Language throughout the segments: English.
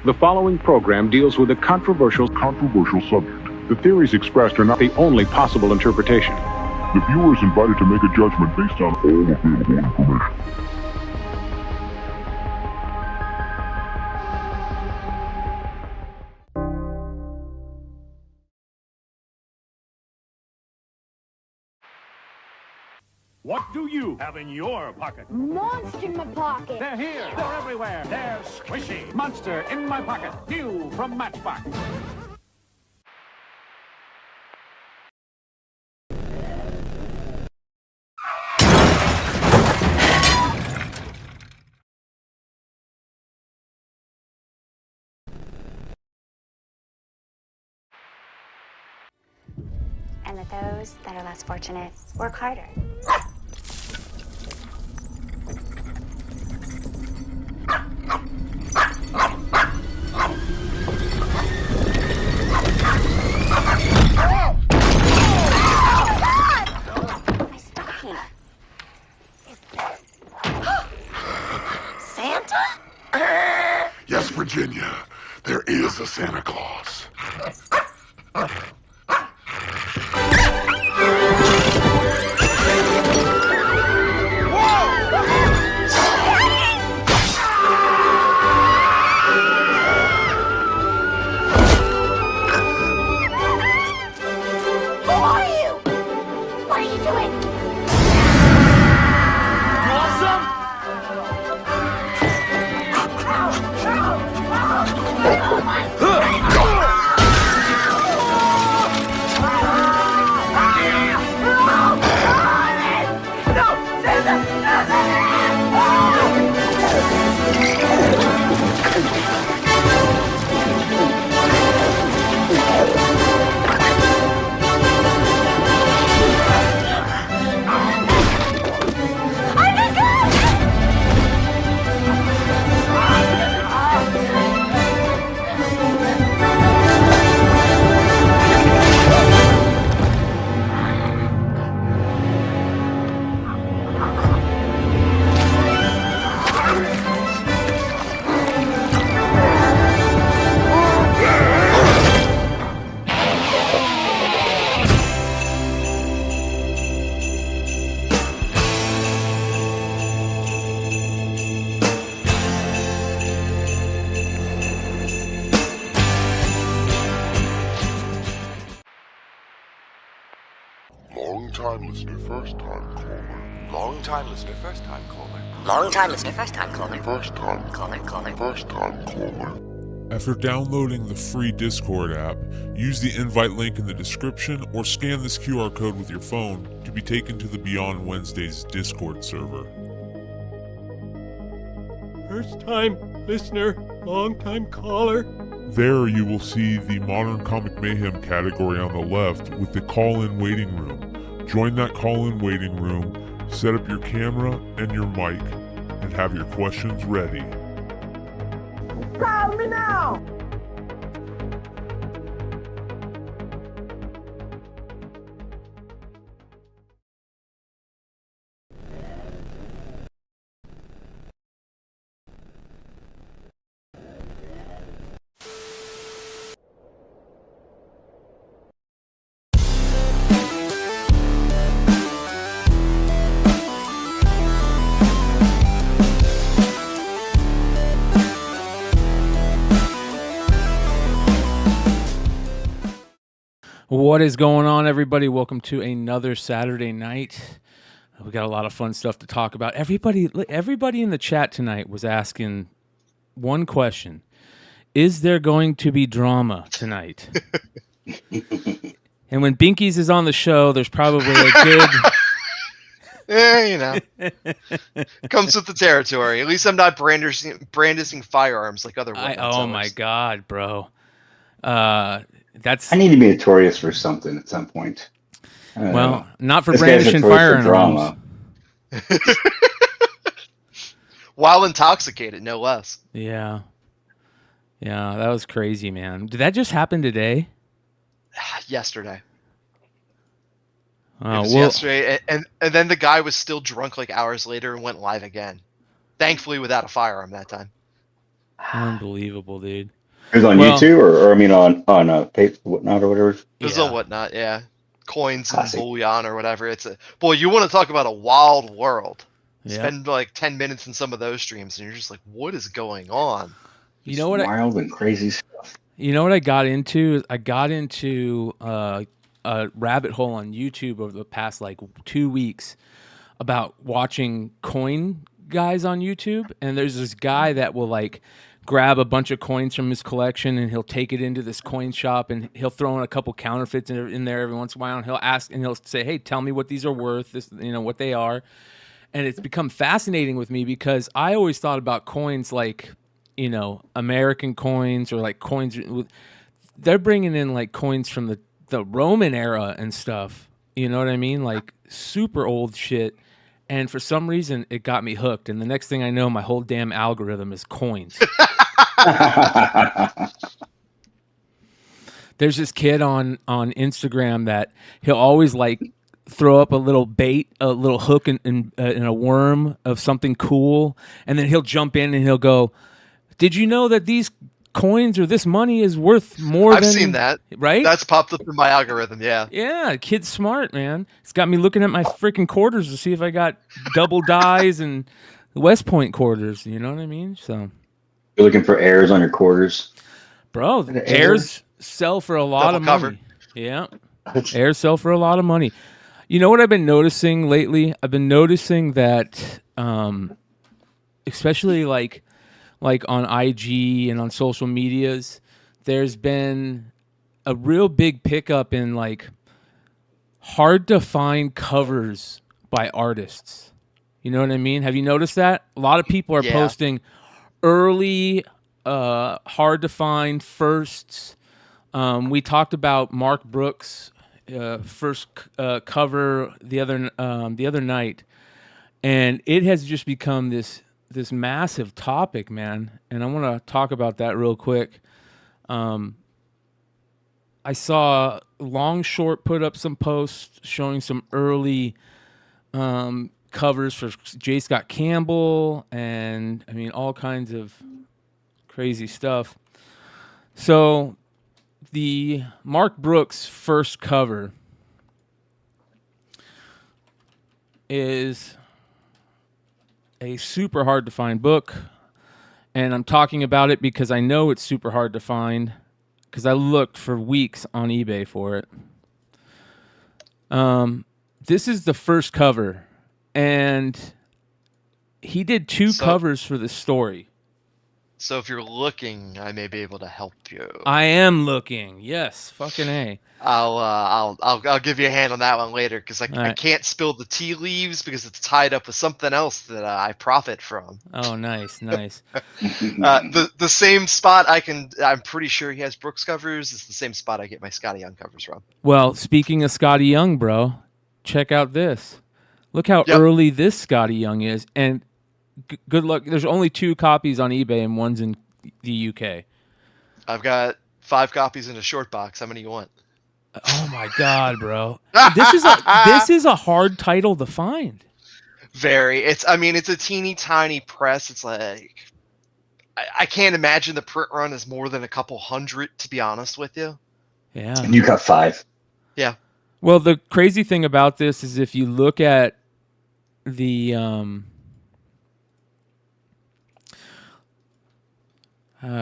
The following program deals with a controversial subject. The theories expressed are not the only possible interpretation. The viewer is invited to make a judgment based on all available information. What do you have in your pocket? Monster in my pocket. They're here. They're everywhere. They're squishy. Monster in my pocket. New from Matchbox. And that those that are less fortunate work harder. My stocking. Santa? Yes, Virginia, there is a Santa Claus. Long-time listener, first-time caller. Long-time listener, first-time caller. Long-time listener, first-time caller. First-time Caller. First-time caller. After downloading the free Discord app, use the invite link in the description or scan this QR code with your phone to be taken to the Beyond Wednesdays Discord server. First-time listener, long-time caller. There you will see the Modern Comic Mayhem category on the left with the call-in waiting room. Join that call-in waiting room, set up your camera and your mic, and have your questions ready. Call me now! What is going on, everybody? Welcome to another Saturday night. We got a lot of fun stuff to talk about. Everybody in the chat tonight was asking one question. Is there going to be drama tonight? And when Binkies is on the show, there's probably a good... Comes with the territory. At least I'm not brandishing firearms like other women. Oh my God, bro. I need to be notorious for something at some point. Well, not for brandishing firearms. While intoxicated, no less. Yeah, that was crazy, man. Did that just happen today? Yesterday. Oh, yesterday, and then the guy was still drunk like hours later and went live again. Thankfully, without a firearm that time. Unbelievable, dude. It was on YouTube, or I mean on paper, whatnot, or whatever. This Yeah. or whatnot, yeah. Coins and Classic. bullion or whatever. It's a boy. You want to talk about a wild world? Yeah. Spend like 10 minutes in some of those streams, and you're just like, what is going on? You know what? Wild and crazy stuff. You know what I got into? I got into a rabbit hole on YouTube over the past like 2 weeks about watching coin guys on YouTube, and there's this guy that will like grab a bunch of coins from his collection and he'll take it into this coin shop and he'll throw in a couple counterfeits in there every once in a while, and he'll ask and he'll say, "Hey, tell me what these are worth, this, you know, what they are." And it's become fascinating with me because I always thought about coins like, you know, American coins or like coins with, they're bringing in like coins from the Roman era and stuff. You know what I mean? Like super old shit. And for some reason, it got me hooked. And the next thing I know, my whole damn algorithm is coins. There's this kid on Instagram that he'll always like throw up a little bait, a little hook in a worm of something cool. And then he'll jump in and he'll go, "Did you know that these coins or this money is worth more I've than..." seen that. Right? That's popped up in my algorithm, yeah. Yeah, kid's smart, man. It's got me looking at my freaking quarters to see if I got double dies and West Point quarters. You know what I mean? So, You're looking for errors on your quarters. bro, The airs sell for a lot Double of cover. money. Yeah, airs sell for a lot of money. You know what I've been noticing lately? I've been noticing that, especially like on IG and on social medias, there's been a real big pickup in like hard to find covers by artists. You know what I mean? Have you noticed that? A lot of people are Yeah. posting early, hard to find firsts. We talked about Mark Brooks' first cover the other night, and it has just become this massive topic, man. And I want to talk about that real quick. I saw Long Short put up some posts showing some early covers for J. Scott Campbell, and I mean all kinds of crazy stuff. So the Mark Brooks first cover is a super hard to find book, and I'm talking about it because I know it's super hard to find because I looked for weeks on eBay for it. This is the first cover, and he did two covers for the story. So if you're looking, I may be able to help you. I am looking. Yes, fucking A. I'll give you a hand on that one later because I right. can't spill the tea leaves because it's tied up with something else that I profit from. Oh, nice. The same spot I'm pretty sure he has Brooks covers. It's the same spot I get my Scotty Young covers from. Well, speaking of Scotty Young, bro, check out this. Look how early this Scotty Young is, and good luck. There's only 2 copies on eBay, and one's in the UK. I've got 5 copies in a short box. How many you want? Oh my god, bro! This is a hard title to find. Very. It's a teeny tiny press. It's like I can't imagine the print run is more than a couple hundred, to be honest with you. Yeah. And you got 5. Yeah. Well, the crazy thing about this is if you look at the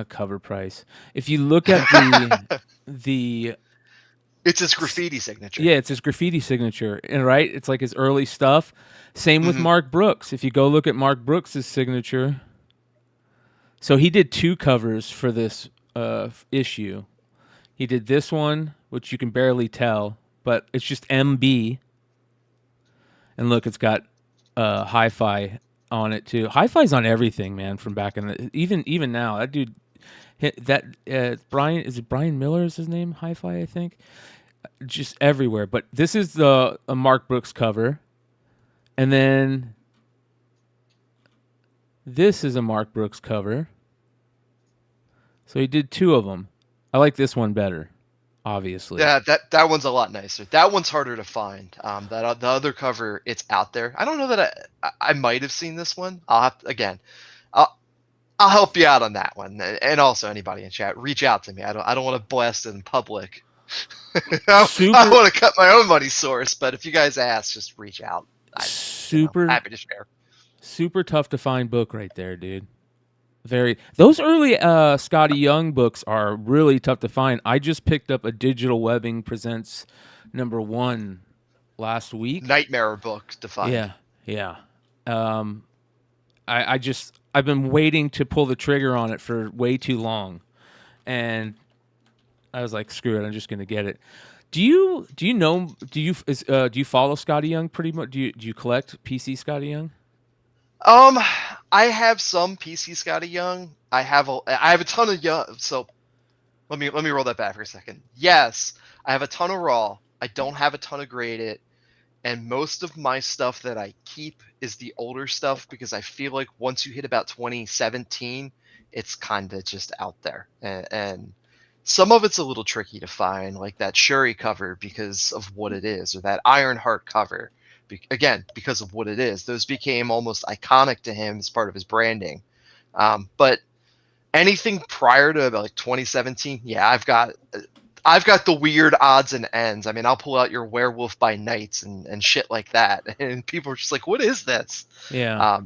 cover price, if you look at the it's his graffiti signature. Yeah, it's his graffiti signature, and right, it's like his early stuff. Same with Mark Brooks. If you go look at Mark Brooks' signature, so he did 2 covers for this issue. He did this one, which you can barely tell, but it's just MB. And look, it's got Hi-Fi on it too. Hi-Fi's on everything, man. From back in the even now, that dude. Bryan, is it Bryan Miller is his name? Hi-Fi, I think. Just everywhere. But this is a Mark Brooks cover. And then this is a Mark Brooks cover. So he did 2 of them. I like this one better, obviously. Yeah, that one's a lot nicer. That one's harder to find. The other cover, it's out there. I don't know that I might have seen this one. I'll have to, again. I'll help you out on that one, and also anybody in chat, reach out to me. I don't want to blast it in public. I want to cut my own money source, but if you guys ask, just reach out. Happy to share. Super tough to find book right there, dude. Those early Scotty Young books are really tough to find. I just picked up a Digital Webbing Presents #1 last week. Nightmare book to find. Yeah. I've been waiting to pull the trigger on it for way too long, and I was like, screw it, I'm just gonna get it. Do you follow Scotty Young pretty much? Do you collect PC Scotty Young? I have some PC Scotty Young. I have a ton of Young. So let me roll that back for a second. Yes, I have a ton of raw. I don't have a ton of graded, and most of my stuff that I keep is the older stuff because I feel like once you hit about 2017, it's kind of just out there, and some of it's a little tricky to find, like that Shuri cover because of what it is, or that Ironheart cover. Again, because of what it is, those became almost iconic to him as part of his branding. But anything prior to like 2017, yeah, I've got the weird odds and ends. I mean, I'll pull out your Werewolf by Nights and shit like that, and people are just like, "What is this?" Yeah.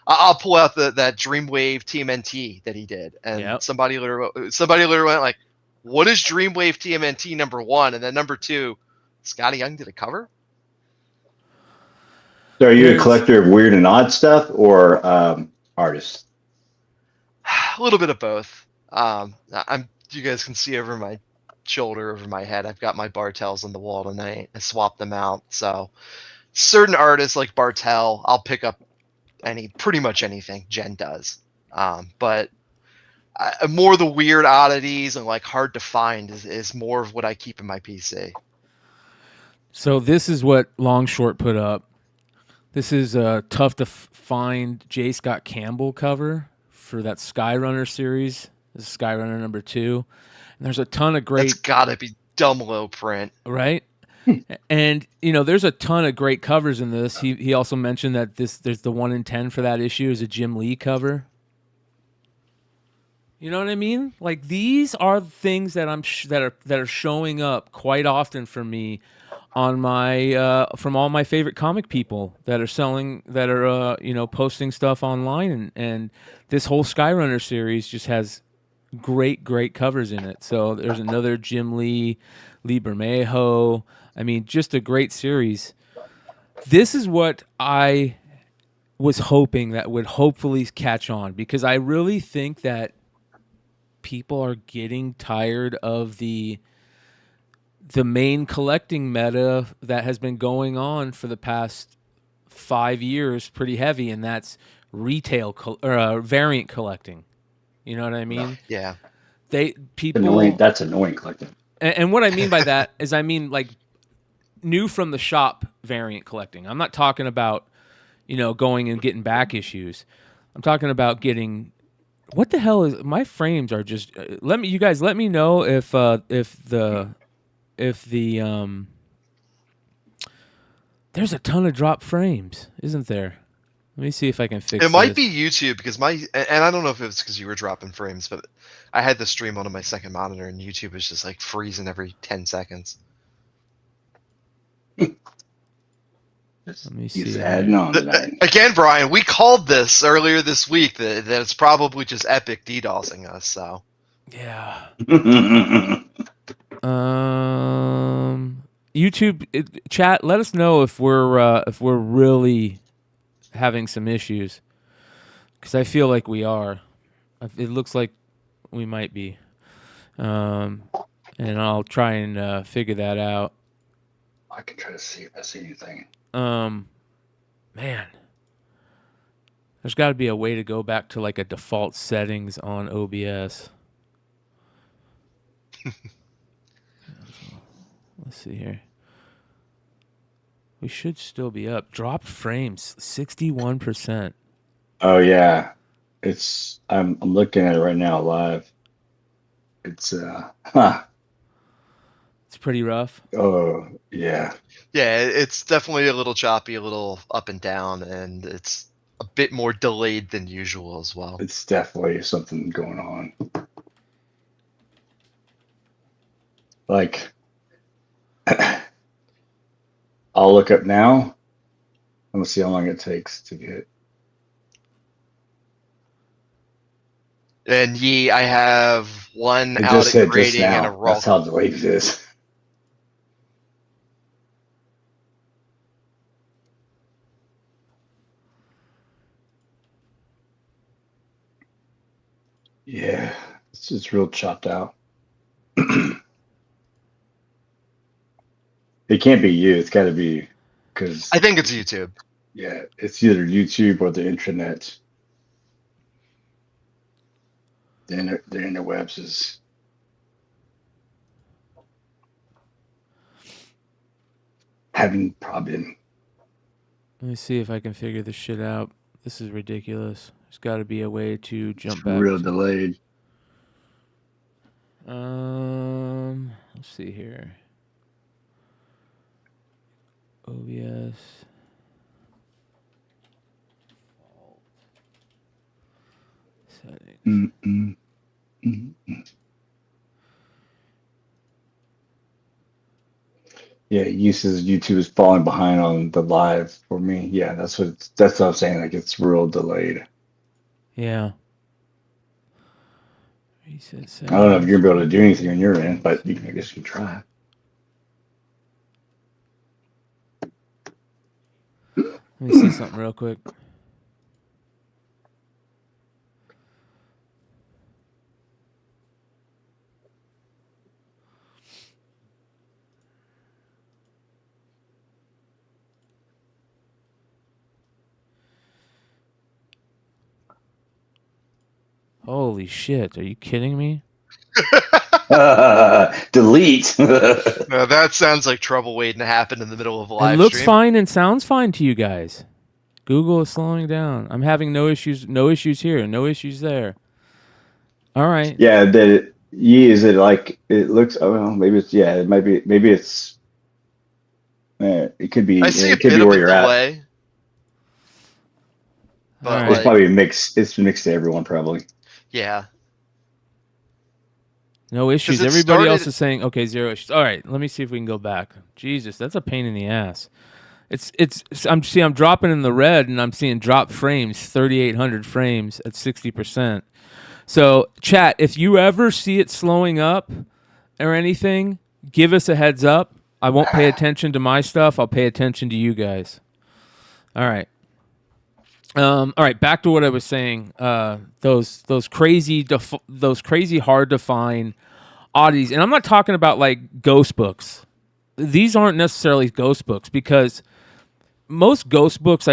I'll pull out that Dreamwave TMNT that he did, and somebody literally went like, "What is Dreamwave TMNT #1?" And then #2, Scotty Young did a cover. So are you a collector of weird and odd stuff, or artist? A little bit of both. You guys can see over my shoulder, over my head, I've got my Bartels on the wall tonight. I swapped them out. So certain artists like Bartel, I'll pick up pretty much anything Jen does. But more the weird oddities and like hard to find is more of what I keep in my PC. So this is what Long Short put up. This is a tough to find J. Scott Campbell cover for that Skyrunner series. This is Skyrunner #2. And there's a ton of great... That's gotta be dumb low print. Right? And, there's a ton of great covers in this. He also mentioned that there's the 1 in 10 for that issue is a Jim Lee cover. You know what I mean? Like, these are things that that are showing up quite often for me on my from all my favorite comic people that are posting stuff online, and this whole Skyrunner series just has great covers in it. So there's another Jim Lee Bermejo. I mean, just a great series. This is what I was hoping that would hopefully catch on, because I really think that people are getting tired of the main collecting meta that has been going on for the past 5 years pretty heavy, and that's retail variant collecting. You know what I mean? Yeah. That's annoying collecting. And what I mean by that is like new from the shop variant collecting. I'm not talking about, going and getting back issues. I'm talking about getting... What the hell is... My frames are just... You guys let me know if the there's a ton of drop frames, isn't there? Let me see if I can fix it. Might be YouTube, because and I don't know if it's because you were dropping frames, but I had the stream on my second monitor and YouTube was just like freezing every 10 seconds. Let me see. He's adding on tonight. Again, Brian, we called this earlier this week that it's probably just Epic DDoSing us. So yeah. YouTube chat, let us know if we're really having some issues, because I feel like we are. It looks like we might be, and I'll try and figure that out. I can try to see if I see anything. Man, there's got to be a way to go back to like a default settings on OBS. Let's see here. We should still be up. Dropped frames, 61%. Oh yeah, I'm looking at it right now live. It's It's pretty rough. Oh yeah. Yeah, it's definitely a little choppy, a little up and down, and it's a bit more delayed than usual as well. It's definitely something going on. Like, I'll look up now. Let's see how long it takes to get. And I have one It out just at said just grading and a now. raw. That's how delayed it is. Yeah, it's just real chopped out. It can't be you. It's got to be because I think it's YouTube. yeah, it's either YouTube or the internet. The interwebs is having problem. Let me see if I can figure this shit out. This is ridiculous. There's got to be a way to jump It's back. real delayed. Let's see here. OBS. Settings. Yeah, uses YouTube is falling behind on the live for me. Yeah, that's what I'm saying. Like it's real delayed. Yeah. I don't know if you're gonna be able to do anything on your end, but I guess you can try. Let me see something real quick. Holy shit, are you kidding me? Delete. That sounds like trouble waiting to happen in the middle of a live It looks stream. fine and sounds fine to you guys. Google is slowing down. I'm having no issues here, no issues there. All right. Yeah, is it like it looks? Oh, well, maybe it's it might be. Maybe it's. It could be. I see it a could bit be of where a you're at. delay. But It's probably mixed. It's mixed to everyone probably. Yeah. No issues. it Everybody else started- is saying okay, 0 issues. All right, let me see if we can go back. Jesus, that's a pain in the ass. I'm dropping in the red and I'm seeing drop frames, 3,800 frames at 60%. So chat, if you ever see it slowing up or anything, give us a heads up. I won't pay attention to my stuff. I'll pay attention to you guys. All right. All right, back to what I was saying. Those crazy hard to find oddities, and I'm not talking about like ghost books. These aren't necessarily ghost books because most ghost books,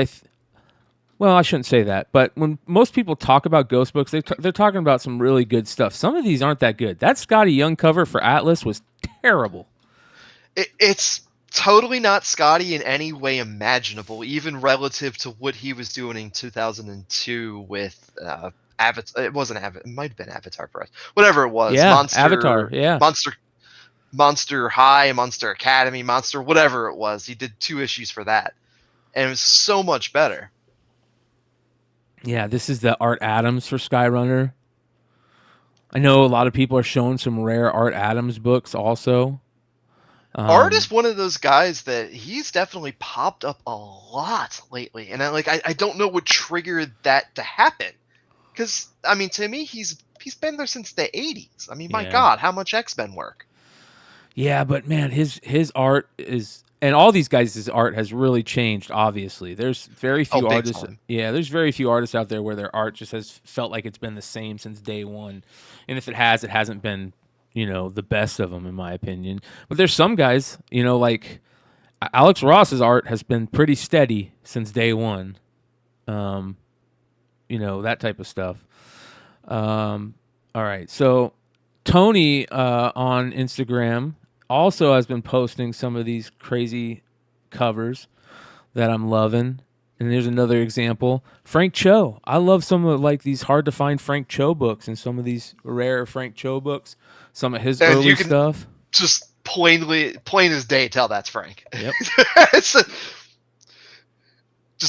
well, I shouldn't say that, but when most people talk about ghost books, they're talking about some really good stuff. Some of these aren't that good. That Scotty Young cover for Atlas was terrible. It's totally not Scotty in any way imaginable, even relative to what he was doing in 2002 with Avatar. It wasn't Avatar. It might have been Avatar Press. Whatever it was. Yeah, Monster, Avatar. Yeah. Monster High, Monster Academy, Monster, whatever it was. He did 2 issues for that. And it was so much better. Yeah, this is the Art Adams for Skyrunner. I know a lot of people are showing some rare Art Adams books also. Art is one of those guys that he's definitely popped up a lot lately, and I don't know what triggered that to happen, because I mean to me he's been there since the 80s. I mean my God, how much X-Men work? Yeah, but man, his art is, and all these guys' art has really changed. Obviously, there's very few artists. Time. Yeah, there's very few artists out there where their art just has felt like it's been the same since day one, and if it has, it hasn't been, the best of them in my opinion. But there's some guys, like Alex Ross's art has been pretty steady since day one. That type of stuff. All right, so Tony on Instagram also has been posting some of these crazy covers that I'm loving. And there's another example. Frank Cho. I love some of like these hard to find Frank Cho books and some of these rare Frank Cho books. Some of his And early you can stuff. Just plain as day tell that's Frank. Yep. Just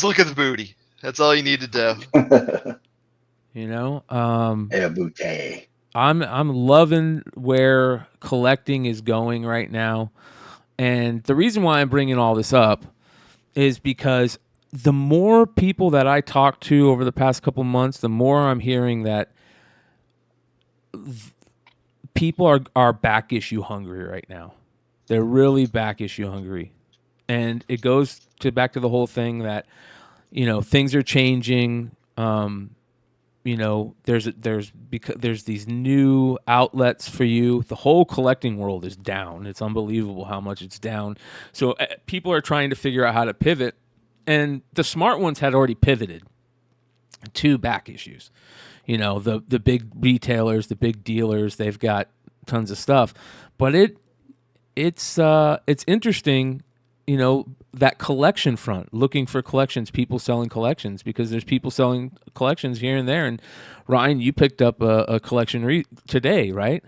look at the booty. That's all you need to do. You know, Ebute. I'm loving where collecting is going right now, and the reason why I'm bringing all this up is because the more people that I talk to over the past couple months, the more I'm hearing that people are back issue hungry right now. They're really back issue hungry, and it goes back to the whole thing that, you know, things are changing. You know, there's these new outlets for you. The whole collecting world is down. It's unbelievable how much it's down. So people are trying to figure out how to pivot, and the smart ones had already pivoted to back issues. You know, the big retailers, the big dealers, they've got tons of stuff. But it's interesting, you know, that collection front, looking for collections, people selling collections, because there's people selling collections here and there. And Ryan, you picked up a collection today, right?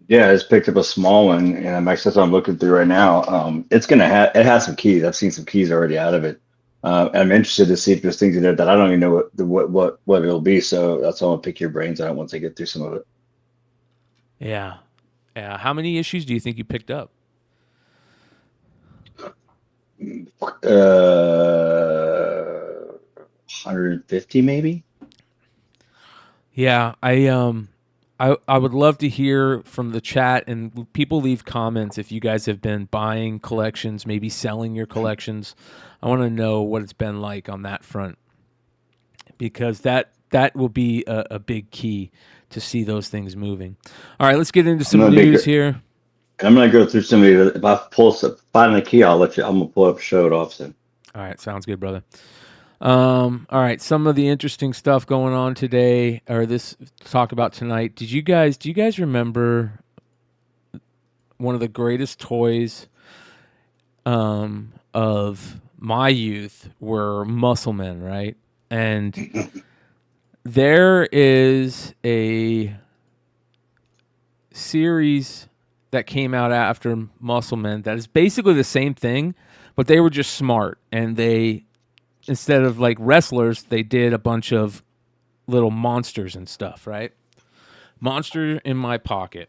Yeah, I just picked up a small one, and that's what I'm looking through right now. It has some keys. I've seen some keys already out of it. I'm interested to see if there's things in there that I don't even know what it'll be. So that's why I'm gonna pick your brains on it once I get through some of it. Yeah. How many issues do you think you picked up? 150 maybe. Yeah, I would love to hear from the chat, and people leave comments if you guys have been buying collections, maybe selling your collections. I want to know what it's been like on that front, because that will be a big key to see those things moving. All right, let's get into some news here. I'm gonna go through some of these. If I find a key, I'm gonna pull up, show it off soon. All right, sounds good, brother. All right, some of the interesting stuff going on today, or this talk about tonight. Do you guys remember one of the greatest toys of my youth were Muscle Men, right? And there is a series that came out after Muscle Men that is basically the same thing, but they were just smart, and they, instead of like wrestlers, they did a bunch of little monsters and stuff, right? Monster in My Pocket.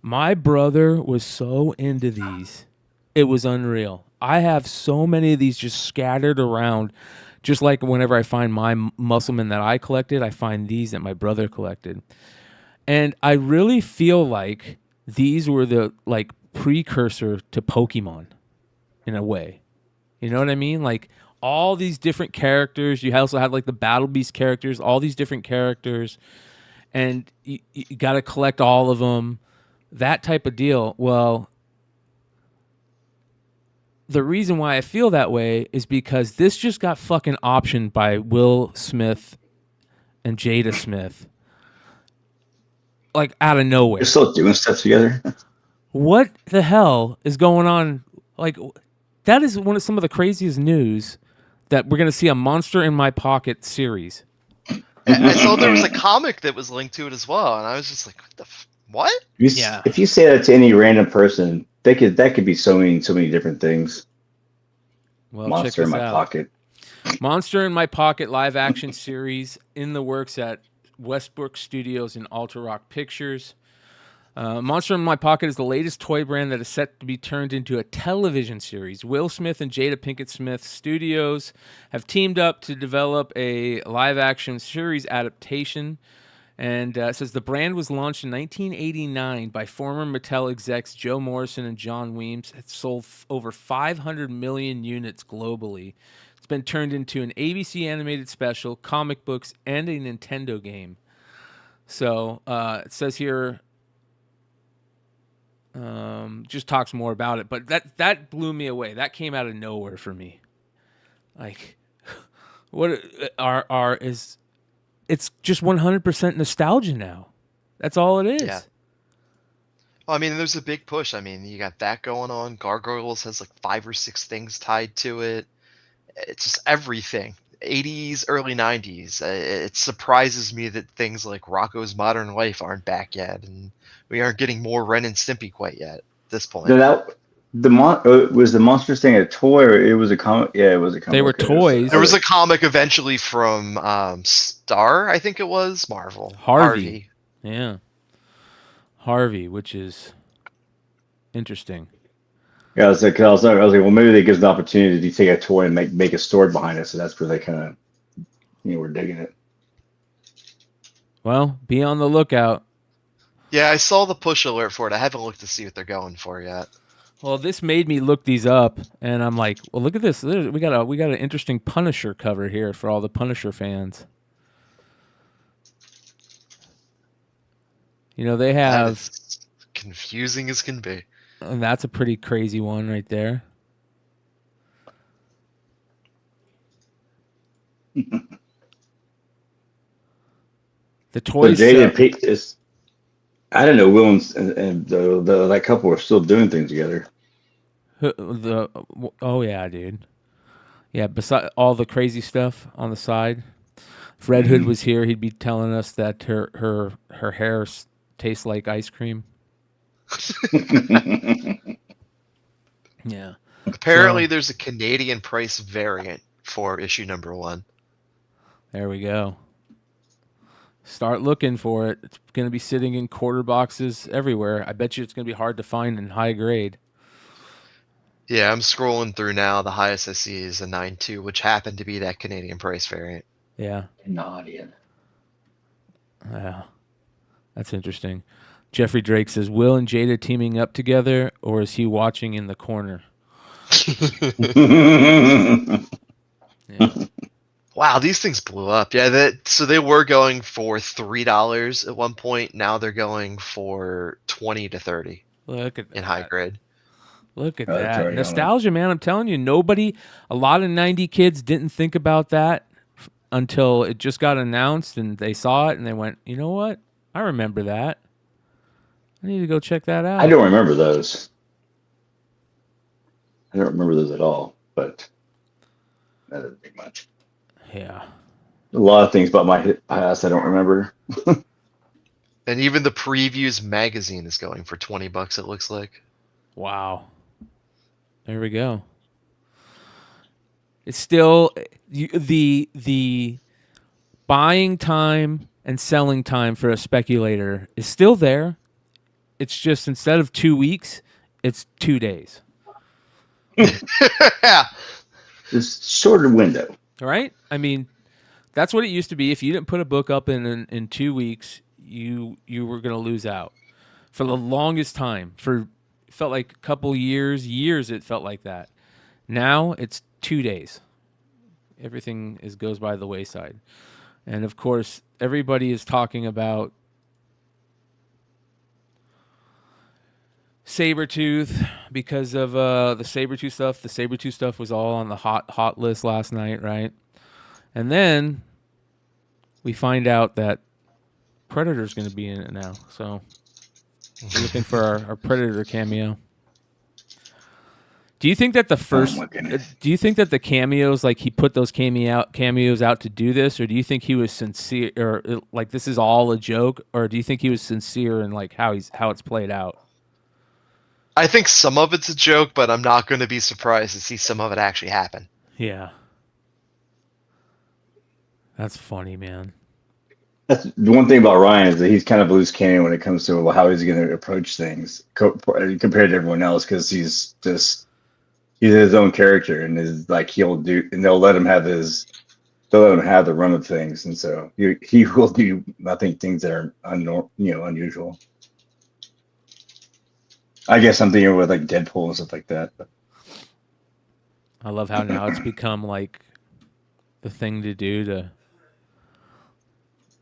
My brother was so into these. It was unreal. I have so many of these just scattered around. Just like whenever I find my Musclemen that I collected, I find these that my brother collected. And I really feel like these were the like precursor to Pokemon in a way. You know what I mean? Like all these different characters. You also had like the Battle Beast characters, all these different characters, and you got to collect all of them. That type of deal. Well, the reason why I feel that way is because this just got fucking optioned by Will Smith and Jada Smith. Like out of nowhere. You're still doing stuff together? What the hell is going on? Like, that is some of the craziest news, that we're going to see a Monster in My Pocket series. I saw there was a comic that was linked to it as well, and I was just like, what? If you say that to any random person, that could be so many different things. Well, Monster in My Pocket. Monster in My Pocket live action series in the works at Westbrook Studios and Alter Rock Pictures. Monster in My Pocket is the latest toy brand that is set to be turned into a television series. Will Smith and Jada Pinkett Smith Studios have teamed up to develop a live-action series adaptation. And it says the brand was launched in 1989 by former Mattel execs Joe Morrison and John Weems. It sold over 500 million units globally. It's been turned into an ABC animated special, comic books, and a Nintendo game. So it says here, just talks more about it, but that blew me away. That came out of nowhere for me. Like, what is? It's just 100% nostalgia now. That's all it is. Yeah. Well, I mean, there's a big push. I mean, you got that going on. Gargoyles has like 5 or 6 things tied to it. It's just everything. 80s, early 90s. It surprises me that things like Rocco's Modern Life aren't back yet, and we aren't getting more Ren and Stimpy quite yet at this point. No, Was the monsters thing a toy or it was a comic? Yeah, it was a comic. They were toys. There was a comic eventually from Star, I think it was Marvel. Harvey. Yeah. Harvey, which is interesting. Yeah, I was like, well, maybe they give us the opportunity to take a toy and make a story behind it. So that's where they kind of, were digging it. Well, be on the lookout. Yeah, I saw the push alert for it. I haven't looked to see what they're going for yet. Well, this made me look these up, and I'm like, well, look at this. We got an interesting Punisher cover here for all the Punisher fans. They have confusing as can be. And that's a pretty crazy one right there. The toys. I don't know. Will and that couple are still doing things together. Oh yeah, dude. Yeah, beside all the crazy stuff on the side. If Red Hood was here, he'd be telling us that her hair tastes like ice cream. Yeah. Apparently, there's a Canadian price variant for issue number 1. There we go. Start looking for it. It's going to be sitting in quarter boxes everywhere. I bet you it's going to be hard to find in high grade. Yeah, I'm scrolling through now. The highest I see is a 9.2, which happened to be that Canadian price variant. Yeah. Canadian. Yeah. That's interesting. Jeffrey Drake says, Will and Jada teaming up together, or is he watching in the corner? Yeah. Wow, these things blew up. Yeah, so they were going for $3 at one point. Now they're going for $20 to $30. Look at that. In high grade. Look at that. Nostalgia, man. I'm telling you, a lot of 90 kids didn't think about that until it just got announced and they saw it and they went, you know what? I remember that. I need to go check that out. I don't remember those. I don't remember those at all, but that doesn't make much. Yeah. A lot of things about my past I don't remember. And even the Previews magazine is going for $20, it looks like. Wow. There we go. It's still the buying time and selling time for a speculator is still there. It's just instead of 2 weeks, it's 2 days. Yeah. It's shorter window. Right? I mean, that's what it used to be. If you didn't put a book up in 2 weeks, you were going to lose out. For the longest time, it felt like a couple years it felt like that. Now it's 2 days. Everything goes by the wayside. And of course, everybody is talking about Sabretooth because of the Sabretooth stuff. The Sabretooth stuff was all on the hot list last night, right? And then we find out that Predator's going to be in it now. So we're looking for our Predator cameo. Do you think that do you think that the cameos, like he put those cameos out to do this, or do you think he was sincere, or like this is all a joke, or do you think he was sincere in like how it's played out? I think some of it's a joke, but I'm not going to be surprised to see some of it actually happen. Yeah. That's funny, man. That's the one thing about Ryan is that he's kind of loose cannon when it comes to how he's going to approach things compared to everyone else, because he's his own character and is like they'll let him have the run of things, and so he will do I think things that are unusual. I guess I'm thinking with like Deadpool and stuff like that. But. I love how now it's become like the thing to do to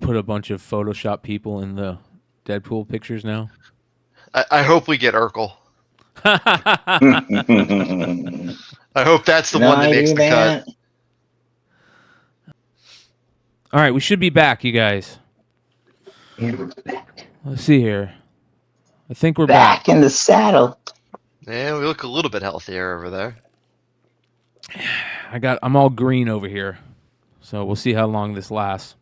put a bunch of Photoshop people in the Deadpool pictures now. I hope we get Urkel. I hope that's the one that makes the cut. All right, we should be back, you guys. Let's see here. I think we're back in the saddle. Yeah, we look a little bit healthier over there. I'm all green over here, so we'll see how long this lasts.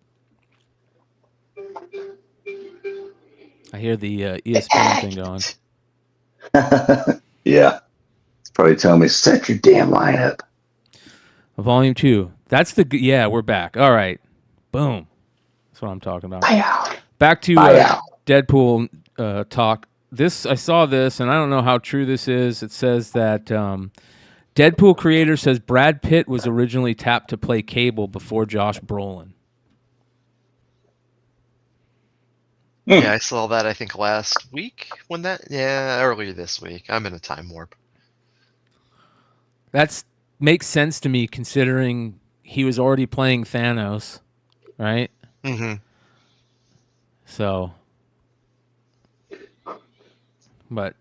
I hear the ESPN thing going. Yeah. Probably telling me, set your damn lineup. Volume 2. That's the yeah. We're back. All right. Boom. That's what I'm talking about. Back to Deadpool talk. I saw this, and I don't know how true this is. It says that Deadpool creator says Brad Pitt was originally tapped to play Cable before Josh Brolin. Yeah, I saw that, I think, last week. Earlier this week. I'm in a time warp. That makes sense to me, considering he was already playing Thanos, right? Mm-hmm. So, but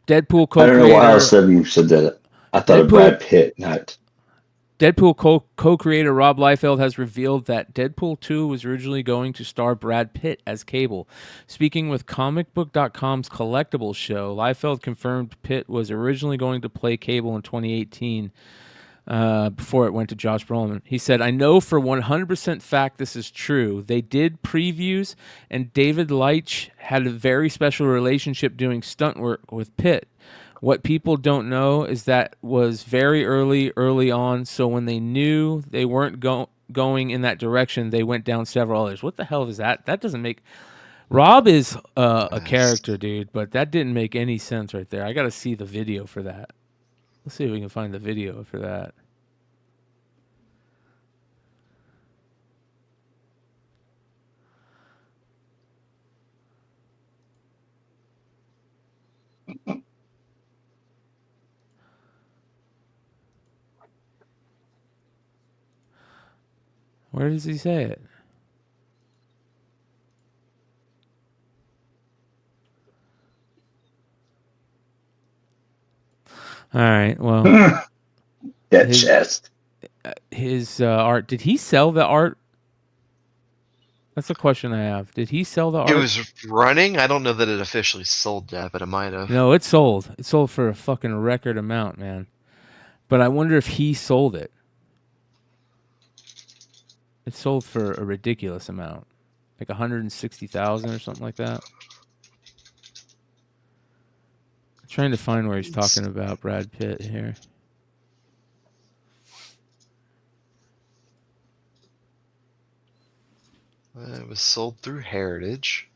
Deadpool co-creator... I don't know why all of a sudden you said that. I thought of Brad Pitt, not... Deadpool co-creator Rob Liefeld has revealed that Deadpool 2 was originally going to star Brad Pitt as Cable. Speaking with comicbook.com's collectibles show, Liefeld confirmed Pitt was originally going to play Cable in 2018 before it went to Josh Brolin. He said, I know for 100% fact this is true. They did previews, and David Leitch had a very special relationship doing stunt work with Pitt. What people don't know is that was very early on, so when they knew they weren't going in that direction, they went down several others. What the hell is that? That doesn't make... Rob is a character, dude, but that didn't make any sense right there. I got to see the video for that. Let's see if we can find the video for that. Where does he say it? All right. Well, that chest. His art. Did he sell the art? That's a question I have. Did he sell the art? It was running. I don't know that it officially sold yet, but it might have. No, it sold. It sold for a fucking record amount, man. But I wonder if he sold it. It sold for a ridiculous amount, like 160,000 or something like that. I'm trying to find where he's talking about Brad Pitt here. It was sold through Heritage.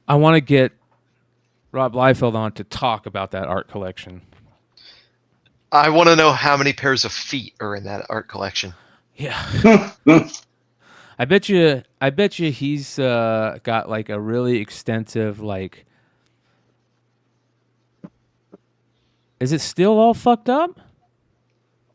I want to get Rob Liefeld on to talk about that art collection. I want to know how many pairs of feet are in that art collection. Yeah. I bet you he's got like a really extensive like. Is it still all fucked up?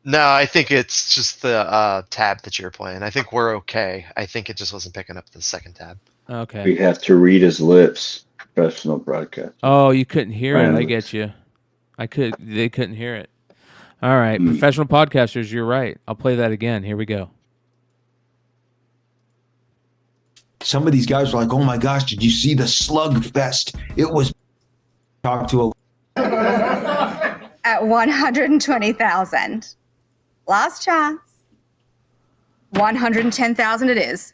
No, I think it's just the tab that you're playing. I think we're okay. I think it just wasn't picking up the second tab. Okay. We have to read his lips. Professional broadcast. Oh, you couldn't hear it. I get you. They couldn't hear it. All right, professional podcasters, you're right. I'll play that again. Here we go. Some of these guys were like, "Oh my gosh, did you see the slug fest? It was." Talk to a at 120,000. Last chance. 110,000 it is.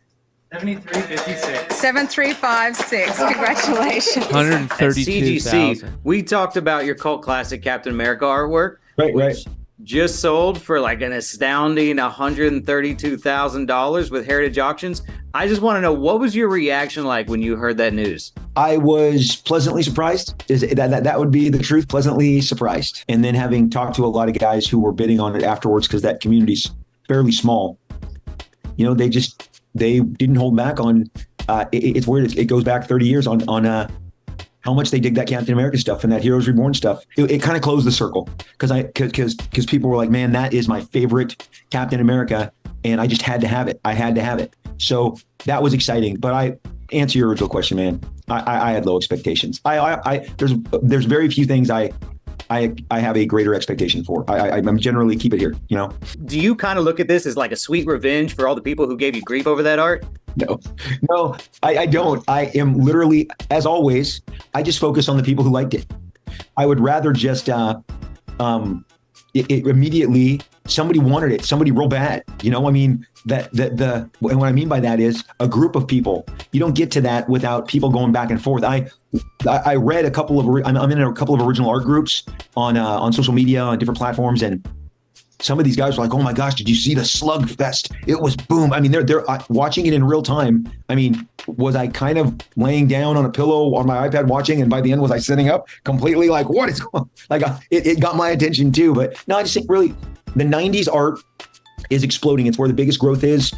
7356. 7356. Congratulations. 132,000. We talked about your cult classic Captain America artwork. Right. Just sold for like an astounding $132,000 with Heritage Auctions. I just want to know, what was your reaction like when you heard that news? I was pleasantly surprised. That would be the truth, pleasantly surprised. And then having talked to a lot of guys who were bidding on it afterwards, because that community's fairly small, they didn't hold back on, it's weird. It goes back 30 years on how much they dig that Captain America stuff and that Heroes Reborn stuff. It kind of closed the circle because people were like, man, that is my favorite Captain America. And I just had to have it. I had to have it. So that was exciting. But I answer your original question, man. I had low expectations. There's very few things I have a greater expectation for. I'm generally keep it here, Do you kind of look at this as like a sweet revenge for all the people who gave you grief over that art? No, I don't. I am literally, as always, I just focus on the people who liked it. I would rather just immediately somebody wanted it, somebody real bad. And what I mean by that is a group of people. You don't get to that without people going back and forth. I read a couple of I'm in a couple of original art groups on social media, on different platforms, and some of these guys were like, "Oh my gosh, did you see the slug fest? It was boom." I mean, they're watching it in real time. I mean, was I kind of laying down on a pillow on my iPad watching, and by the end was I sitting up completely like, what is going on? Like it got my attention too. But no, I just think really the 90s art is exploding. It's where the biggest growth is.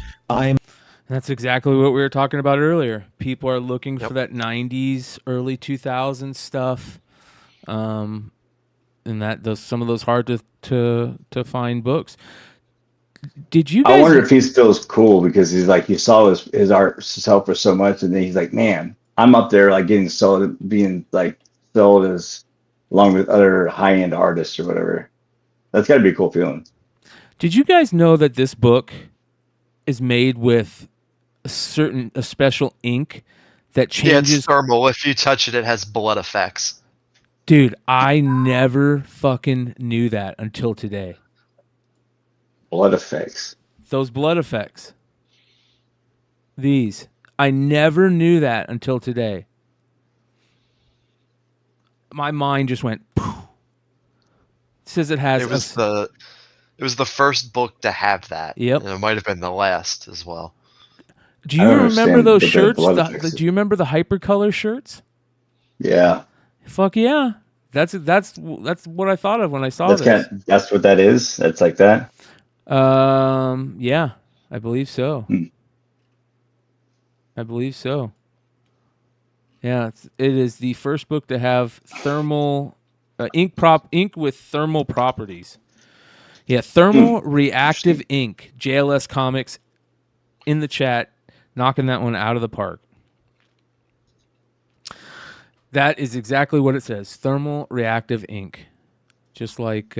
That's exactly what we were talking about earlier. People are looking for that 90s, early 2000s stuff. And some of those hard to find books. Did you guys? I wonder if he still is cool because he's like, you saw his art sell for so much, and then he's like, man, I'm up there like being sold as along with other high-end artists or whatever. That's got to be a cool feeling. Did you guys know that this book is made with a special ink that changes? Yeah, it's thermal. If you touch it, it has blood effects. Dude, I never fucking knew that until today. Blood effects. Those blood effects. These. I never knew that until today. My mind just went poof. It says it has. It was the first book to have that. Yep. And it might have been the last as well. Do you remember those shirts? Do you remember the hypercolor shirts? Yeah. Fuck yeah. That's what I thought of when I saw this. That's what that is? That's like that? Yeah, I believe so. I believe so. Yeah, it is the first book to have thermal ink with thermal properties. Yeah, thermal reactive ink. JLS Comics in the chat, knocking that one out of the park. That is exactly what it says. Thermal reactive ink. Just like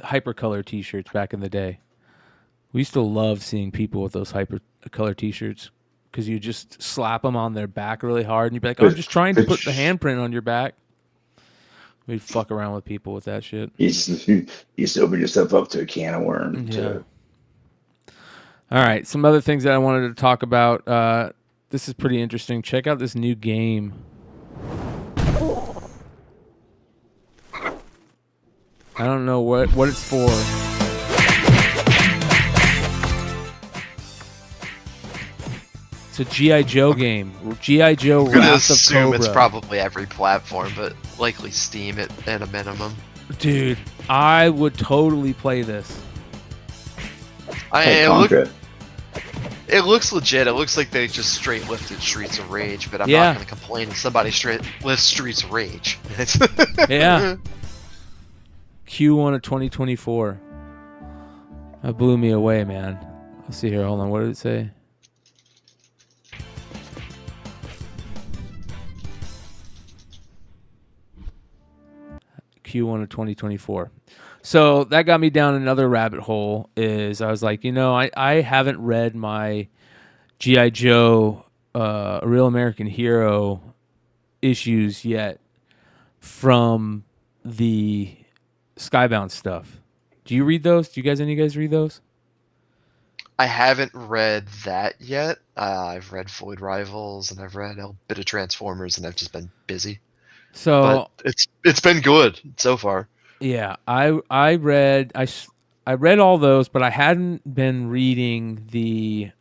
hypercolor t-shirts back in the day. We used to love seeing people with those hypercolor t-shirts because you just slap them on their back really hard and you'd be like, I'm just trying to put the handprint on your back. We'd fuck around with people with that shit. You just open yourself up to a can of worms. Yeah. All right, some other things that I wanted to talk about. This is pretty interesting. Check out this new game. I don't know what it's for. It's a G.I. Joe game. G.I. Joe I'm gonna Wrath of assume Cobra. it's probably every platform, but likely Steam at a minimum. Dude, I would totally play this. It looks legit. It looks like they just straight lifted Streets of Rage, but I'm not going to complain if somebody straight lifts Streets of Rage. Yeah. Q1 of 2024. That blew me away, man. Let's see here. Hold on. What did it say? Q1 of 2024. So that got me down another rabbit hole. Is I was like, I haven't read my G.I. Joe, A Real American Hero issues yet from the Skybound stuff. Do you read those? Do you guys, any of you guys read those? I haven't read that yet. I've read Void Rivals and I've read a bit of Transformers, and I've just been busy. So but it's been good so far. Yeah, I read all those, but I hadn't been reading the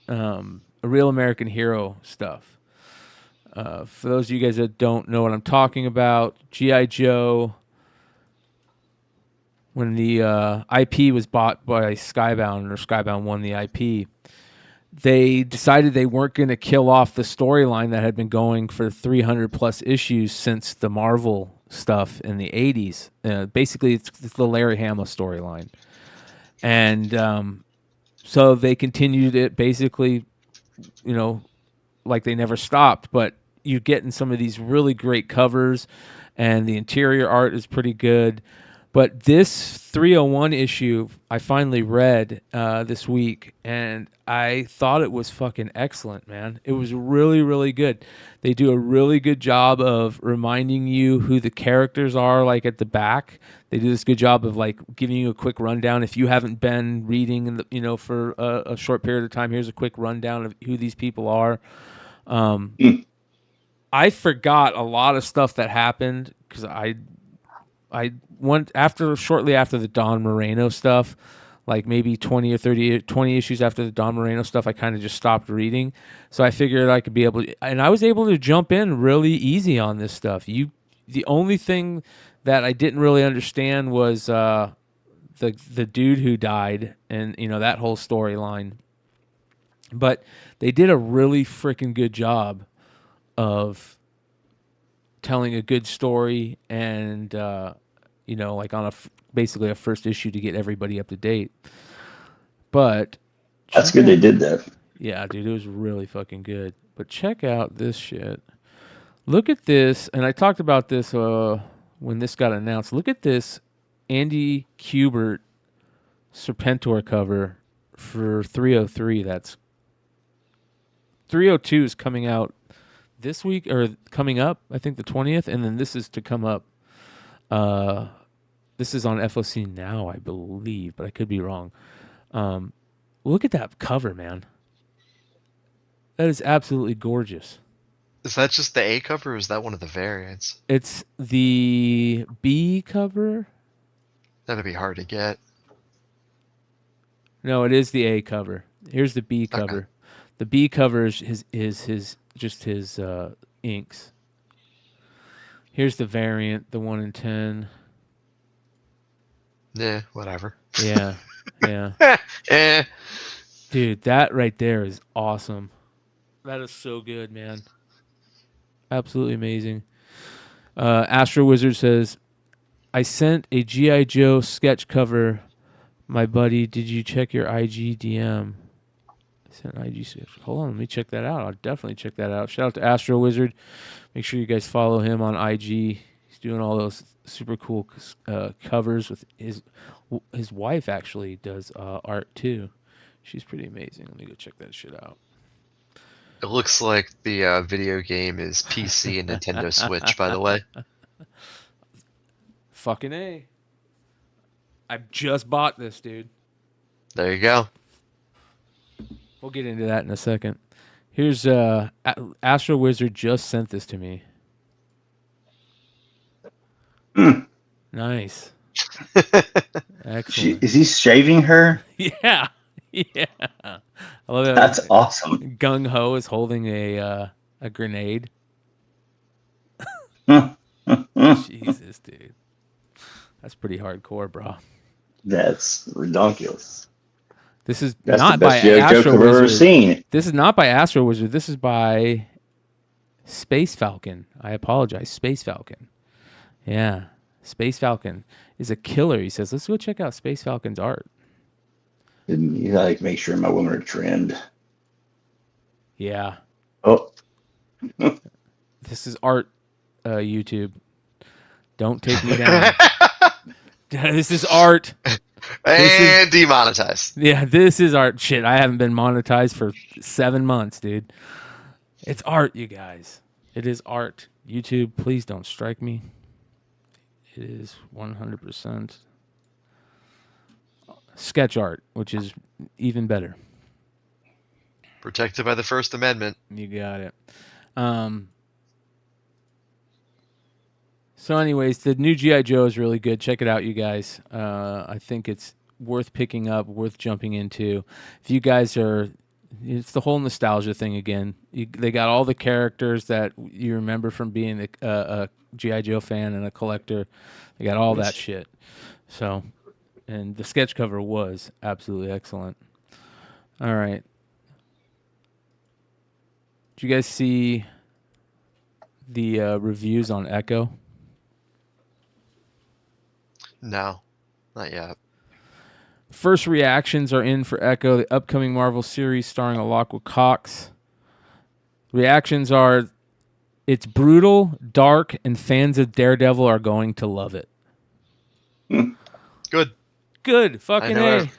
A Real American Hero stuff. For those of you guys that don't know what I'm talking about, G.I. Joe, when the IP was bought by Skybound, or Skybound won the IP, they decided they weren't going to kill off the storyline that had been going for 300 plus issues since the Marvel stuff in the 80s. Basically, it's the Larry Hama storyline. And so they continued it basically, like they never stopped. But you're getting some of these really great covers, and the interior art is pretty good. But this 301 issue I finally read this week, and I thought it was fucking excellent, man. It was really, really good. They do a really good job of reminding you who the characters are, like at the back. They do this good job of like giving you a quick rundown. If you haven't been reading, for a short period of time, here's a quick rundown of who these people are. I forgot a lot of stuff that happened because I went shortly after the Don Moreno stuff, like maybe 20 issues after the Don Moreno stuff, I kind of just stopped reading. So I figured I could be able to, and I was able to jump in really easy on this stuff. The only thing that I didn't really understand was the dude who died, and that whole storyline. But they did a really freaking good job of telling a good story, and like on basically a first issue to get everybody up to date. But that's good. They did that. Yeah, dude, it was really fucking good. But check out this shit. Look at this, and I talked about this when this got announced. Look at this Andy Kubert Serpentor cover for 303. That's 302 is coming out this week, or coming up, I think the 20th, and then this is to come up. This is on FOC now, I believe, but I could be wrong. Look at that cover, man. That is absolutely gorgeous. Is that just the A cover, or is that one of the variants? It's the B cover. That'd be hard to get. No, it is the A cover. Here's the B cover. Okay. The B cover is his inks. Here's the variant, the 1 in 10. Yeah, whatever. Yeah. Dude, that right there is awesome. That is so good, man. Absolutely amazing. Astro Wizard says, I sent a G.I. Joe sketch cover, my buddy. Did you check your IG DM? I sent IG sketch. Hold on, let me check that out. I'll definitely check that out. Shout out to Astro Wizard. Make sure you guys follow him on IG. He's doing all those super cool covers with his wife. Actually does art too. She's pretty amazing. Let me go check that shit out. It looks like the video game is PC and Nintendo Switch, by the way. Fucking A. I just bought this, dude. There you go. We'll get into that in a second. Here's Astro Wizard just sent this to me. Nice. Excellent. Is he shaving her? Yeah. Yeah. I love that. That's awesome. Gung Ho is holding a grenade. Jesus, dude. That's pretty hardcore, bro. That's ridiculous. This is That's not the best by Astro joke I've ever Wizard. seen. This is not by Astro Wizard. This is by Space Falcon. I apologize. Space Falcon. Yeah. Space Falcon is a killer. He says, let's go check out Space Falcon's art. You like make sure my women are trimmed. Yeah. Oh. This is art, YouTube. Don't take me down. This is art. And demonetized. Yeah, this is art. Shit, I haven't been monetized for 7 months, dude. It's art, you guys. It is art. YouTube, please don't strike me. It is 100% sketch art, which is even better. Protected by the First Amendment. You got it. So anyways, the new G.I. Joe is really good. Check it out, you guys. I think it's worth picking up, worth jumping into. If you guys are... It's the whole nostalgia thing again. They got all the characters that you remember from being a G.I. Joe fan and a collector. They got all that shit. So, and the sketch cover was absolutely excellent. All right. Did you guys see the reviews on Ekko? No, not yet. First reactions are in for Ekko, the upcoming Marvel series starring Alakwa Cox. Reactions are, it's brutal, dark, and fans of Daredevil are going to love it. Good. Good. Fucking A.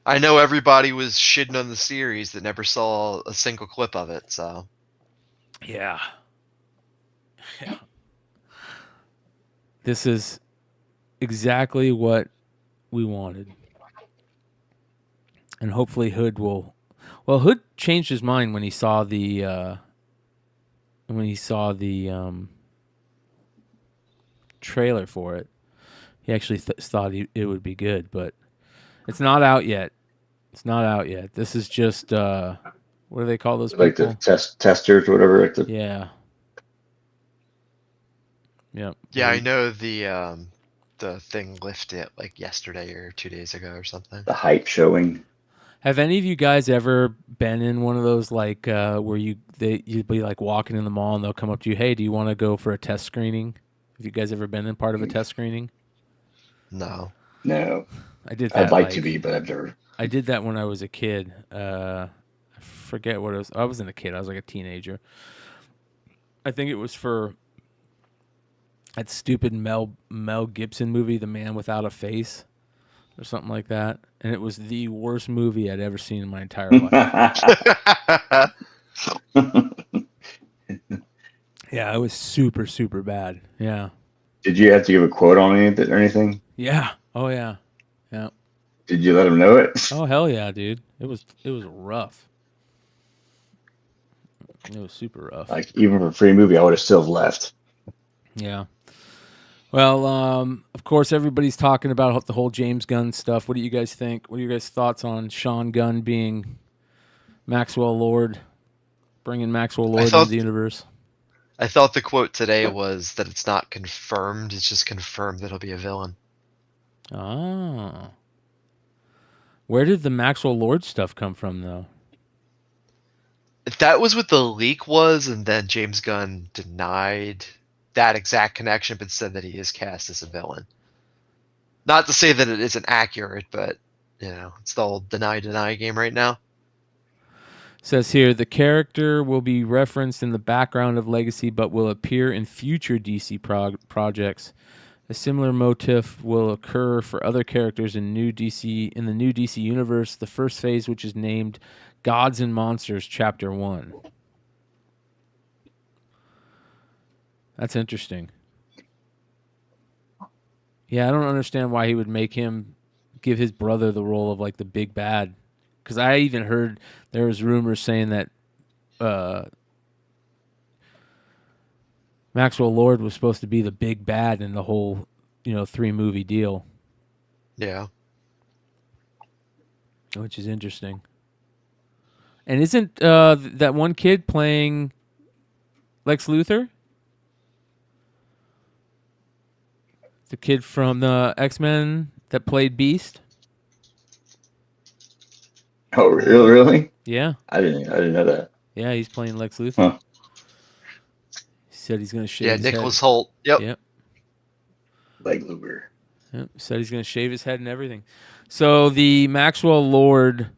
I know everybody was shitting on the series that never saw a single clip of it, so. Yeah. Yeah. This is exactly what we wanted. And hopefully Hood will... Well, Hood changed his mind when he saw the... trailer for it. He actually thought it would be good, but it's not out yet. It's not out yet. This is just... what do they call those people? Like the testers or whatever. Like yeah. Yep. Yeah, I know the thing lifted like yesterday or 2 days ago or something. The hype showing. Have any of you guys ever been in one of those like where you'd be like walking in the mall and they'll come up to you, hey, do you want to go for a test screening? Have you guys ever been in part of a test screening? No. No. I did that. I'd like to be, but I've never. I did that when I was a kid. I forget what it was. I wasn't a kid. I was like a teenager. I think it was for that stupid Mel Gibson movie, The Man Without a Face, or something like that. And it was the worst movie I'd ever seen in my entire life. Yeah, it was super, super bad. Yeah. Did you have to give a quote on it or anything? Yeah. Oh, yeah. Yeah. Did you let him know it? Oh, hell yeah, dude. It was rough. It was super rough. Like, even for a free movie, I would have still left. Yeah. Well, of course, everybody's talking about the whole James Gunn stuff. What do you guys think? What are your guys' thoughts on Sean Gunn being Maxwell Lord, bringing Maxwell Lord into the universe? I thought the quote today was that it's not confirmed. It's just confirmed that he'll be a villain. Ah. Where did the Maxwell Lord stuff come from, though? That was what the leak was, and then James Gunn denied that exact connection, but said that he is cast as a villain. Not to say that it isn't accurate, but, you know, it's the old deny game right now. Says here, the character will be referenced in the background of Legacy, but will appear in future DC projects. A similar motif will occur for other characters in the new DC universe. The first phase, which is named Gods and Monsters Chapter 1. That's interesting. Yeah, I don't understand why he would make him give his brother the role of like the big bad. Because I even heard there was rumors saying that Maxwell Lord was supposed to be the big bad in the whole, 3-movie deal. Yeah. Which is interesting. And isn't that one kid playing Lex Luthor? The kid from the X-Men that played Beast? Oh, really? Yeah. I didn't know that. Yeah, he's playing Lex Luthor. Huh. He said he's going to shave his Nicholas head. Holt. Yep. Leg Luger. Yep. Said he's going to shave his head and everything. So the Maxwell Lord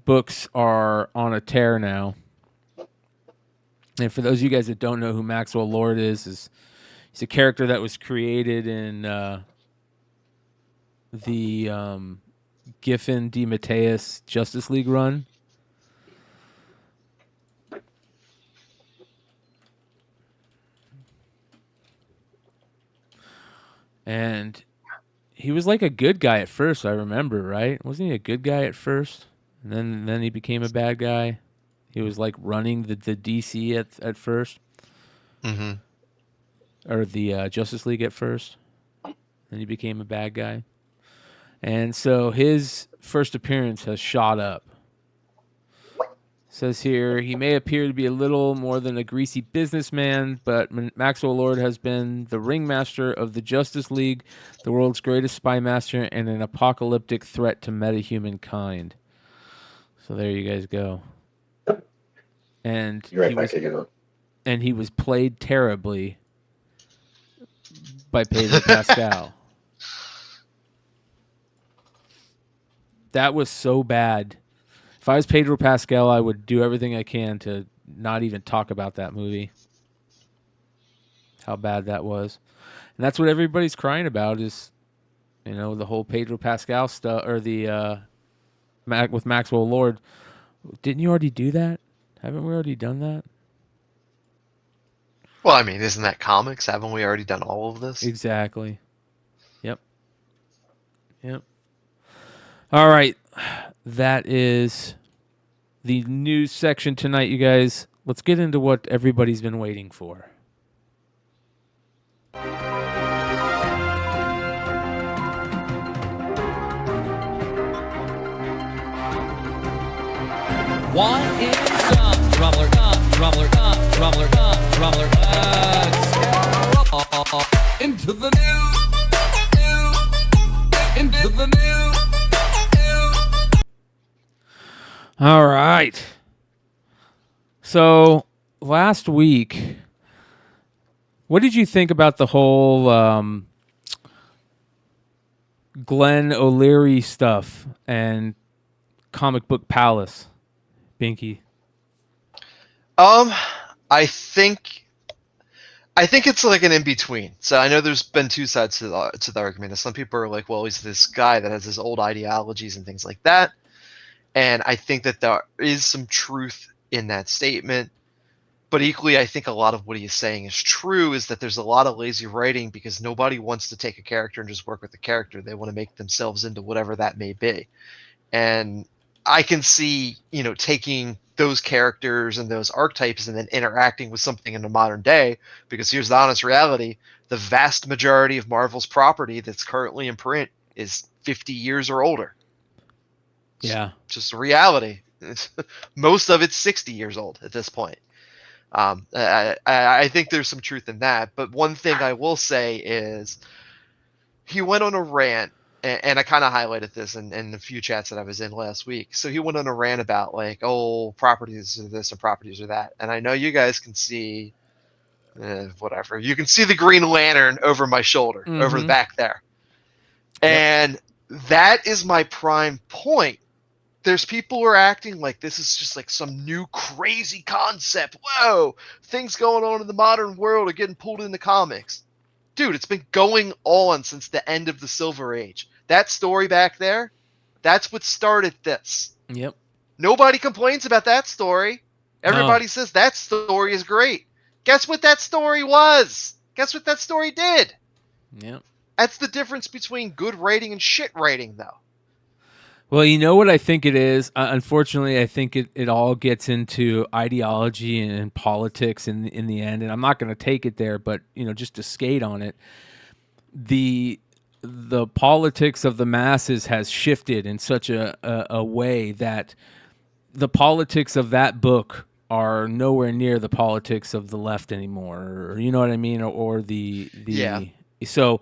books are on a tear now. And for those of you guys that don't know who Maxwell Lord is he's a character that was created in the Giffen DeMatteis Justice League run. And he was like a good guy at first, I remember, right? Wasn't he a good guy at first? And then he became a bad guy. He was like running the DC at first. Mm-hmm. Or the Justice League at first. Then he became a bad guy. And so his first appearance has shot up. Says here, he may appear to be a little more than a greasy businessman, but Maxwell Lord has been the ringmaster of the Justice League, the world's greatest spy master, and an apocalyptic threat to metahuman kind. So there you guys go. And he was played terribly by Pedro Pascal. That was so bad. If I was Pedro Pascal, I would do everything I can to not even talk about that movie. How bad that was. And that's what everybody's crying about is, you know, the whole Pedro Pascal stuff, or the with Maxwell Lord. Didn't you already do that? Haven't we already done that? Well, I mean, isn't that comics? Haven't we already done all of this? Exactly. Yep. All right. That is the news section tonight, you guys. Let's get into what everybody's been waiting for. What is up, Drummler? Drummler, Drummler, Drummler, into the news. Into the news. All right. So last week, what did you think about the whole Glenn O'Leary stuff and Comic Book Palace, Binky? I think it's like an in-between. So I know there's been two sides to the argument. Some people are like, well, he's this guy that has his old ideologies and things like that. And I think that there is some truth in that statement. But equally, I think a lot of what he's saying is true, is that there's a lot of lazy writing because nobody wants to take a character and just work with the character. They want to make themselves into whatever that may be. And I can see, you know, taking those characters and those archetypes and then interacting with something in the modern day, because here's the honest reality. The vast majority of Marvel's property that's currently in print is 50 years or older. Yeah. Just a reality. Most of it's 60 years old at this point. I think there's some truth in that. But one thing I will say is he went on a rant, and I kind of highlighted this in a few chats that I was in last week. So he went on a rant about, like, oh, properties are this and properties are that. And I know you guys can see, whatever. You can see the Green Lantern over my shoulder, over the back there. And that is my prime point. There's people who are acting like this is just like some new crazy concept. Whoa, things going on in the modern world are getting pulled into comics. Dude, it's been going on since the end of the Silver Age. That story back there, that's what started this. Yep. Nobody complains about that story. Everybody says that story is great. Guess what that story was? Guess what that story did? Yep. That's the difference between good writing and shit writing, though. Well, you know what I think it is? Unfortunately, I think it all gets into ideology and politics in the end, and I'm not going to take it there, but, you know, just to skate on it, the politics of the masses has shifted in such a way that the politics of that book are nowhere near the politics of the left anymore, or, you know what I mean? Or the yeah. So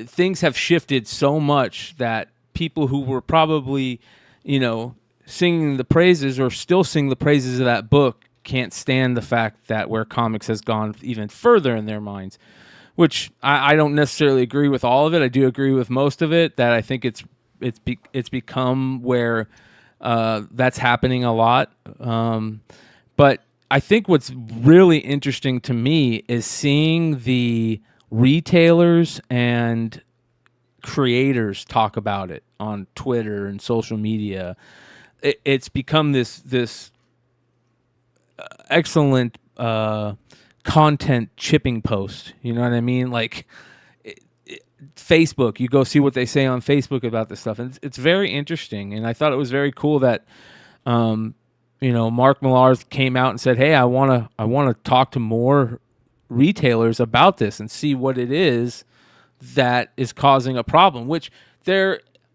things have shifted so much that people who were probably, you know, singing the praises or still sing the praises of that book can't stand the fact that where comics has gone even further in their minds, which I don't necessarily agree with all of it. I do agree with most of it, that I think it's become where that's happening a lot. But I think what's really interesting to me is seeing the retailers and creators talk about it on Twitter and social media, it's become this excellent content chipping post. You know what I mean? Like Facebook, you go see what they say on Facebook about this stuff, and it's very interesting. And I thought it was very cool that Mark Millar came out and said, "Hey, I want to talk to more retailers about this and see what it is that is causing a problem." Which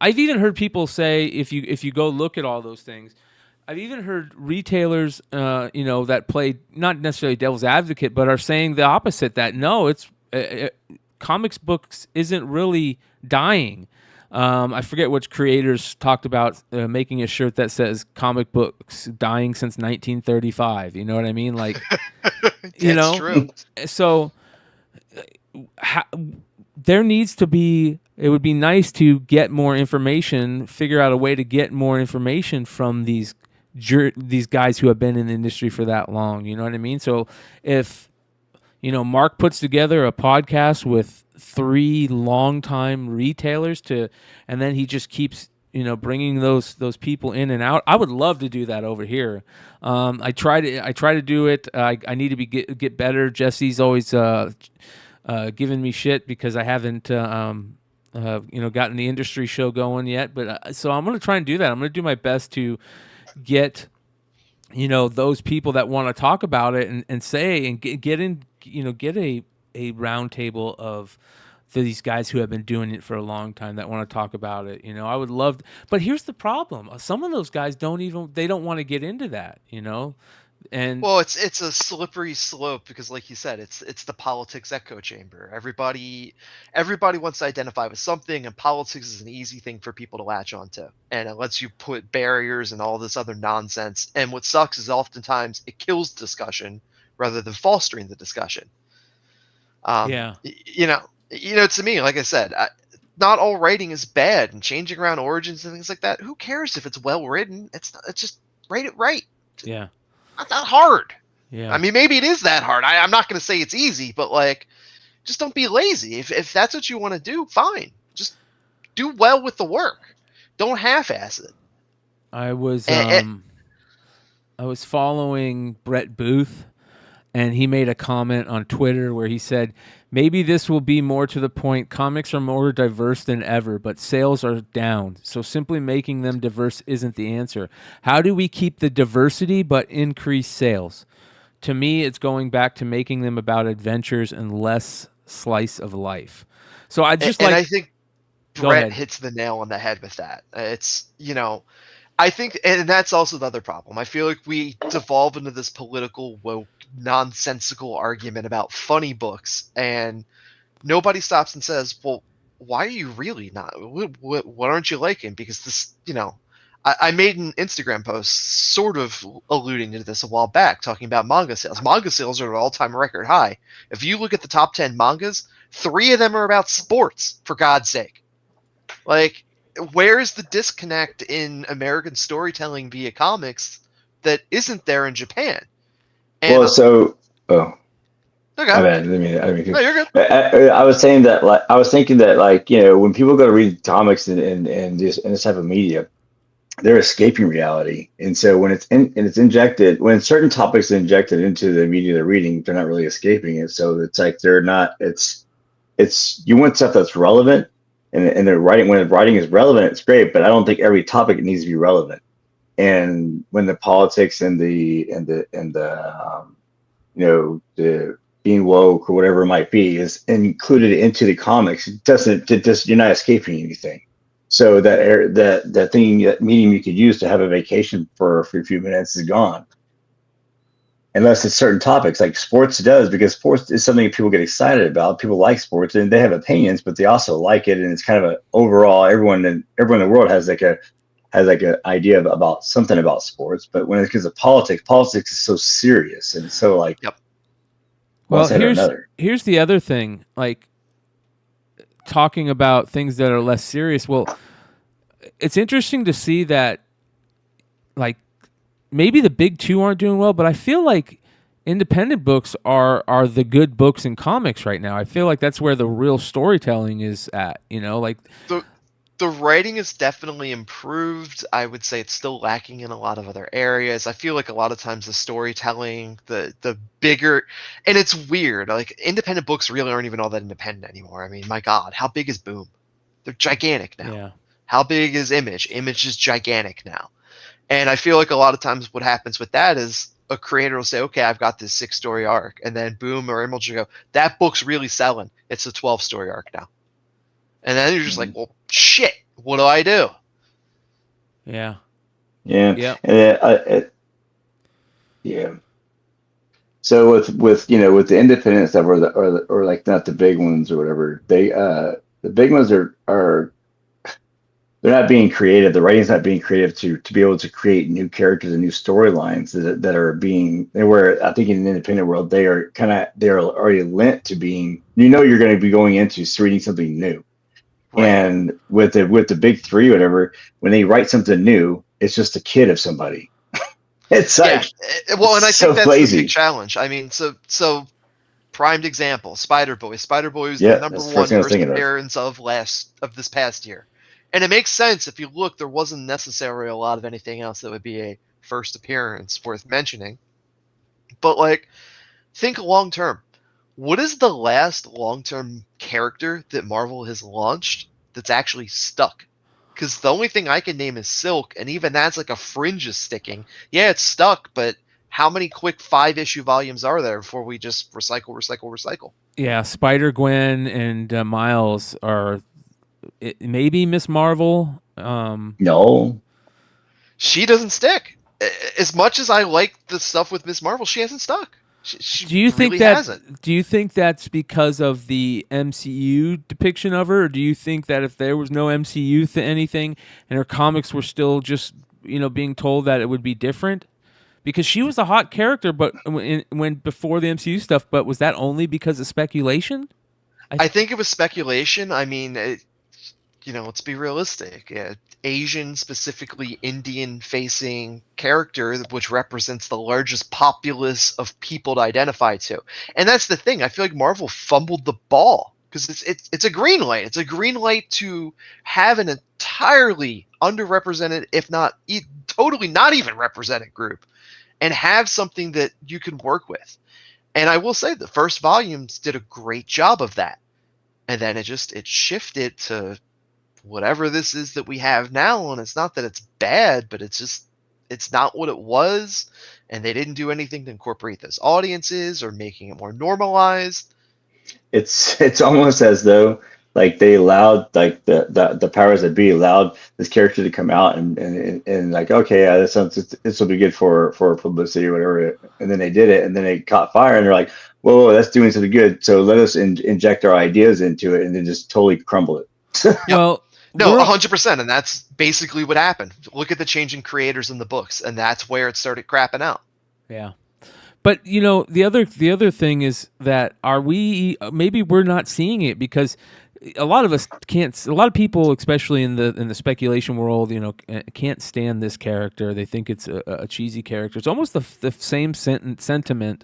I've even heard people say, if you go look at all those things, I've even heard retailers, that play not necessarily devil's advocate, but are saying the opposite. That no, it's comics books isn't really dying. I forget which creators talked about making a shirt that says "comic books dying since 1935." You know what I mean? Like, True. So there needs to be. It would be nice to get more information, figure out a way to get more information from these guys who have been in the industry for that long. You know what I mean? So if Mark puts together a podcast with 3 longtime retailers and then he just keeps bringing those people in and out. I would love to do that over here. I try to do it. I need to get better. Jesse's always giving me shit because I haven't gotten the industry show going yet. But so I'm going to try and do that. I'm going to do my best to get those people that want to talk about it and say and get a round table of these guys who have been doing it for a long time that want to talk about it. I would love but here's the problem. Some of those guys don't want to get into that, And well, it's a slippery slope because, like you said, it's the politics echo chamber. Everybody wants to identify with something, and politics is an easy thing for people to latch onto, and it lets you put barriers and all this other nonsense. And what sucks is oftentimes it kills discussion rather than fostering the discussion. To me, like I said, not all writing is bad, and changing around origins and things like that. Who cares if it's well written? It's just write it right. Yeah. Not that hard. Yeah. I mean, maybe it is that hard. I'm not going to say it's easy, but just don't be lazy. If that's what you want to do, fine. Just do well with the work. Don't half-ass it. I was following Brett Booth, and he made a comment on Twitter where he said, "Maybe this will be more to the point. Comics are more diverse than ever, but sales are down. So simply making them diverse isn't the answer. How do we keep the diversity but increase sales? To me, it's going back to making them about adventures and less slice of life." So I think Brett hits the nail on the head with that. It's, I think, and that's also the other problem. I feel like we devolve into this political, woke, nonsensical argument about funny books, and nobody stops and says, well, why are you really not? What aren't you liking? Because this, I made an Instagram post sort of alluding to this a while back, talking about manga sales. Manga sales are at an all-time record high. If you look at the top 10 mangas, 3 of them are about sports, for God's sake. Like, where's the disconnect in American storytelling via comics that isn't there in Japan? And Okay. My bad. No, you're good. I was saying that, I was thinking that, when people go to read comics and this type of media, they're escaping reality. And so when it's injected, when certain topics are injected into the media they're reading, they're not really escaping it. So it's like they're not. It's you want stuff that's relevant, and they're writing. When the writing is relevant, it's great. But I don't think every topic needs to be relevant. And when the politics and the being woke or whatever it might be is included into the comics, you're not escaping anything. So that medium you could use to have a vacation for a few minutes is gone. Unless it's certain topics like sports does, because sports is something people get excited about. People like sports and they have opinions, but they also like it. And it's kind of overall, everyone in the world has an idea about something about sports. But when it comes to politics is so serious and so Yep. Well, here's the other thing, talking about things that are less serious. Well, it's interesting to see that, maybe the big 2 aren't doing well, but I feel like independent books are the good books in comics right now. I feel like that's where the real storytelling is at. Like the writing is definitely improved. I would say it's still lacking in a lot of other areas. I feel like a lot of times the storytelling, the bigger, and it's weird. Like independent books really aren't even all that independent anymore. I mean, my God, how big is Boom? They're gigantic now. Yeah. How big is Image? Image is gigantic now. And I feel like a lot of times what happens with that is a creator will say, okay, I've got this 6-story arc. And then Boom or Image will go, that book's really selling. It's a 12-story arc now. And then you're just like, well, shit, what do I do? Yeah. Yeah. Yeah. So with the independent stuff or like not the big ones or whatever, the big ones are they're not being creative. The writing's not being creative to be able to create new characters and new storylines that are being where I think in the independent world they are already lent to being, you're going to be going into reading something new. Right. And with the big three, whatever, when they write something new, it's just a kid of somebody. It's like, well, and I so think that's lazy. the big challenge. I mean, so primed example, Spider-Boy. Spider-Boy was the number one first appearance of this past year. And it makes sense if you look, there wasn't necessarily a lot of anything else that would be a first appearance worth mentioning. But like, think long term. What is the last long-term character that Marvel has launched that's actually stuck? Because the only thing I can name is Silk, and even that's like a fringe is sticking. Yeah, it's stuck, but how many quick 5-issue volumes are there before we just recycle? Yeah, Spider-Gwen and Miles are maybe Miss Marvel. No. She doesn't stick. As much as I like the stuff with Miss Marvel, she hasn't stuck. Do you think that's because of the MCU depiction of her, or do you think that if there was no MCU anything and her comics were still just being told that it would be different? Because she was a hot character, but when before the MCU stuff, but was that only because of speculation? I think it was speculation. I mean, let's be realistic. Asian, specifically Indian-facing character, which represents the largest populace of people to identify to. And that's the thing. I feel like Marvel fumbled the ball because it's a green light. It's a green light to have an entirely underrepresented, if not totally not even represented group, and have something that you can work with. And I will say the first volumes did a great job of that. And then it shifted to whatever this is that we have now, and it's not that it's bad, but it's not what it was, and they didn't do anything to incorporate those audiences or making it more normalized. It's almost as though like they allowed like the powers that be allowed this character to come out and like, okay, this will be good for publicity or whatever, and then they did it, and then they caught fire, and they're like, whoa, that's doing something good, so let us inject our ideas into it, and then just totally crumble it. Well, no, 100%, and that's basically what happened. Look at the changing creators in the books, and that's where it started crapping out. Yeah, but the other thing is that maybe we're not seeing it because a lot of us can't. A lot of people, especially in the speculation world, can't stand this character. They think it's a cheesy character. It's almost the same sentiment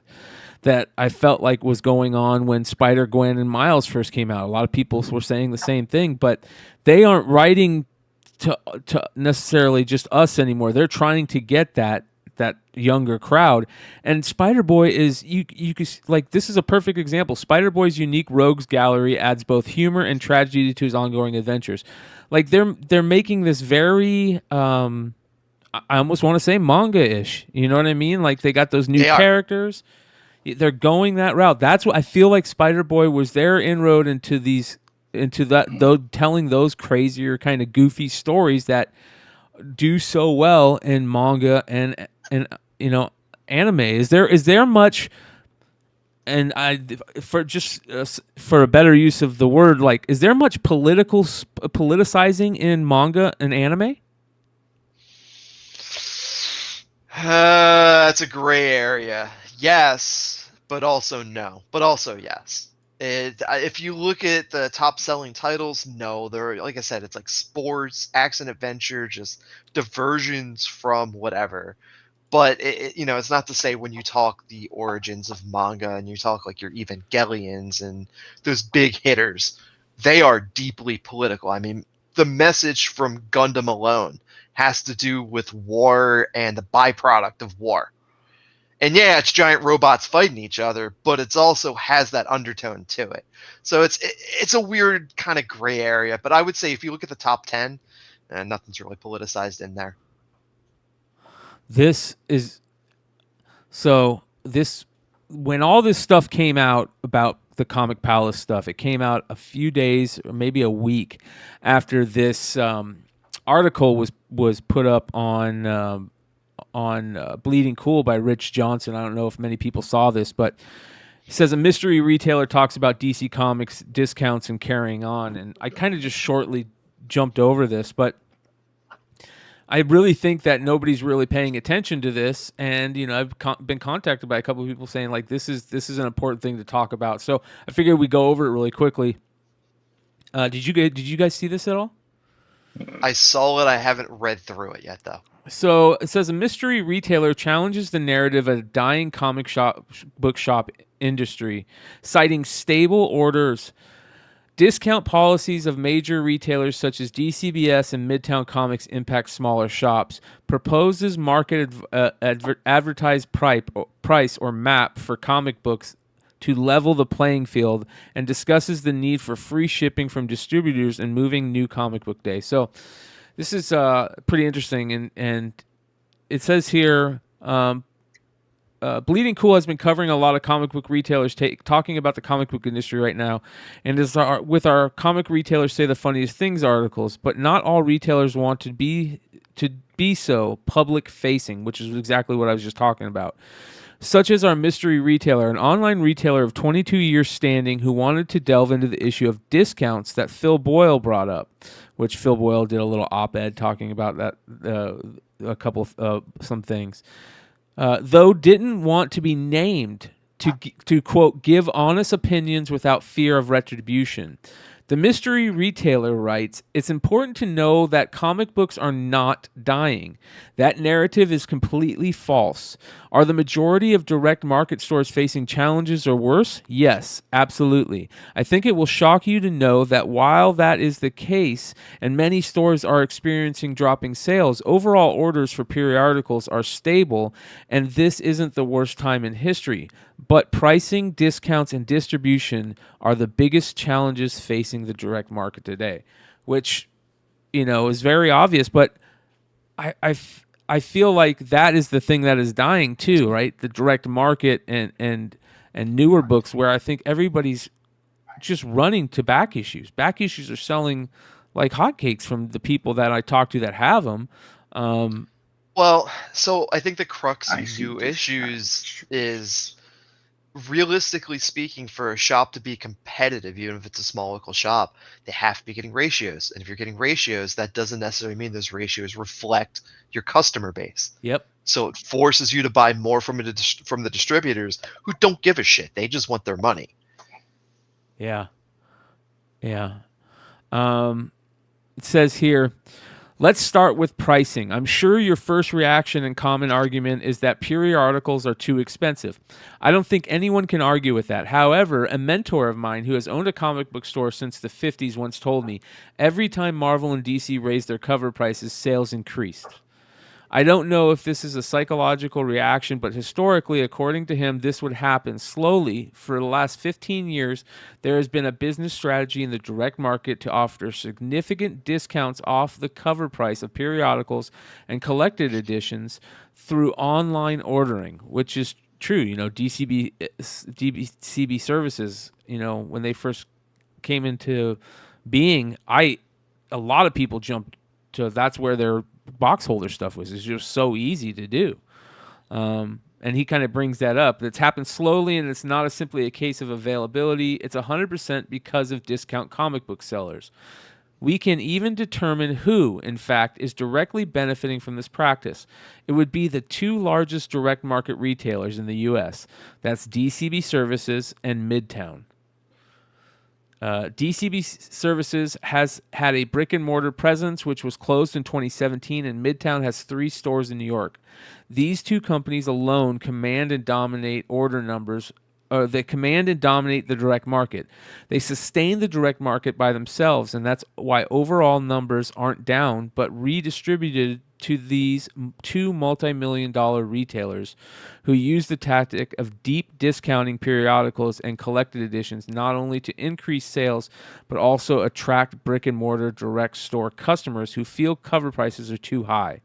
that I felt like was going on when Spider-Gwen and Miles first came out. A lot of people were saying the same thing, but they aren't writing to necessarily just us anymore. They're trying to get that younger crowd. And Spider-Boy is you like, this is a perfect example. Spider-Boy's unique rogues gallery adds both humor and tragedy to his ongoing adventures. Like they're making this very I almost want to say manga-ish. You know what I mean? Like they got those new characters. They're going that route. That's what I feel like. Spider-Boy was their inroad into telling those crazier kind of goofy stories that do so well in manga and anime. Is there much? And for a better use of the word, like, is there much politicizing in manga and anime? That's a gray area. Yes, but also no. But also yes. If you look at the top-selling titles, no, they're, like I said, it's like sports, action, adventure, just diversions from whatever. But it's not to say when you talk the origins of manga and you talk like your Evangelions and those big hitters, they are deeply political. I mean, the message from Gundam alone has to do with war and the byproduct of war. And yeah, it's giant robots fighting each other, but it's also has that undertone to it. So it's a weird kind of gray area. But I would say if you look at the top 10, nothing's really politicized in there. When all this stuff came out about the Comic Palace stuff, it came out a few days or maybe a week after this article was put up on Bleeding Cool by Rich Johnson. I don't know if many people saw this, but he says a mystery retailer talks about DC Comics discounts and carrying on. And I kind of just shortly jumped over this, but I really think that nobody's really paying attention to this. And, I've been contacted by a couple of people saying like, this is an important thing to talk about. So I figured we'd go over it really quickly. Did you guys see this at all? I saw it. I haven't read through it yet, though. So it says a mystery retailer challenges the narrative of a dying book shop industry, citing stable orders. Discount policies of major retailers such as DCBS and Midtown Comics impact smaller shops. Proposes market advertised price or MAP for comic books to level the playing field, and discusses the need for free shipping from distributors and moving new comic book day. So this is pretty interesting, and it says here, Bleeding Cool has been covering a lot of comic book retailers talking about the comic book industry right now, and with our comic retailers say the funniest things articles, but not all retailers want to be so public facing, which is exactly what I was just talking about. Such as our mystery retailer, an online retailer of 22 years standing who wanted to delve into the issue of discounts that Phil Boyle brought up, which Phil Boyle did a little op-ed talking about that, a couple of some things. Though didn't want to be named to quote, give honest opinions without fear of retribution. The mystery retailer writes, it's important to know that comic books are not dying. That narrative is completely false. Are the majority of direct market stores facing challenges or worse? Yes, absolutely. I think it will shock you to know that while that is the case and many stores are experiencing dropping sales, overall orders for periodicals are stable, and this isn't the worst time in history. But pricing, discounts, and distribution are the biggest challenges facing the direct market today, which, is very obvious, but I feel like that is the thing that is dying too, right? The direct market and newer books, where I think everybody's just running to back issues. Back issues are selling like hotcakes from the people that I talk to that have them. Well, so I think the crux of new issues is, realistically speaking, for a shop to be competitive, even if it's a small local shop, they have to be getting ratios. And if you're getting ratios, that doesn't necessarily mean those ratios reflect your customer base. Yep. So it forces you to buy more from the distributors who don't give a shit. They just want their money. Yeah. Yeah. It says here, let's start with pricing. I'm sure your first reaction and common argument is that periodicals are too expensive. I don't think anyone can argue with that. However, a mentor of mine who has owned a comic book store since the 50s once told me, every time Marvel and DC raised their cover prices, sales increased. I don't know if this is a psychological reaction, but historically, according to him, this would happen slowly. For the last 15 years, there has been a business strategy in the direct market to offer significant discounts off the cover price of periodicals and collected editions through online ordering, which is true. DCB services, when they first came into being, a lot of people jumped to, that's where their box holder stuff was. It's just so easy to do. And he kind of brings that up. It's happened slowly, and it's not simply a case of availability. It's 100% because of discount comic book sellers. We can even determine who, in fact, is directly benefiting from this practice. It would be the two largest direct market retailers in the U.S. That's DCB Services and Midtown. DCB Services has had a brick and mortar presence, which was closed in 2017, and Midtown has 3 stores in New York. These 2 companies alone command and dominate order numbers. They command and dominate the direct market. They sustain the direct market by themselves, and that's why overall numbers aren't down, but redistributed to these 2 multi-million-dollar retailers who use the tactic of deep discounting periodicals and collected editions not only to increase sales, but also attract brick-and-mortar direct store customers who feel cover prices are too high.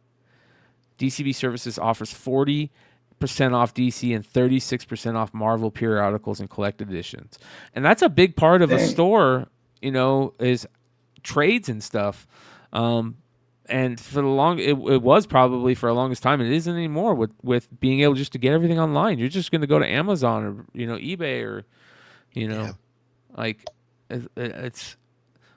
DCB Services offers 40% off DC and 36% off Marvel periodicals and collected editions. And that's a big part of a store, is trades and stuff. And for it was probably for the longest time. It isn't anymore with being able just to get everything online. You're just going to go to Amazon or eBay or like it's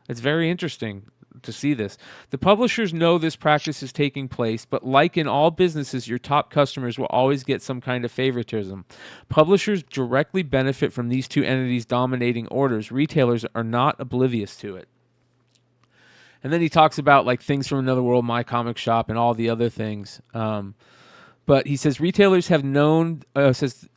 very interesting to see this. The publishers know this practice is taking place, but like in all businesses, your top customers will always get some kind of favoritism. Publishers directly benefit from these 2 entities dominating orders. Retailers are not oblivious to it. And then he talks about like Things from Another World, My Comic Shop, and all the other things. But he says retailers have known this is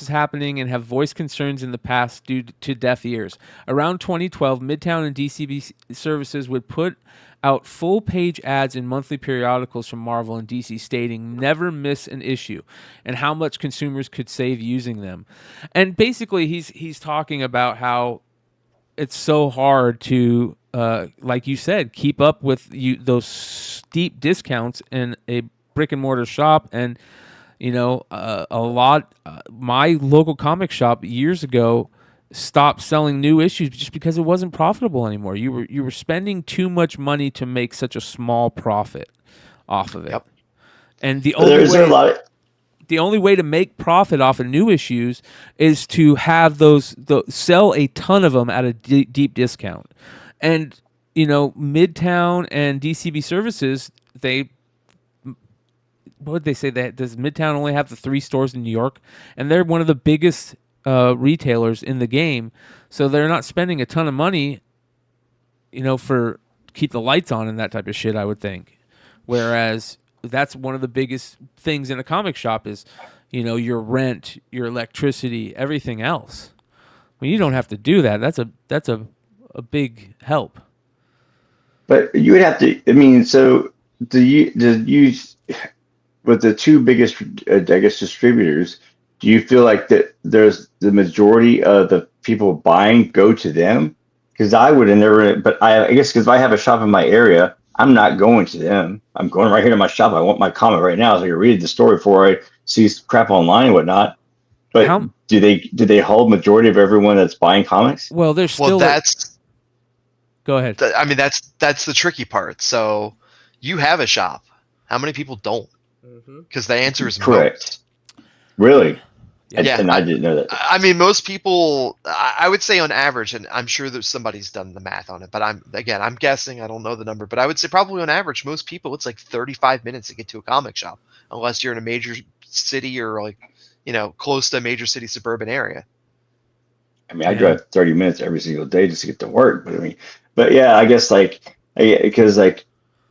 happening and have voiced concerns in the past due to deaf ears. Around 2012, Midtown and DCB Services would put out full-page ads in monthly periodicals from Marvel and DC stating never miss an issue and how much consumers could save using them. And basically he's talking about how it's so hard to, like you said, keep up with those steep discounts in a brick and mortar shop. And my local comic shop years ago stopped selling new issues just because it wasn't profitable anymore. You were spending too much money to make such a small profit off of it. Yep. And the only way to make profit off of new issues is to have sell a ton of them at a deep discount. And Midtown and DCB Services, what would they say? Does Midtown only have the 3 stores in New York? And they're one of the biggest retailers in the game. So they're not spending a ton of money, for keep the lights on and that type of shit, I would think. Whereas that's one of the biggest things in a comic shop is, your rent, your electricity, everything else. When you don't have to do that, that's a big help. But you would have to. So do you with the 2 biggest, distributors? Do you feel like that there's the majority of the people buying go to them? Because I would have never. But I guess because if I have a shop in my area, I'm not going to them. I'm going right here to my shop. I want my comic right now, so I can read the story before I see crap online and whatnot. But do they hold majority of everyone that's buying comics? Well, there's still. Go ahead. I mean, that's the tricky part. So you have a shop. How many people don't? Because the answer is correct. Most. Really? Yeah. And I didn't know that. I mean, most people, I would say on average, and I'm sure that somebody's done the math on it, but I'm guessing, I don't know the number, but I would say probably on average, most people, it's like 35 minutes to get to a comic shop, unless you're in a major city or like, close to a major city suburban area. I mean, I drive 30 minutes every single day just to get to work. But yeah, I guess because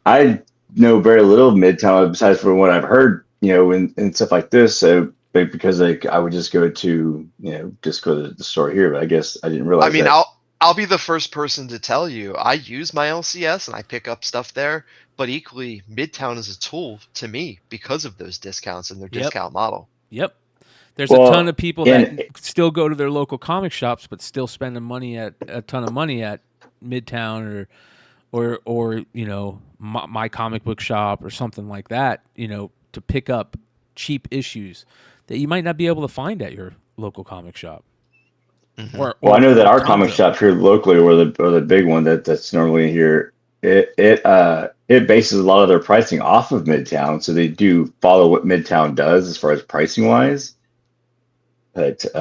I know very little of Midtown besides from what I've heard, and stuff like this. So because I would just go to the store here, but I guess I didn't realize. I mean, I'll be the first person to tell you I use my LCS and I pick up stuff there, but equally Midtown is a tool to me because of those discounts and their discount model. Yep. There's a ton of people that still go to their local comic shops, but still spending a ton of money at Midtown or my comic book shop or something like that, to pick up cheap issues that you might not be able to find at your local comic shop. Mm-hmm. I know that our comic shop here locally, or the big one that's normally here, it bases a lot of their pricing off of Midtown, so they do follow what Midtown does as far as pricing wise. But I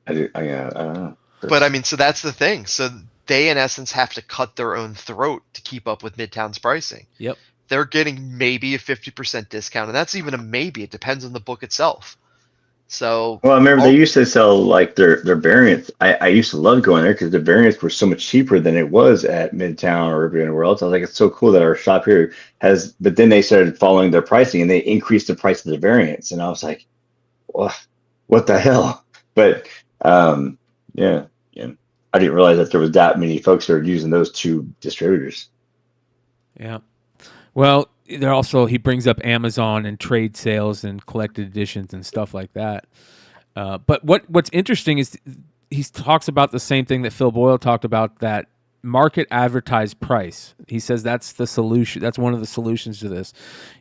don't know. But I mean, so that's the thing. So they in essence have to cut their own throat to keep up with Midtown's pricing. Yep. They're getting maybe a 50% discount, and that's even a maybe. It depends on the book itself. So, Well, I remember they used to sell like their variants. I used to love going there because the variants were so much cheaper than it was at Midtown or everywhere else. I was like, it's so cool that our shop here has. But then they started following their pricing and they increased the price of the variants, and I was like, what the hell? But yeah, I didn't realize that there was that many folks that are using those two distributors. Yeah. Well, there also he brings up Amazon and trade sales and collected editions and stuff like that. But what's interesting is he talks about the same thing that Phil Boyle talked about, that market advertised price. He says that's the solution. That's one of the solutions to this.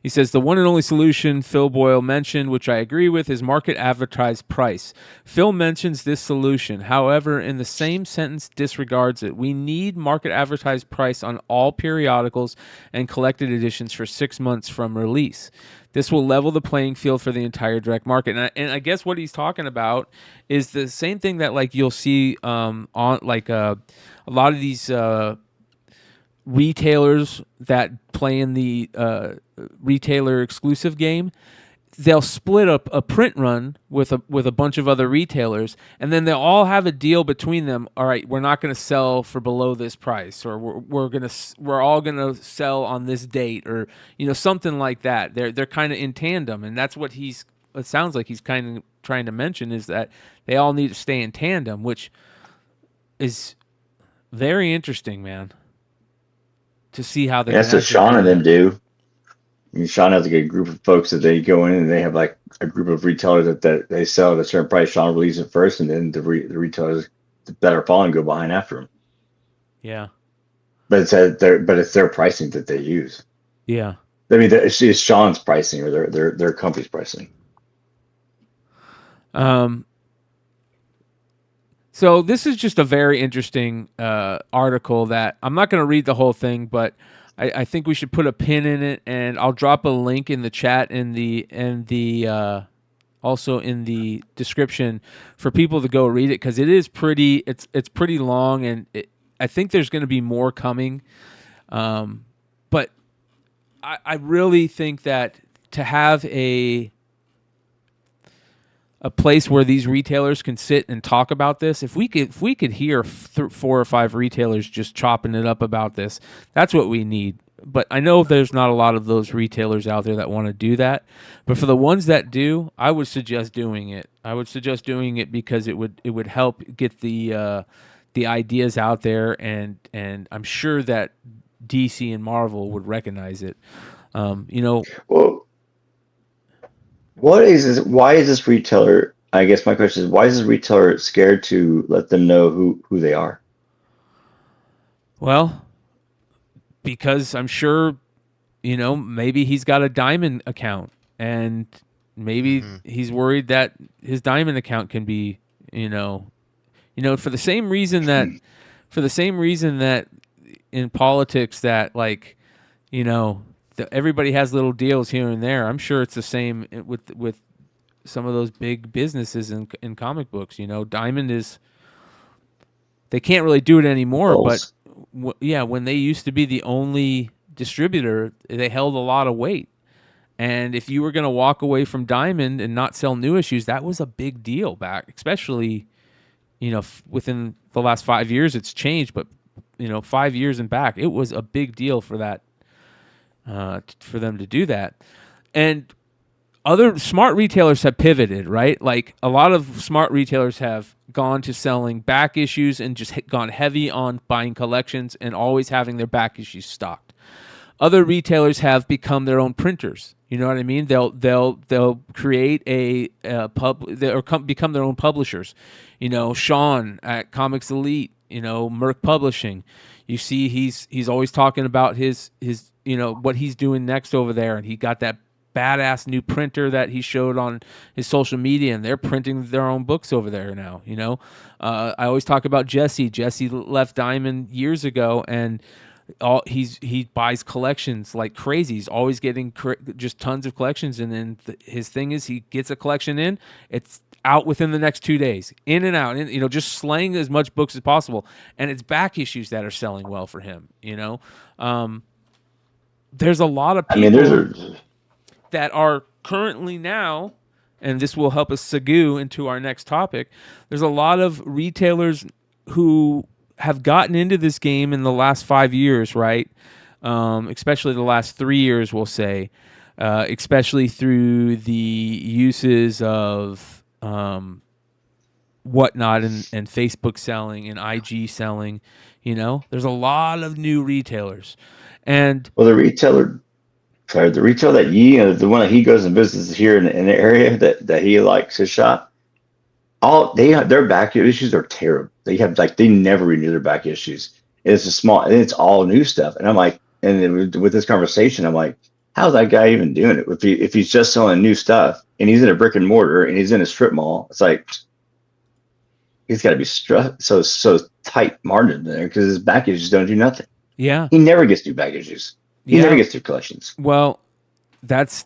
He says the one and only solution Phil Boyle mentioned, which I agree with, is market advertised price. Phil mentions this solution, however, in the same sentence disregards it. We need market advertised price on all periodicals and collected editions for 6 months from release. This will level the playing field for the entire direct market. And I guess what he's talking about is the same thing that like you'll see on like a lot of these retailers that play in the retailer exclusive game. They'll split up a print run with a bunch of other retailers, and then they'll all have a deal between them. All right, we're not going to sell for below this price, or we're all going to sell on this date, or something like that. They're kind of in tandem, and that's what it sounds like he's kind of trying to mention, is that they all need to stay in tandem, which is very interesting, man. To see how they. That's what Sean and them do. I mean, Sean has a good group of folks that they go in and they have like a group of retailers that they sell at a certain price. Sean releases it first, and then the retailers that are following go behind after him. Yeah, but it's their pricing that they use. Yeah, I mean, it's Sean's pricing or their company's pricing. So this is just a very interesting article that I'm not going to read the whole thing, but I think we should put a pin in it, and I'll drop a link in the chat and also in the description for people to go read it, because it is pretty. It's pretty long, and I think there's going to be more coming. But I really think that to have a place where these retailers can sit and talk about this, if we could hear 4 or 5 retailers just chopping it up about this, that's what we need. But I know there's not a lot of those retailers out there that want to do that. But for the ones that do, I would suggest doing it. I would suggest doing it because it would help get the ideas out there, and I'm sure that DC and Marvel would recognize it. Well, why is this retailer? I guess my question is, why is this retailer scared to let them know who they are? Well, because I'm sure, maybe he's got a Diamond account, and maybe he's worried that his Diamond account can be, for the same reason that in politics that everybody has little deals here and there. I'm sure it's the same with some of those big businesses in comic books. Diamond is, they can't really do it anymore, but when they used to be the only distributor, they held a lot of weight. And if you were going to walk away from Diamond and not sell new issues, that was a big deal back, especially, within the last 5 years, it's changed, but 5 years and back, it was a big deal for that. For them to do that. And other smart retailers have pivoted, right? Like a lot of smart retailers have gone to selling back issues and just gone heavy on buying collections and always having their back issues stocked. Other retailers have become their own printers. You know what I mean? They'll create become their own publishers. Sean at Comics Elite, Merc Publishing. You see, he's always talking about his what he's doing next over there, and he got that badass new printer that he showed on his social media, and they're printing their own books over there now. I always talk about Jesse. Jesse left Diamond years ago, and he buys collections like crazy. He's always getting just tons of collections, and then his thing is he gets a collection in, it's out within the next 2 days, in and out, and just slaying as much books as possible, and it's back issues that are selling well for him. There's a lot of people that are currently now and this will help us segue into our next topic. There's a lot of retailers who have gotten into this game in the last 5 years, right? Especially the last 3 years, we'll say, especially through the uses of Whatnot and Facebook selling and IG selling. You know, there's a lot of new retailers, and the retailer that the one that he goes and visits here in the area that he likes his shop, their back issues are terrible. They never renew their back issues. It's and it's all new stuff. And I'm like, and with this conversation, I'm like, how's that guy even doing it? If he's just selling new stuff and he's in a brick and mortar and he's in a strip mall, it's like he's got to be so tight margin there because his back issues don't do nothing. Yeah, he never gets new back issues. He never gets through collections. Well, that's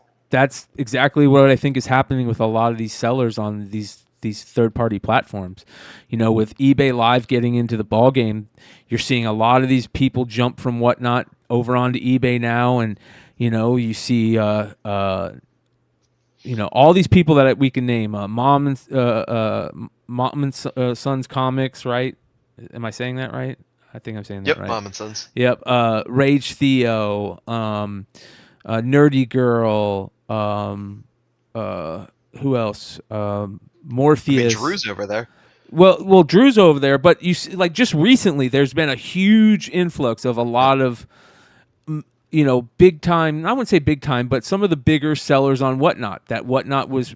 exactly what I think is happening with a lot of these sellers on these third-party platforms. You know, with eBay Live getting into the ball game, you're seeing a lot of these people jump from Whatnot over onto eBay now, and you know, you see all these people that we can name, Mom and Sons Comics, right? Am I saying that right? I think I'm saying that right. Yep, Mom and Sons. Yep. Rage Theo, Nerdy Girl, who else? Morpheus. Drew's over there. Well, Drew's over there, but you see, like, just recently, there's been a huge influx of a lot of, big time. I wouldn't say big time, but some of the bigger sellers on Whatnot. That was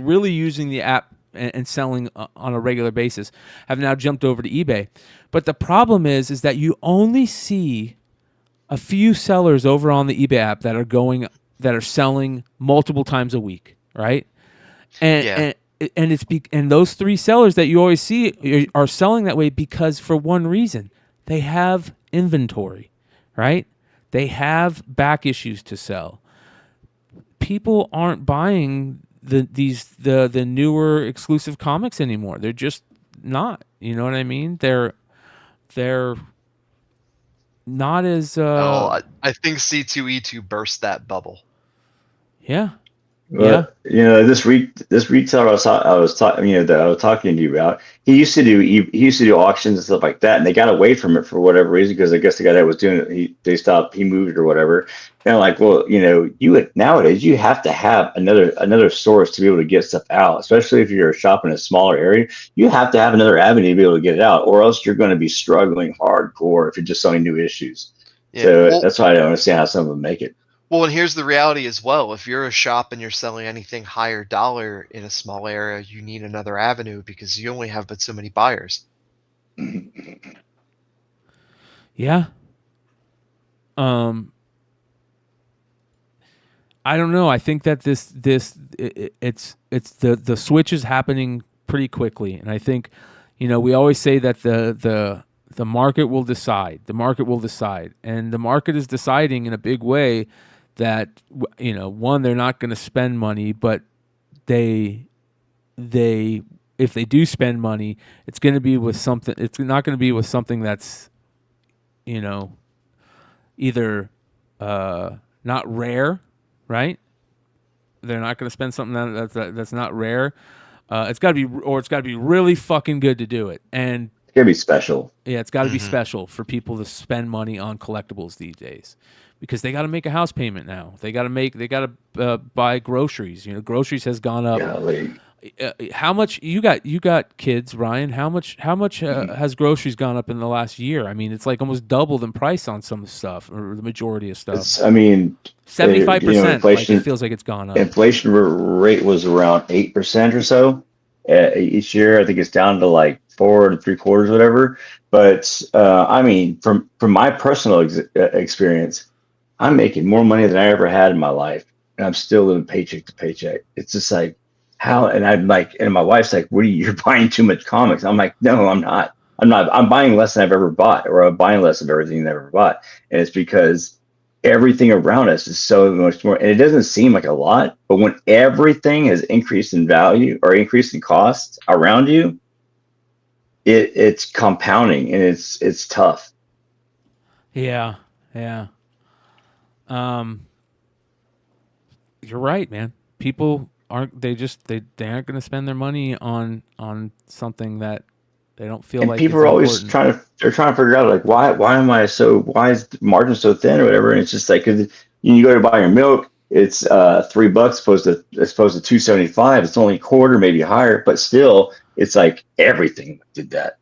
really using the app and selling on a regular basis have now jumped over to eBay. But the problem is that you only see a few sellers over on the eBay app that are selling multiple times a week, right? And those three sellers that you always see are selling that way because, for one reason, they have inventory, right? They have back issues to sell. People aren't buying the newer exclusive comics anymore. They're just not. You know what I mean? They're not as. I think C2E2 burst that bubble. Yeah. But, this retailer I was talking to you about, he used to do auctions and stuff like that, and they got away from it for whatever reason, because I guess the guy that was doing it, he moved or whatever. And I'm like, well, nowadays you have to have another source to be able to get stuff out, especially if you're shopping in a smaller area. You have to have another avenue to be able to get it out, or else you're going to be struggling hardcore if you're just selling new issues. Yeah, so that's why I don't understand how some of them make it. Well, and here's the reality as well. If you're a shop and you're selling anything higher dollar in a small area, you need another avenue because you only have but so many buyers. Yeah. I don't know. I think that it's the switch is happening pretty quickly, and I think, we always say that the market will decide. The market will decide, and the market is deciding in a big way that, one, they're not going to spend money, but they if they do spend money, it's going to be with something. It's not going to be with something that's, either not rare, right? They're not going to spend something that's not rare. It's got to be really fucking good to do it, and it's got to be special. Yeah, it's got to be special for people to spend money on collectibles these days, because they got to make a house payment now. They got to buy groceries. Groceries has gone up. How much you got kids, Ryan? How much has groceries gone up in the last year? I mean, it's like almost doubled in price on some stuff, or the majority of stuff. 75%. It feels like it's gone up. Inflation rate was around 8% or so each year. I think it's down to like 4 3/4, whatever. But I mean, from my personal experience, I'm making more money than I ever had in my life, and I'm still living paycheck to paycheck. It's just like, how? And I'm like, and my wife's like, "What are you're buying too much comics?" I'm like, "No, I'm not. I'm buying less than I've ever bought, or I'm buying less of everything I've ever bought." And it's because everything around us is so much more. And it doesn't seem like a lot, but when everything has increased in value or increased in cost around you, it's compounding, and it's tough. Yeah. You're right, man. People aren't they aren't going to spend their money on something that they don't feel And like people it's are always important. they're trying to figure out like why is the margin so thin or whatever. And it's just like, 'cause you go to buy your milk, it's $3 opposed to $2.75. It's only a quarter, maybe higher, but still, it's like everything did that.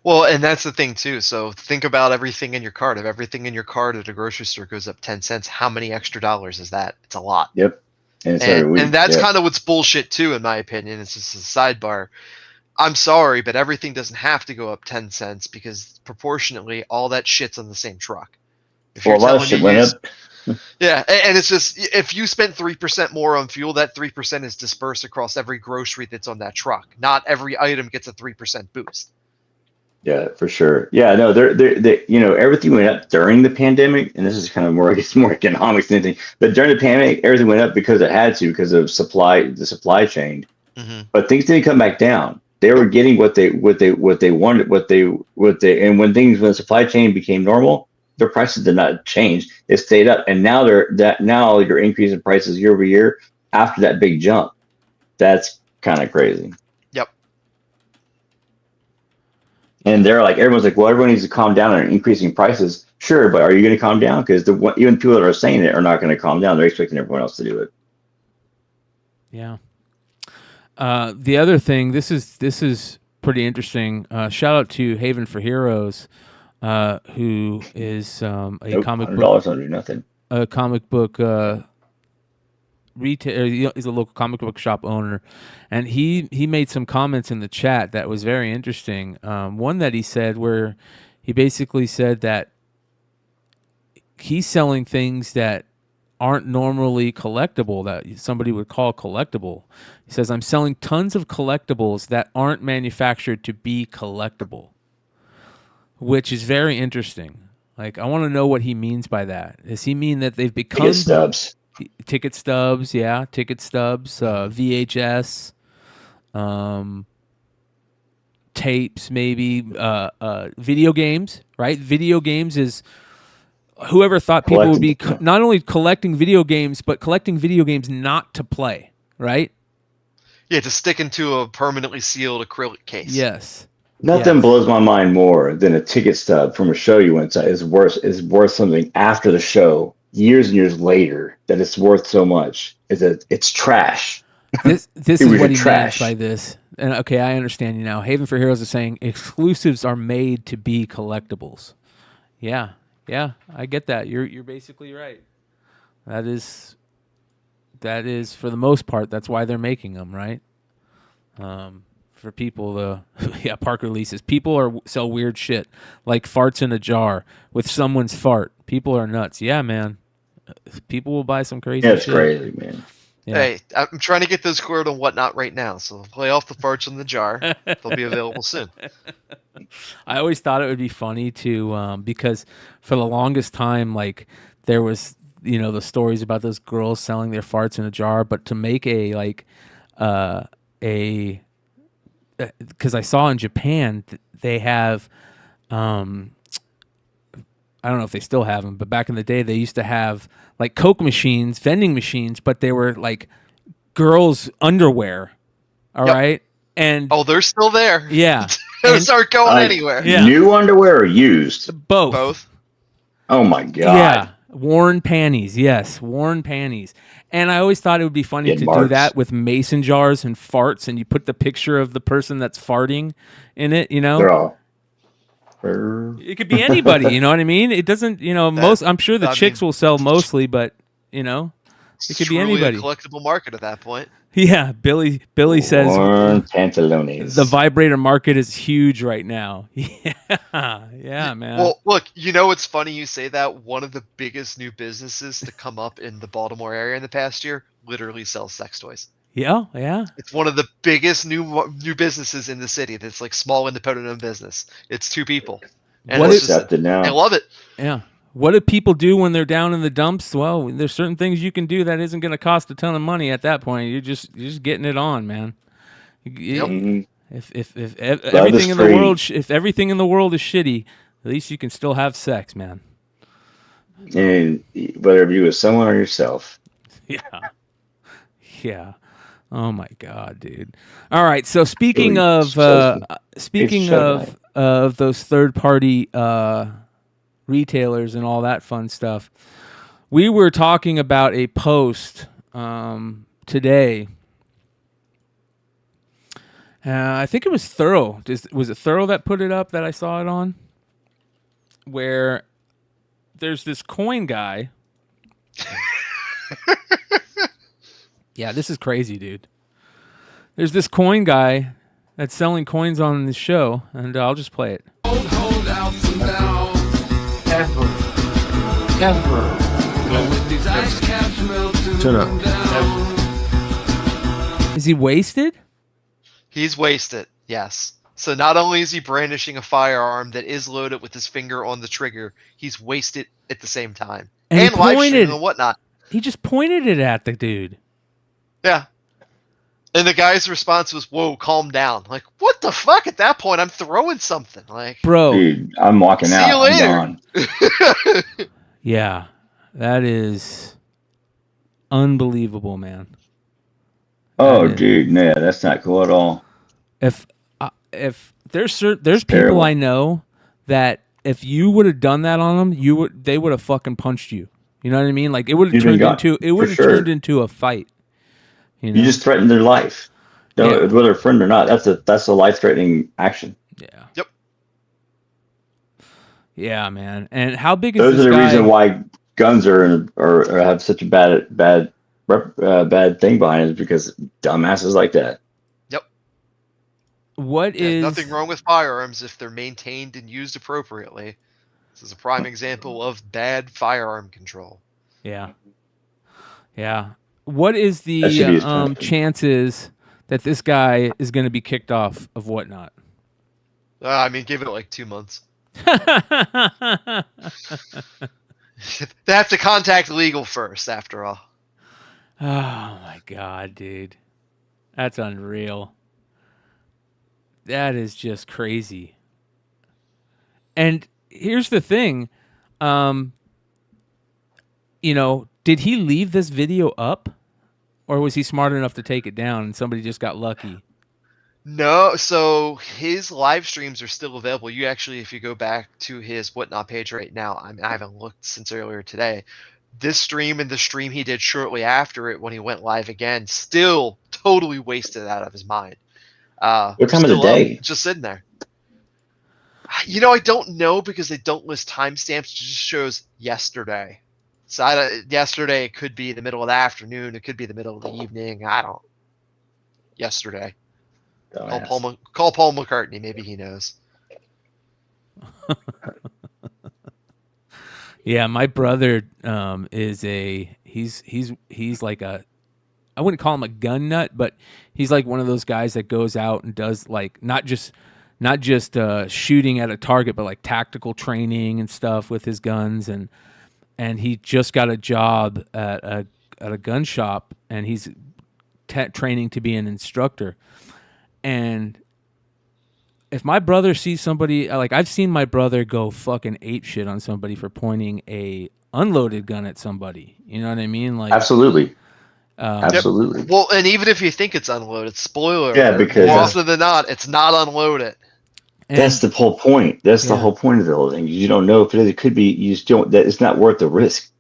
Well, and that's the thing too. So think about everything in your cart. If everything in your cart at a grocery store goes up 10 cents, how many extra dollars is that? It's a lot. Yep. And it's every week. And that's Yep. kind of what's bullshit too, in my opinion. It's just a sidebar. I'm sorry, but everything doesn't have to go up 10 cents because proportionately, all that shit's on the same truck. If Well, a lot of shit went up. Yeah, and it's just, if you spent 3% more on fuel, that 3% is dispersed across every grocery that's on that truck. Not every item gets a 3% boost. Yeah, for sure. Yeah, no, they everything went up during the pandemic, and this is kind of more, I guess, more economics than anything. But during the pandemic, everything went up because it had to, because of the supply chain. Mm-hmm. But things didn't come back down. They were getting what they wanted, and when the supply chain became normal, their prices did not change. It stayed up, and now now your increase in prices year over year after that big jump. That's kind of crazy. Yep. And they're like, everyone's like, well, everyone needs to calm down on increasing prices. Sure, but are you going to calm down? Because even people that are saying it are not going to calm down. They're expecting everyone else to do it. Yeah. The other thing, this is pretty interesting. Shout out to Haven for Heroes, who is a comic book. $100 don't do nothing. A comic book retail. He's a local comic book shop owner, and he made some comments in the chat that was very interesting. One that he said where he basically said that he's selling things that aren't normally collectible, that somebody would call collectible. He says, I'm selling tons of collectibles that aren't manufactured to be collectible, which is very interesting. Like, I want to know what he means by that. Does he mean that they've become ticket stubs? Ticket stubs, yeah, ticket stubs, VHS, tapes, maybe, video games, right? Video games is, whoever thought people would be not only collecting video games, but collecting video games not to play, right? Yeah, to stick into a permanently sealed acrylic case. Yes. Nothing blows my mind more than a ticket stub from a show you went to is worth something after the show, years and years later, that it's worth so much. It's trash. This is what he means by this. And okay, I understand you now. Haven for Heroes is saying exclusives are made to be collectibles. Yeah. Yeah, I get that. You're basically right. That is for the most part. That's why they're making them, right? For people, park releases. People sell weird shit like farts in a jar with someone's fart. People are nuts. Yeah, man. People will buy some crazy. It's shit. crazy, man. Yeah. Hey, I'm trying to get those squared on Whatnot right now, so play off the farts in the jar. They'll be available soon. I always thought it would be funny to because for the longest time, like, there was, the stories about those girls selling their farts in a jar, but to make because I saw in Japan they have, I don't know if they still have them, but back in the day they used to have like Coke machines, vending machines, but they were like girls' underwear. All right. And they're still there. Yeah. Those aren't going anywhere. Yeah. New underwear or used? Both. Oh my god. Yeah. Worn panties. Yes. Worn panties. And I always thought it would be funny to do that with mason jars and farts, and you put the picture of the person that's farting in it, They're all... It could be anybody, you know what I mean? It doesn't, I'm sure the chicks will sell mostly, but, it could be anybody. A collectible market at that point. Yeah, Billy says pantalones. The vibrator market is huge right now. Yeah, man. Well, look, it's funny you say that. One of the biggest new businesses to come up in the Baltimore area in the past year literally sells sex toys. Yeah. It's one of the biggest new businesses in the city. That's like small independent-owned business. It's two people. And what is that now? I love it. Yeah. What do people do when they're down in the dumps? Well, there's certain things you can do that isn't going to cost a ton of money at that point. You're just getting it on, man. If everything in the world, if everything in the world is shitty, at least you can still have sex, man. And whether you with someone or yourself. Yeah. Oh my god, dude! All right, so speaking Really of those third-party retailers and all that fun stuff, we were talking about a post today. I think it was Thorough. Was it Thorough that put it up that I saw it on? Where there's this coin guy. Yeah, this is crazy, dude. There's this coin guy that's selling coins on this show, and I'll just play it. Shut up. Is he wasted? He's wasted, yes. So not only is he brandishing a firearm that is loaded with his finger on the trigger, he's wasted at the same time. And live streaming and whatnot. He just pointed it at the dude. Yeah. And the guy's response was, "Whoa, calm down." Like, what the fuck? At that point, I'm throwing something. Like, bro, dude, I'm walking out. See you later. Yeah, that is unbelievable, man. Oh, dude, no, that's not cool at all. If there's people I know that if you would have done that on them, they would have fucking punched you. You know what I mean? Like it would have turned into a fight. You know? You just threatened their life, whether a friend or not. That's a life-threatening action. Yeah. Yep. Yeah, man. And how big is those this are the guy? reason why guns are have such a bad thing behind it, is because dumbasses like that. Yep. Is nothing wrong with firearms if they're maintained and used appropriately. This is a prime example of bad firearm control. Yeah. Yeah. What is the chances that this guy is going to be kicked off of Whatnot? I mean, give it like 2 months. They have to contact legal first, after all. Oh my god, dude. That's unreal. That is just crazy. And here's the thing. Did he leave this video up? Or was he smart enough to take it down and somebody just got lucky? No, so his live streams are still available. You actually, if you go back to his Whatnot page right now, I haven't looked since earlier today. This stream and the stream he did shortly after it when he went live again, still totally wasted out of his mind. What time of the day? Just sitting there. I don't know because they don't list timestamps. It just shows yesterday. So yesterday it could be the middle of the afternoon. It could be the middle of the evening. Yesterday. Call Paul McCartney. Maybe he knows. Yeah, my brother is he's like a, I wouldn't call him a gun nut, but he's like one of those guys that goes out and does like not just shooting at a target, but like tactical training and stuff with his guns, and he just got a job at a gun shop, and he's training to be an instructor. And if my brother sees somebody, like I've seen my brother go fucking ape shit on somebody for pointing a unloaded gun at somebody. You know what I mean? Like absolutely. Absolutely. Yep. Well, and even if you think it's unloaded, spoiler alert, because more often than not, it's not unloaded. That's the whole point. That's the whole point of the whole thing. You don't know if it is. It could be. You just don't. That it's not worth the risk.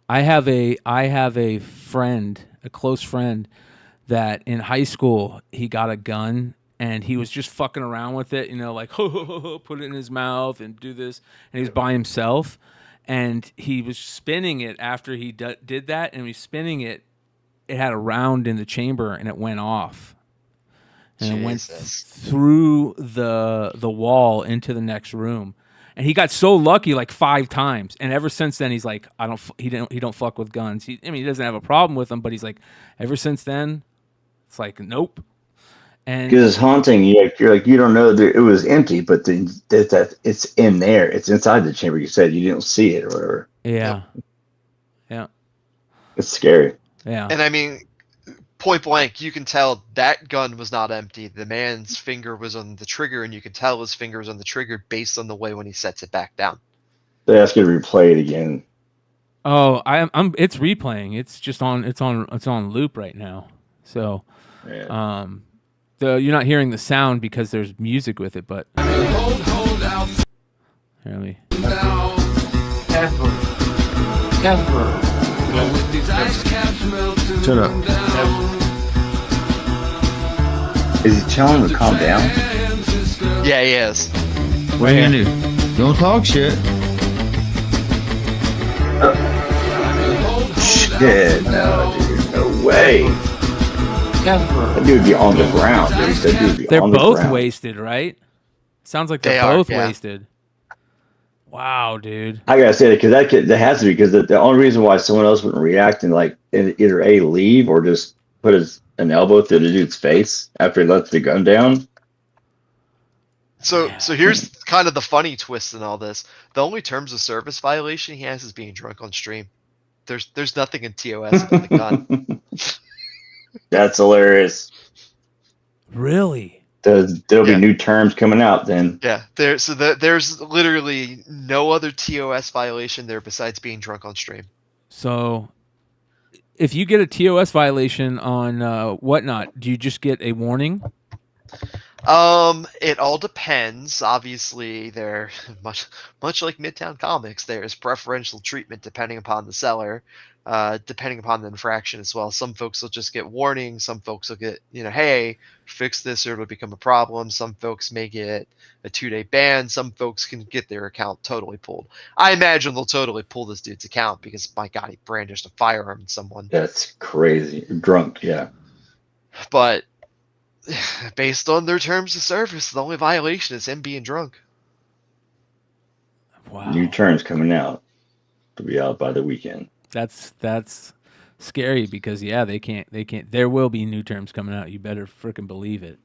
I have a friend, a close friend, that in high school he got a gun and he was just fucking around with it, like put it in his mouth and do this, and he was by himself, and he was spinning it after he did that, and he was spinning it. It had a round in the chamber and it went off, and it went through the wall into the next room. And he got so lucky like 5 times, and ever since then he's like, he don't fuck with guns. He doesn't have a problem with them, but he's like, ever since then, it's like nope. And because it's haunting. You're like you don't know that it was empty, but that it's in there. It's inside the chamber. You said you didn't see it or whatever. Yeah, yeah, it's scary. Yeah, and I mean, point blank, you can tell that gun was not empty. The man's finger was on the trigger, and you can tell his finger was on the trigger based on the way when he sets it back down. They ask you to replay it again. Oh, it's replaying. It's just on. It's on loop right now. So, you're not hearing the sound because there's music with it, but here, let me. Shut up. Is he telling him to calm down? Yeah, he is. What are you gonna do? Don't talk shit. Shit, no, dude, no way. That dude would be on the ground, dude. That dude would be They're on the both ground. wasted, right? Sounds like they're They are, both yeah. wasted. Wow, dude. I gotta say that because that has to be because the only reason why someone else wouldn't react and like either A, leave or just put an elbow through the dude's face after he lets the gun down. So here's kind of the funny twist in all this. The only terms of service violation he has is being drunk on stream. There's nothing in TOS about the gun. That's hilarious. Really? There'll be new terms coming out then. Yeah, there's literally no other TOS violation there besides being drunk on stream. So, if you get a TOS violation on Whatnot, do you just get a warning? It all depends. Obviously, they're much like Midtown Comics. There is preferential treatment depending upon the seller, depending upon the infraction as well. Some folks will just get warnings. Some folks will get, hey, fix this or it'll become a problem. Some folks may get a 2-day ban. Some folks can get their account totally pulled. I imagine they'll totally pull this dude's account because, my God, he brandished a firearm at someone. That's crazy. Drunk, yeah. But based on their terms of service, the only violation is him being drunk. Wow. New terms coming out. To be out by the weekend. That's scary because they can't there will be new terms coming out. You better freaking believe it.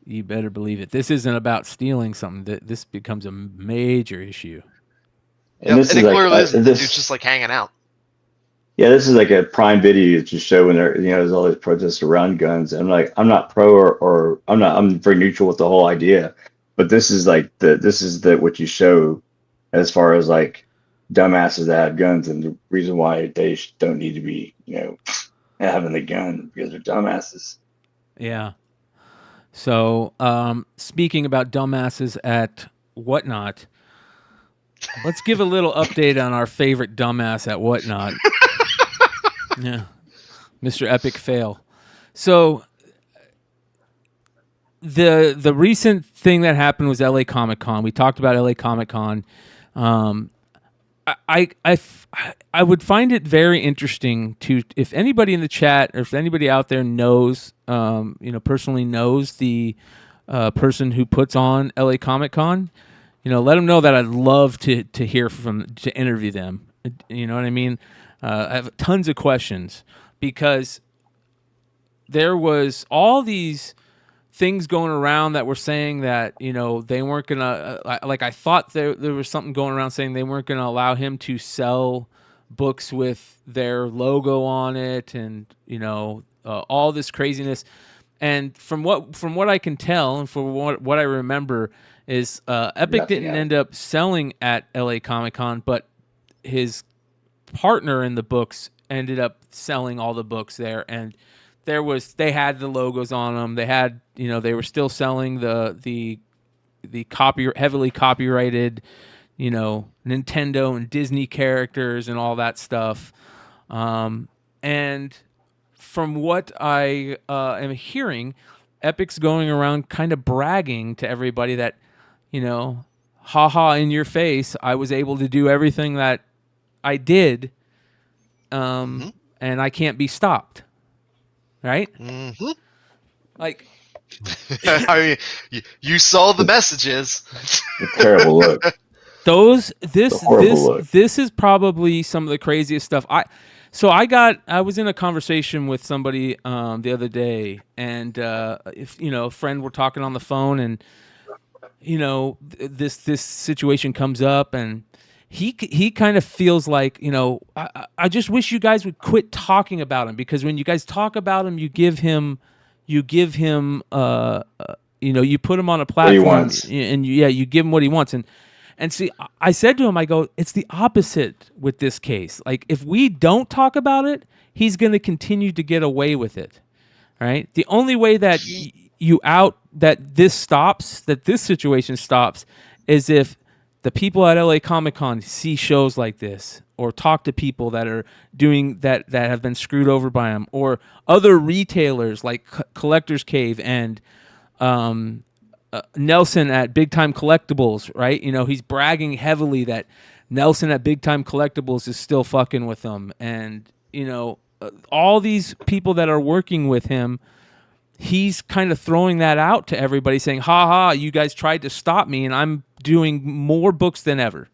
You better believe it. This isn't about stealing something. This becomes a major issue. And this is it like clearly isn't. this, Dude's just like hanging out. Yeah, this is like a prime video to show when there's all these protests around guns. And I'm not pro or I'm very neutral with the whole idea. But this is like what you show as far as like dumbasses that have guns and the reason why they don't need to be, having the gun because they're dumbasses. Yeah. So, speaking about dumbasses at Whatnot, let's give a little update on our favorite dumbass at Whatnot. Yeah, Mr. Epic Fail. So, the recent thing that happened was LA Comic Con. We talked about LA Comic Con. I would find it very interesting if anybody in the chat or if anybody out there knows, personally knows the person who puts on LA Comic Con, let them know that I'd love to interview them. You know what I mean? I have tons of questions because there was all these things going around that were saying that, they weren't going to, I thought there was something going around saying they weren't going to allow him to sell books with their logo on it and, all this craziness. And from what I can tell and from what I remember is Epic didn't end up selling at LA Comic Con, but his partner in the books ended up selling all the books there. And they had the logos on them. They had, they were still selling the heavily copyrighted, Nintendo and Disney characters and all that stuff. And from what I am hearing, Epic's going around kind of bragging to everybody that, haha, in your face, I was able to do everything that I did, and I can't be stopped. Right? Mm-hmm. Like, I mean, you saw the messages. Terrible look. This is probably some of the craziest stuff. I was in a conversation with somebody the other day, and a friend, we're talking on the phone, and this situation comes up, and he kind of feels like, I just wish you guys would quit talking about him, because when you guys talk about him, you give him you put him on a platform, and you give him what he wants. And see, I said to him, I go, it's the opposite with this case. Like, if we don't talk about it, he's going to continue to get away with it. Right? The only way that that this stops, that this situation stops, is if the people at LA Comic-Con see shows like this, or talk to people that are doing that have been screwed over by him, or other retailers like Collector's Cave and Nelson at Big Time Collectibles, right? You know, he's bragging heavily that Nelson at Big Time Collectibles is still fucking with them, and you know, all these people that are working with him, he's kind of throwing that out to everybody, saying, "Ha ha, you guys tried to stop me, and I'm doing more books than ever."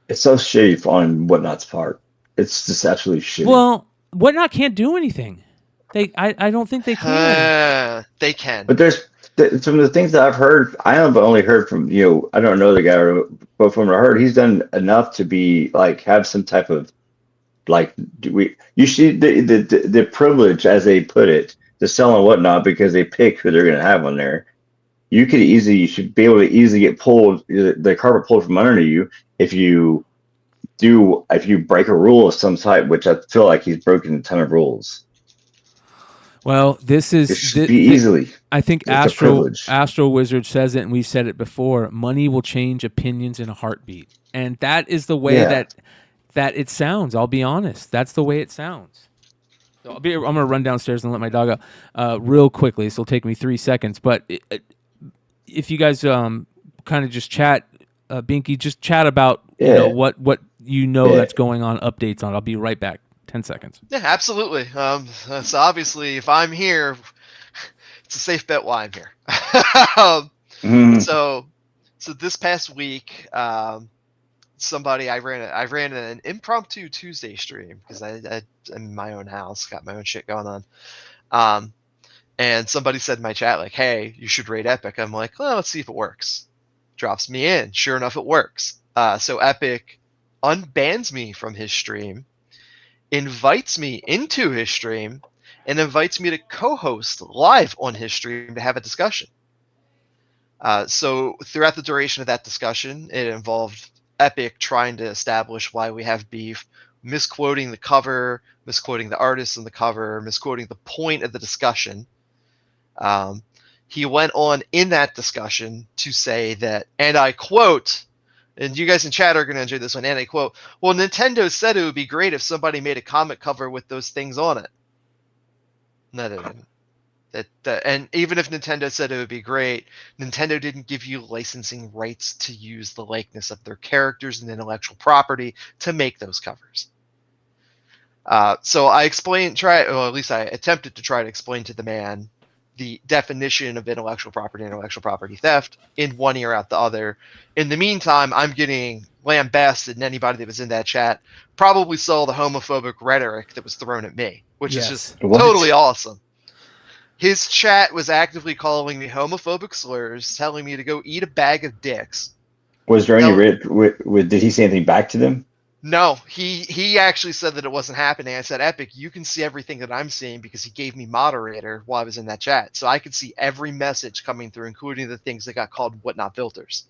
It's so shitty on Whatnot's part. It's just absolutely shitty. Well, Whatnot can't do anything. I don't think they can. They can. But there's some of the things that I've heard. I have only heard from I don't know the guy, but from what I heard, he's done enough to be like have some type of like you see the privilege, as they put it, to sell and Whatnot because they pick who they're going to have on there. You should be able to easily get pulled, the carpet pulled from under you if you break a rule of some type, which I feel like he's broken a ton of rules. Well, this is easily. I think Astro Wizard says it, and we've said it before. Money will change opinions in a heartbeat, and that is the way that it sounds. I'll be honest, that's the way it sounds. So I'm gonna run downstairs and let my dog out real quickly. This will take me 3 seconds, but if you guys kind of just chat, Binky, just chat about what that's going on, updates on. I'll be right back. 10 seconds. Yeah, absolutely. So obviously, if I'm here, it's a safe bet why I'm here. So this past week, I ran an impromptu Tuesday stream because I'm in my own house, got my own shit going on. And somebody said in my chat, like, "Hey, you should raid Epic." I'm like, "Well, let's see if it works." Drops me in. Sure enough, it works. So Epic unbans me from his stream, invites me into his stream, and invites me to co-host live on his stream to have a discussion. So throughout the duration of that discussion, it involved Epic trying to establish why we have beef, misquoting the cover, misquoting the artist on the cover, misquoting the point of the discussion. He went on in that discussion to say that, and I quote, and you guys in chat are going to enjoy this one, and I quote, "Well, Nintendo said it would be great if somebody made a comic cover with those things on it." No. And even if Nintendo said it would be great, Nintendo didn't give you licensing rights to use the likeness of their characters and intellectual property to make those covers. So I at least I attempted to try to explain to the man the definition of intellectual property theft in one ear out the other. In the meantime, I'm getting lambasted, and anybody that was in that chat probably saw the homophobic rhetoric that was thrown at me, which is just totally awesome. His chat was actively calling me homophobic slurs, telling me to go eat a bag of dicks. Was there any did he say anything back to them? No, he actually said that it wasn't happening. I said, "Epic, you can see everything that I'm seeing," because he gave me moderator while I was in that chat. So I could see every message coming through, including the things that got called Whatnot filters.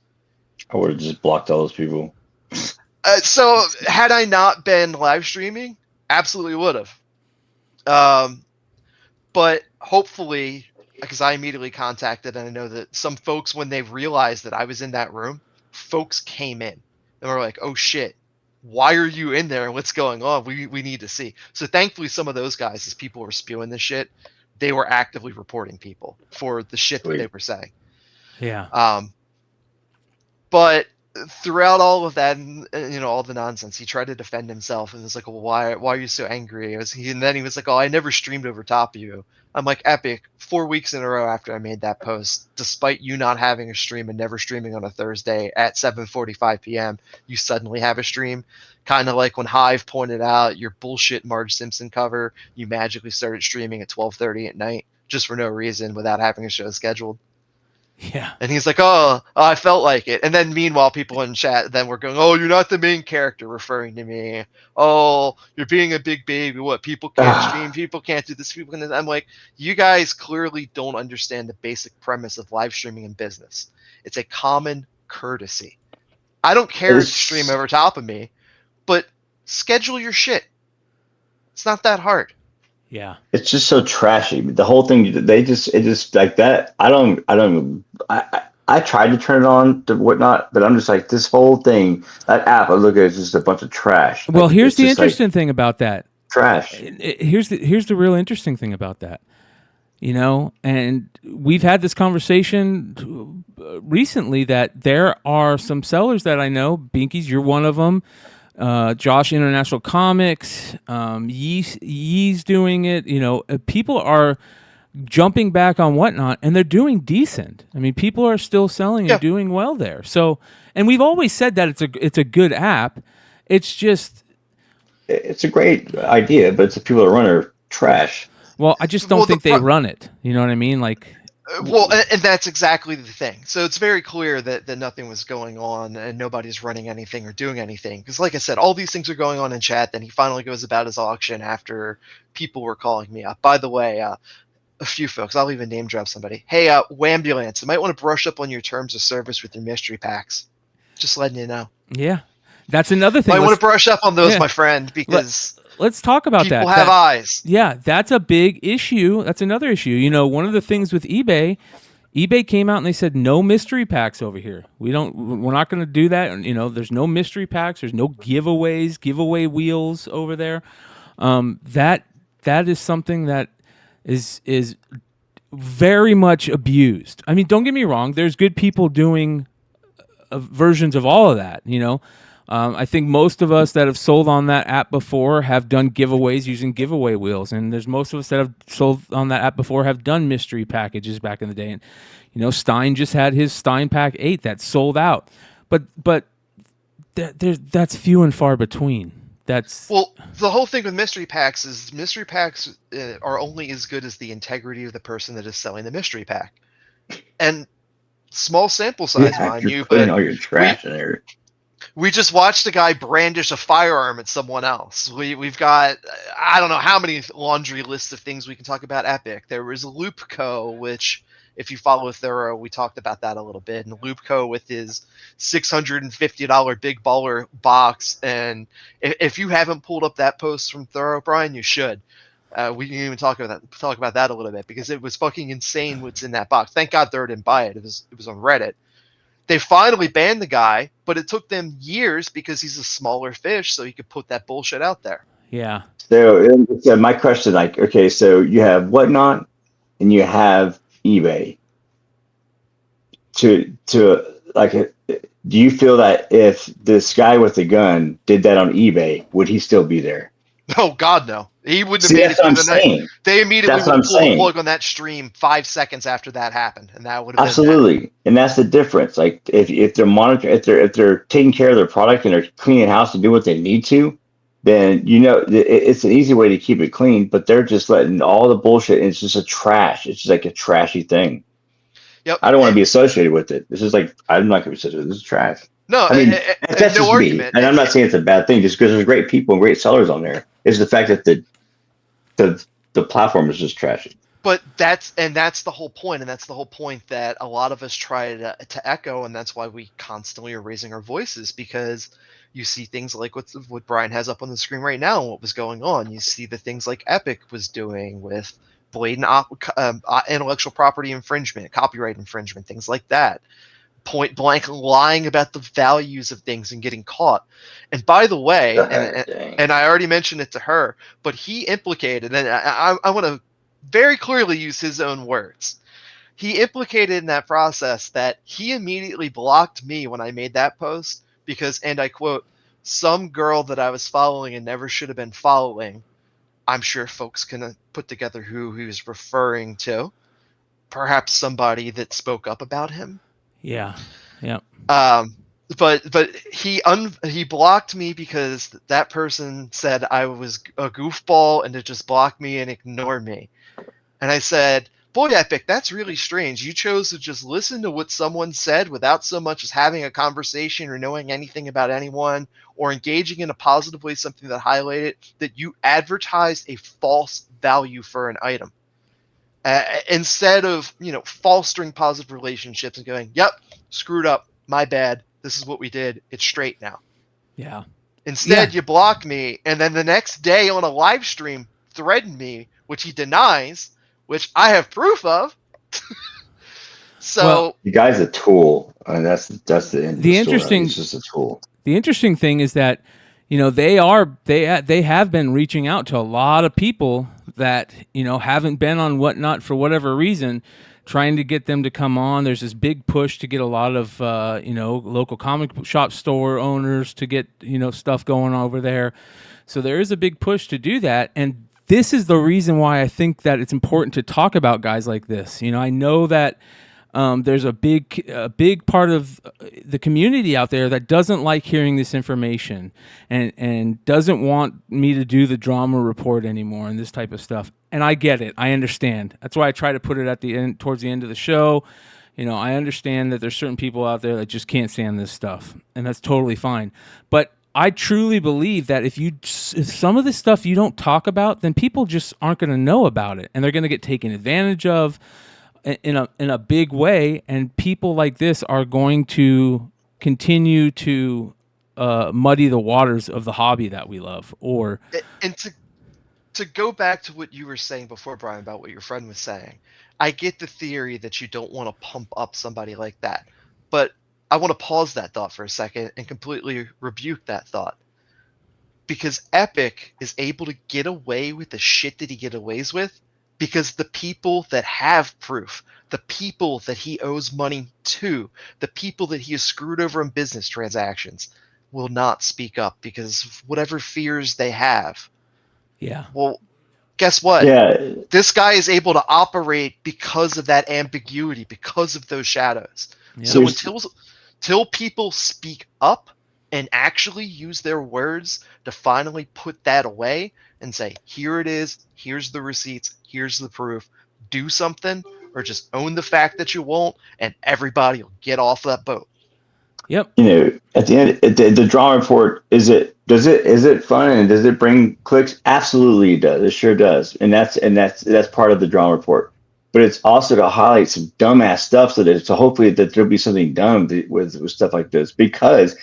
I would have just blocked all those people. So had I not been live streaming, absolutely would have. But hopefully, because I immediately contacted, and I know that some folks, when they realized that I was in that room, folks came in and were like, "Oh shit, why are you in there? What's going on? We need to see." So thankfully, some of those guys, as people were spewing this shit, they were actively reporting people for the shit that they were saying. Yeah. But throughout all of that, and all the nonsense, he tried to defend himself and was like, "Well, why are you so angry?" And then he was like, "Oh, I never streamed over top of you." I'm like, "Epic, 4 weeks in a row after I made that post, despite you not having a stream and never streaming on a Thursday at 7:45 p.m., you suddenly have a stream." Kind of like when Hive pointed out your bullshit Marge Simpson cover, you magically started streaming at 12:30 at night just for no reason without having a show scheduled. Yeah. And he's like, "Oh, I felt like it." And then meanwhile, people in chat then were going, "Oh, you're not the main character," referring to me. "Oh, you're being a big baby. What? People can't stream. People can't do this. People can." I'm like, you guys clearly don't understand the basic premise of live streaming in business. It's a common courtesy. I don't care if you stream over top of me, but schedule your shit. It's not that hard. Yeah. It's just so trashy. The whole thing, it just like that. I tried to turn it on to whatnot, but I'm just like, this whole thing, that app, I look at it, it's just a bunch of trash. Well, like, here's the interesting thing about that. Trash. Here's the real interesting thing about that. You know, and we've had this conversation recently that there are some sellers that I know, Binkies, you're one of them, Josh International Comics, Yee's doing it. You know, people are jumping back on whatnot, and they're doing decent. I mean, people are still selling and doing well there. So, and we've always said that it's a good app. It's just, it's a great idea, but the people that run are trash. Well, I just don't think they run it. You know what I mean? Like, well, and that's exactly the thing. So it's very clear that nothing was going on and nobody's running anything or doing anything. Because like I said, all these things are going on in chat. Then he finally goes about his auction after people were calling me up. By the way, a few folks, I'll even name drop somebody. Hey, Wambulance, you might want to brush up on your terms of service with your mystery packs. Just letting you know. Yeah. That's another thing. I want to brush up on those, my friend, because... Let's talk about that. People have eyes. Yeah, that's a big issue. That's another issue. You know, one of the things with eBay came out and they said no mystery packs over here. We're not going to do that. You know, there's no mystery packs. There's no giveaways, giveaway wheels over there. That is something that is very much abused. I mean, don't get me wrong. There's good people doing versions of all of that. You know. I think most of us that have sold on that app before have done giveaways using giveaway wheels, and there's most of us that have sold on that app before have done mystery packages back in the day. And you know, Stein just had his Stein Pack 8 that sold out, but that's few and far between. Well, the whole thing with mystery packs is mystery packs are only as good as the integrity of the person that is selling the mystery pack, and small sample size, mind you. Putting all your trash in there. We just watched a guy brandish a firearm at someone else. We've got, I don't know how many laundry lists of things we can talk about Epic. There was Loopco, which, if you follow Thorough, we talked about that a little bit. And Loopco with his $650 Big Baller box. And if you haven't pulled up that post from Thorough, Bryan, you should. We can even talk about that a little bit, because it was fucking insane what's in that box. Thank God Thorough didn't buy it. It was on Reddit. They finally banned the guy, but it took them years because he's a smaller fish, so he could put that bullshit out there. Yeah. So my question, like, okay, so you have Whatnot and you have eBay. To like, do you feel that if this guy with the gun did that on eBay, would he still be there? Oh God, no. He wouldn't have made it through the night. They immediately pulled the plug on that stream 5 seconds after that happened, and that would have absolutely. And that's the difference. Like if they're monitoring, if they're taking care of their product and they're cleaning the house to do what they need to, then you know it's an easy way to keep it clean. But they're just letting all the bullshit. And it's just a trash. It's just like a trashy thing. Yep. I don't want to be associated with it. This is like I'm not going to be associated with it. This is trash. No, I mean that's no just argument. me. And I'm not saying it's a bad thing just because there's great people and great sellers on there. It's the fact that the platform is just trashy. But that's the whole point, and that's the whole point that a lot of us try to echo, and that's why we constantly are raising our voices, because you see things like what Bryan has up on the screen right now and what was going on. You see the things like Epic was doing with blatant intellectual property infringement, copyright infringement, things like that. Point blank lying about the values of things and getting caught. And by the way, and I already mentioned it to her, but he implicated, and I want to very clearly use his own words. He implicated in that process that he immediately blocked me when I made that post because, and I quote, some girl that I was following and never should have been following. I'm sure folks can put together who he was referring to. Perhaps somebody that spoke up about him. Yeah. Yeah. But he blocked me because that person said I was a goofball and to just block me and ignore me. And I said, boy, Epic, that's really strange. You chose to just listen to what someone said without so much as having a conversation or knowing anything about anyone or engaging in a positive way, something that highlighted that you advertised a false value for an item. Instead of, fostering positive relationships and going, yep, screwed up, my bad, this is what we did. It's straight now. Yeah. Instead, you block me, and then the next day on a live stream, threaten me, which he denies, which I have proof of. So the guy's a tool. I mean, that's the end. The of interesting, He's just a tool. The interesting thing is that, you know, they have been reaching out to a lot of people that, you know, haven't been on Whatnot for whatever reason, trying to get them to come on. There's this big push to get a lot of, you know, local comic shop store owners to get, you know, stuff going over there. So there is a big push to do that. And this is the reason why I think that it's important to talk about guys like this. You know, I know that there's a big part of the community out there that doesn't like hearing this information and doesn't want me to do the drama report anymore and this type of stuff. And I get it. I understand. That's why I try to put it at the end, towards the end of the show. You know, I understand that there's certain people out there that just can't stand this stuff, and that's totally fine. But I truly believe that if some of this stuff you don't talk about, then people just aren't going to know about it, and they're going to get taken advantage of in a big way, and people like this are going to continue to muddy the waters of the hobby that we love. And to go back to what you were saying before, Bryan, about what your friend was saying, I get the theory that you don't want to pump up somebody like that, but I want to pause that thought for a second and completely rebuke that thought, because Epic is able to get away with the shit that he get away with because the people that have proof, the people that he owes money to, the people that he has screwed over in business transactions will not speak up because of whatever fears they have. Yeah. Well, guess what? Yeah. This guy is able to operate because of that ambiguity, because of those shadows. Yeah. So until people speak up and actually use their words to finally put that away and say, here it is, here's the receipts, here's the proof, do something, or just own the fact that you won't, and everybody will get off that boat. Yep. You know, at the end, the drama report, is it fun and does it bring clicks? Absolutely, it does. It sure does, and that's part of the drama report. But it's also to highlight some dumbass stuff, so hopefully that there'll be something done with stuff like this. Because,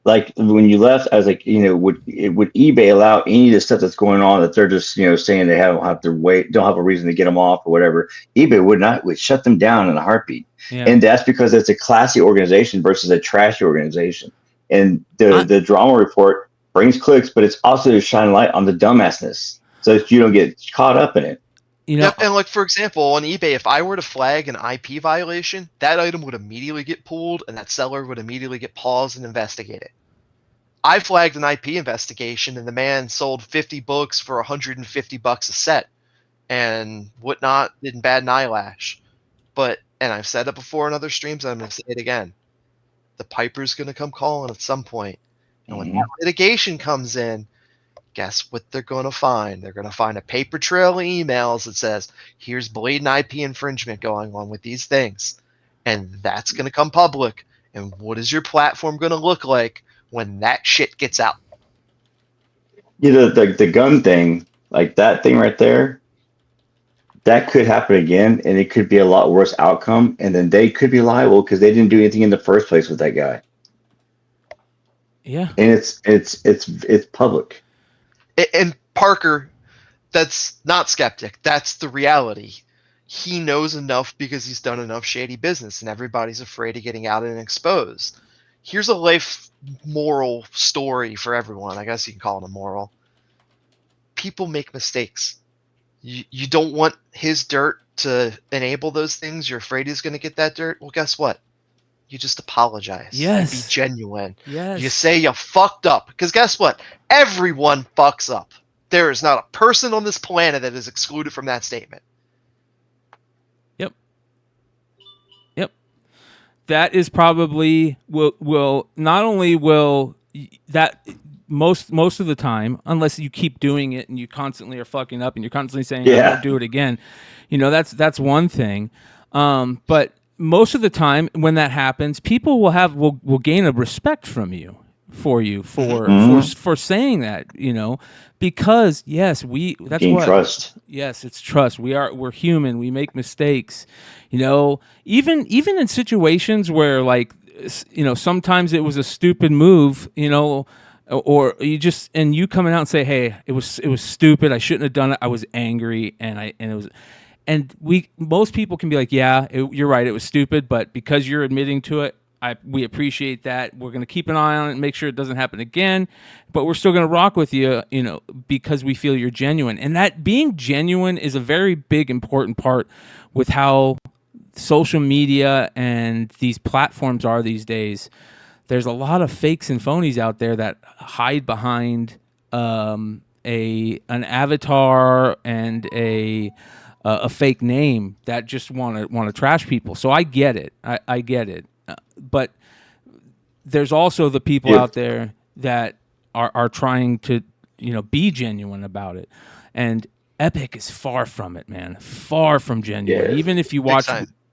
like, when you left, I was like, you know, would eBay allow any of the stuff that's going on that they're just, you know, saying they don't have a reason to get them off or whatever? eBay would shut them down in a heartbeat. Yeah. And that's because it's a classy organization versus a trashy organization. And the drama report brings clicks, but it's also to shine light on the dumbassness so that you don't get caught up in it. You know, and like, for example, on eBay, if I were to flag an IP violation, that item would immediately get pulled and that seller would immediately get paused and investigated. I flagged an IP investigation and the man sold 50 books for $150 a set and Whatnot didn't bat an eyelash. But, and I've said it before in other streams, and I'm going to say it again, the Piper's going to come calling at some point. And when that litigation comes in, guess what they're going to find? They're going to find a paper trail of emails that says, here's blatant IP infringement going on with these things. And that's going to come public. And what is your platform going to look like when that shit gets out? You know, the gun thing, like that thing right there, that could happen again, and it could be a lot worse outcome. And then they could be liable because they didn't do anything in the first place with that guy. Yeah. And it's public. And Parker, that's not skeptic. That's the reality. He knows enough because he's done enough shady business, and everybody's afraid of getting out and exposed. Here's a life moral story for everyone. I guess you can call it a moral. People make mistakes. You don't want his dirt to enable those things. You're afraid he's going to get that dirt. Well, guess what? You just apologize. Yes. Be genuine. Yes. You say you fucked up. Because guess what? Everyone fucks up. There is not a person on this planet that is excluded from that statement. Yep. That is probably will not only will that most of the time, unless you keep doing it and you constantly are fucking up and you're constantly saying, I won't do it again. You know, that's one thing. But most of the time when that happens, people will gain a respect from you for saying that, you know, because yes, that's Gain what trust. Yes, it's trust. We're human. We make mistakes, you know, even in situations where like sometimes it was a stupid move, or you coming out and say, hey, it was stupid. I shouldn't have done it. I was angry, most people can be like, yeah, you're right. It was stupid, but because you're admitting to it, we appreciate that. We're going to keep an eye on it and make sure it doesn't happen again, but we're still going to rock with you, because we feel you're genuine. And that being genuine is a very big, important part with how social media and these platforms are these days. There's a lot of fakes and phonies out there that hide behind an avatar and a fake name that just want to trash people. So I get it. I get it. But there's also the people out there that are trying to, be genuine about it. And Epic is far from it, man. Far from genuine. Even if you watch,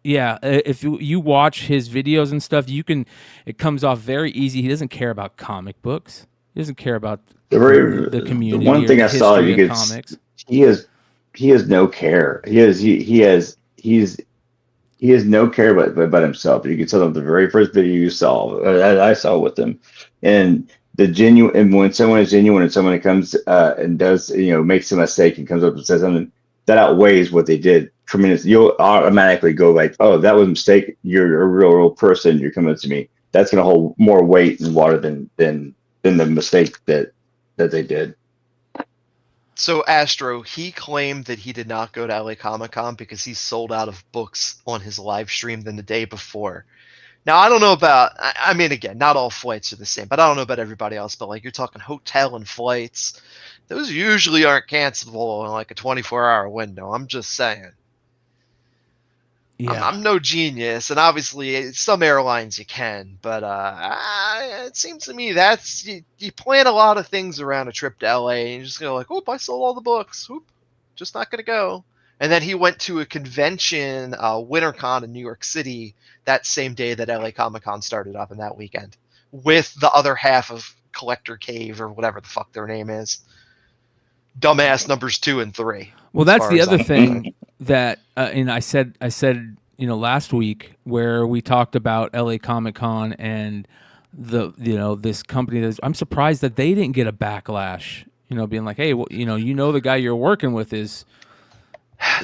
if you watch his videos and stuff, it comes off very easy. He doesn't care about comic books. He doesn't care about the community. The one thing I saw, comics. He has no care. He has no care about himself. You can tell them the very first video you saw, I saw with him, and the genuine. And when someone is genuine and someone comes and does, makes a mistake and comes up and says something that outweighs what they did tremendously, you'll automatically go like, oh, that was a mistake. You're a real person. You're coming to me. That's going to hold more weight and water than the mistake that they did. So Astro, he claimed that he did not go to LA Comic-Con because he sold out of books on his live stream than the day before. Now, I don't know about, I mean, again, not all flights are the same, but I don't know about everybody else, but like you're talking hotel and flights, those usually aren't cancelable in like a 24-hour window. I'm just saying. Yeah. I'm no genius, and obviously some airlines you can, but it seems to me that's you plan a lot of things around a trip to LA, and you're just gonna like, oop, I sold all the books, oop, just not gonna go. And then he went to a convention, WinterCon in New York City, that same day that LA Comic-Con started up in that weekend, with the other half of Collector Cave or whatever the fuck their name is. Dumbass numbers 2 and 3. Well, that's the other thing that, and I said, last week where we talked about LA Comic-Con and this company. I'm surprised that they didn't get a backlash. Being like, hey, well, the guy you're working with is.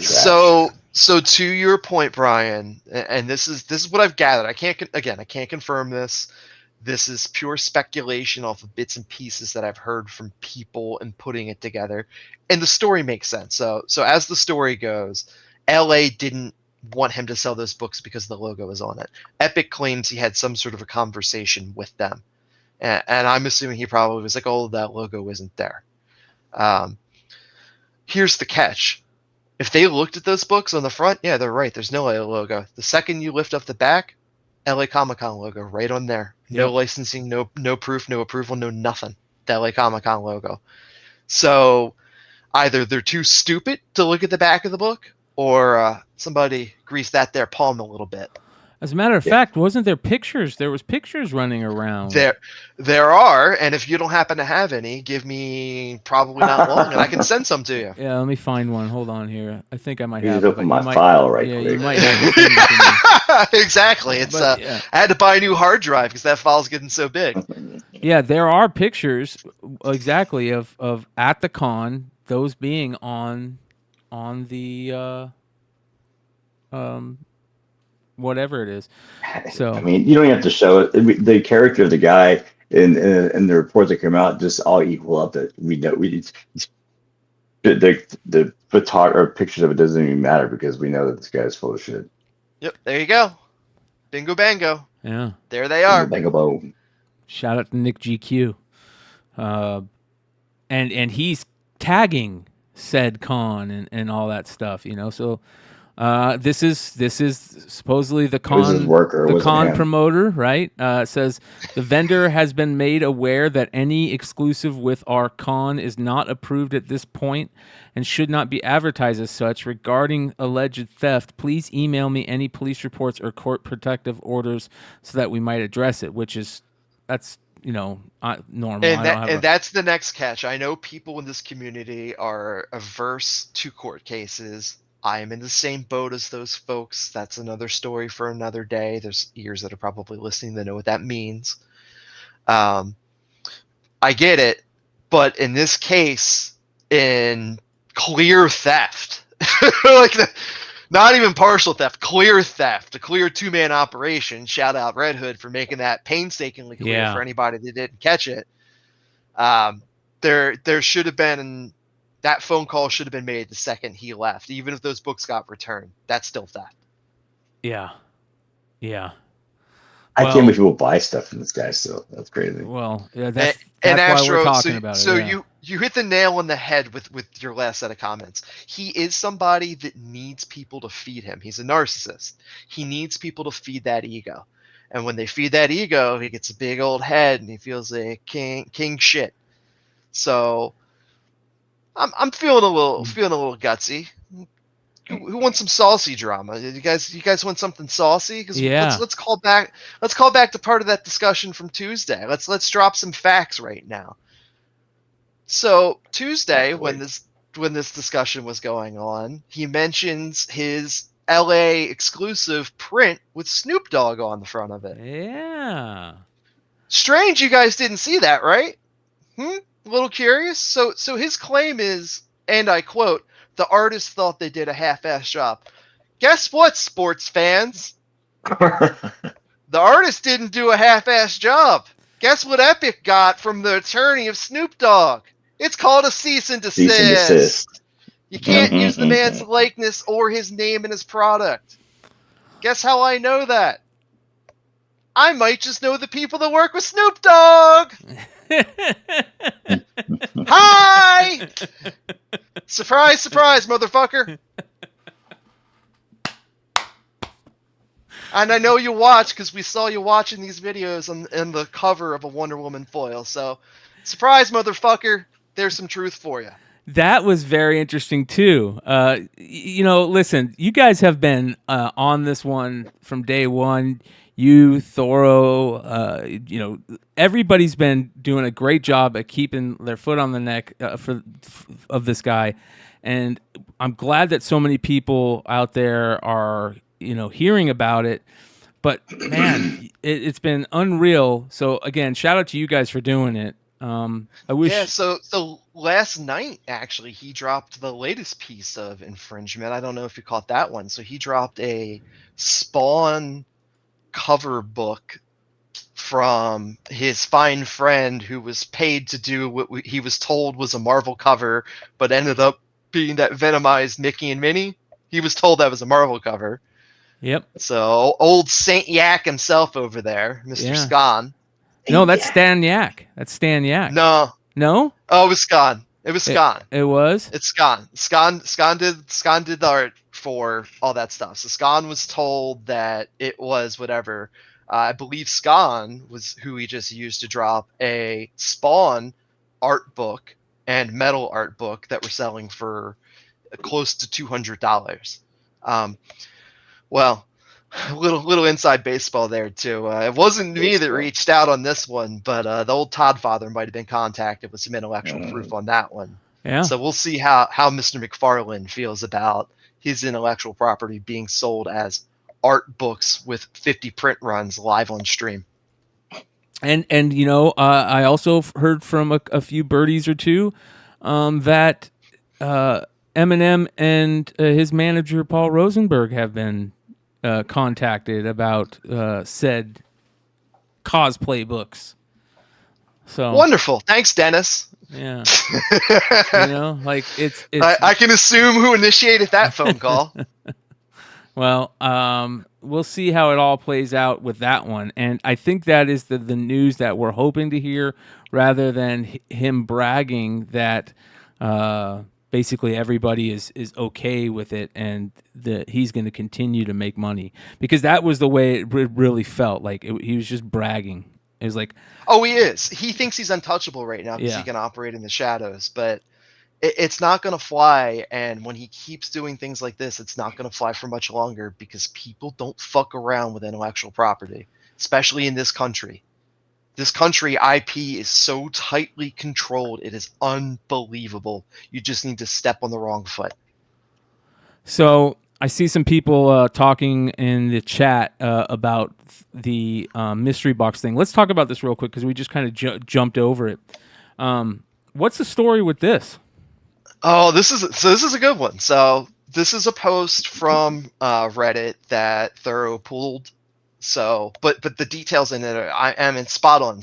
So to your point, Brian, and this is what I've gathered. I can't confirm this. This is pure speculation off of bits and pieces that I've heard from people and putting it together. And the story makes sense. So as the story goes, LA didn't want him to sell those books because the logo was on it. Epic claims he had some sort of a conversation with them. And I'm assuming he probably was like, oh, that logo isn't there. Here's the catch. If they looked at those books on the front, yeah, they're right. There's no LA logo. The second you lift up the back, LA Comic-Con logo right on there. No licensing, no proof, no approval, no nothing. The LA Comic-Con logo. So either they're too stupid to look at the back of the book, or somebody greased that their palm a little bit. As a matter of fact, wasn't there pictures? There was pictures running around. There are, and if you don't happen to have any, give me probably not long, and I can send some to you. Yeah, let me find one. Hold on here. I think I might You have just it. open my file right quick. You might have it. Exactly. It's I had to buy a new hard drive because that file's getting so big. Yeah, there are pictures exactly of at the con, those being on the whatever it is. So I mean, you don't even have to show it. The character of the guy in the reports that came out just all equal up that we know. The photography or pictures of it doesn't even matter because we know that this guy's full of shit. Yep, there you go. Bingo bango. Yeah. There they are. Bingo boom. Shout out to Nick GQ. And he's tagging said con and all that stuff, so this is supposedly the con promoter, right? It says the vendor has been made aware that any exclusive with our con is not approved at this point and should not be advertised as such. Regarding alleged theft, please email me any police reports or court protective orders so that we might address it, that's normal. And that's the next catch. I know people in this community are averse to court cases I am in the same boat as those folks. That's another story for another day. There's ears that are probably listening that know what that means. I get it, but in this case, in clear theft, like not even partial theft, clear theft, a clear two-man operation. Shout out Red Hood for making that painstakingly clear for anybody that didn't catch it. There should have been, that phone call should have been made the second he left. Even if those books got returned, that's still theft. Yeah. I can't believe people buy stuff from this guy. So that's crazy. Well, yeah, that's and why Astro, we're talking about it. So yeah. you hit the nail on the head with your last set of comments. He is somebody that needs people to feed him. He's a narcissist. He needs people to feed that ego. And when they feed that ego, he gets a big old head and he feels like king shit. So I'm feeling a little gutsy. Who wants some saucy drama? You guys want something saucy? Because let's call back to part of that discussion from Tuesday. Let's drop some facts right now. So Tuesday, when this discussion was going on, he mentions his LA exclusive print with Snoop Dogg on the front of it. Yeah. Strange you guys didn't see that, right? A little curious. So his claim is, and I quote, "The artist thought they did a half-ass job." Guess what, sports fans? The artist didn't do a half-ass job. Guess what Epic got from the attorney of Snoop Dogg? It's called a cease and desist. Cease and desist. You can't use the man's likeness or his name in his product. Guess how I know that? I might just know the people that work with Snoop Dogg. Hi! Surprise, surprise, motherfucker. And I know you watch because we saw you watching these videos on the cover of a Wonder Woman foil. So, surprise, motherfucker. There's some truth for you. That was very interesting too. Listen, you guys have been on this one from day one. You, Thoro, everybody's been doing a great job at keeping their foot on the neck of this guy, and I'm glad that so many people out there are hearing about it. But man, it's been unreal. So again, shout out to you guys for doing it. I wish. Yeah. So last night actually, he dropped the latest piece of infringement. I don't know if you caught that one. So he dropped a Spawn cover book from his fine friend who was paid to do what he was told was a Marvel cover, but ended up being that Venomized Mickey and Minnie. He was told that was a Marvel cover. Yep. So old Saint Yak himself over there, Mr. Scon. No, that's Stan Yak. That's Stan Yak. No. Oh, it was Scon. It was Scon. It was? It's Scon. Scon did the art for all that stuff. So Scon was told that it was whatever. I believe Scon was who he just used to drop a Spawn art book and metal art book that were selling for close to $200. Well, a little inside baseball there too. It wasn't me that reached out on this one, but the old Todd father might have been contacted with some intellectual proof on that one. Yeah. So we'll see how Mr. McFarlane feels about his intellectual property being sold as art books with 50 print runs live on stream. And I also heard from a few birdies or two that Eminem and his manager Paul Rosenberg have been contacted about said cosplay books. So wonderful. Thanks, Dennis. Yeah. It's I can assume who initiated that phone call. Well, we'll see how it all plays out with that one. And I think that is the news that we're hoping to hear, rather than him bragging that basically everybody is okay with it and he's going to continue to make money. Because that was the way it really felt. Like he was just bragging. It was like... Oh, he is. He thinks he's untouchable right now because he can operate in the shadows. But it's not going to fly, and when he keeps doing things like this, it's not going to fly for much longer because people don't fuck around with intellectual property, especially in this country. This country IP is so tightly controlled, it is unbelievable. You just need to step on the wrong foot. So I see some people talking in the chat about the mystery box thing. Let's talk about this real quick because we just kind of jumped over it. What's the story with this? Oh, this is a good one. So this is a post from Reddit that Thorough pulled. So, but the details in it are spot on.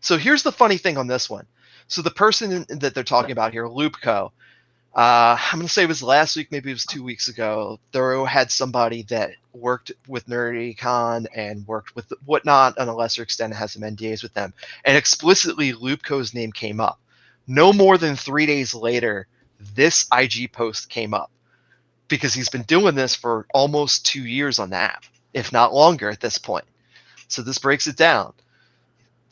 So here's the funny thing on this one. So the person that they're talking about here, Loopco, I'm going to say it was last week, maybe it was 2 weeks ago. Thorough had somebody that worked with NerdyCon and worked with Whatnot on a lesser extent, has some NDAs with them. And explicitly, Loopco's name came up. No more than 3 days later, this IG post came up because he's been doing this for almost 2 years on the app, if not longer at this point. So this breaks it down.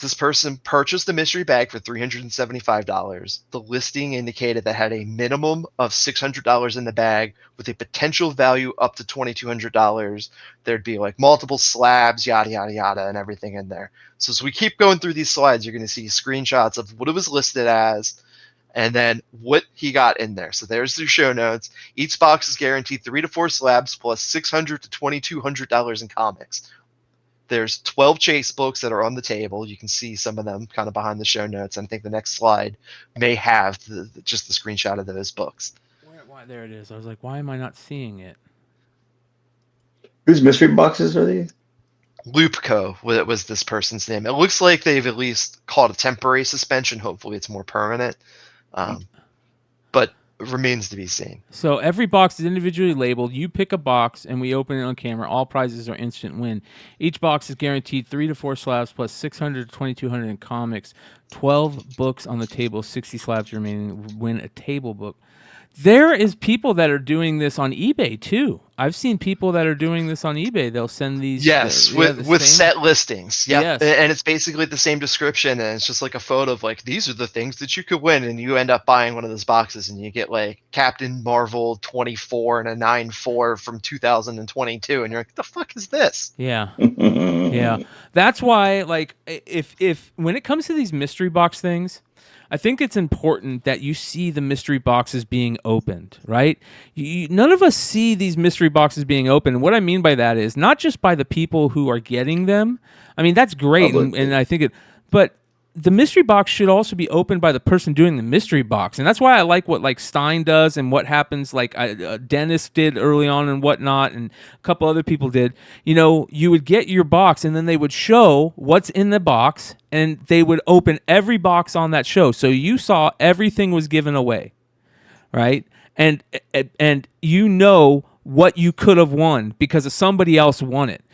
This person purchased the mystery bag for $375. The listing indicated that had a minimum of $600 in the bag with a potential value up to $2,200. There'd be like multiple slabs, yada, yada, yada, and everything in there. So as we keep going through these slides, you're going to see screenshots of what it was listed as and then what he got in there. So there's the show notes. Each box is guaranteed 3 to 4 slabs plus $600 to $2,200 in comics. There's 12 chase books that are on the table. You can see some of them kind of behind the show notes. And I think the next slide may have just the screenshot of those books. Why, there it is. I was like, why am I not seeing it? Whose mystery boxes are these? Loopco was this person's name. It looks like they've at least called a temporary suspension. Hopefully it's more permanent. But remains to be seen. So every box is individually labeled. You pick a box and we open it on camera. All prizes are instant win. Each box is guaranteed 3 to 4 slabs plus $600 to $2,200 in comics. 12 books on the table, 60 slabs remaining. Win a table book. There is people that are doing this on eBay too. I've seen people that are doing this on eBay. They'll send these. Yes, with set listings. Yeah, yes. And it's basically the same description, and it's just like a photo of like these are the things that you could win, and you end up buying one of those boxes, and you get like Captain Marvel 24 and a 9.4 from 2022, and you're like, the fuck is this? Yeah, yeah. That's why, like, if when it comes to these mystery box things, I think it's important that you see the mystery boxes being opened, right? None of us see these mystery boxes being opened. And what I mean by that is not just by the people who are getting them. I mean, that's great, and I think it, but the mystery box should also be opened by the person doing the mystery box. And that's why I like what like Stein does and what happens like Dennis did early on and whatnot, and a couple other people did. You know, you would get your box and then they would show what's in the box and they would open every box on that show. So you saw everything was given away, right? And you know what you could have won because somebody else won it.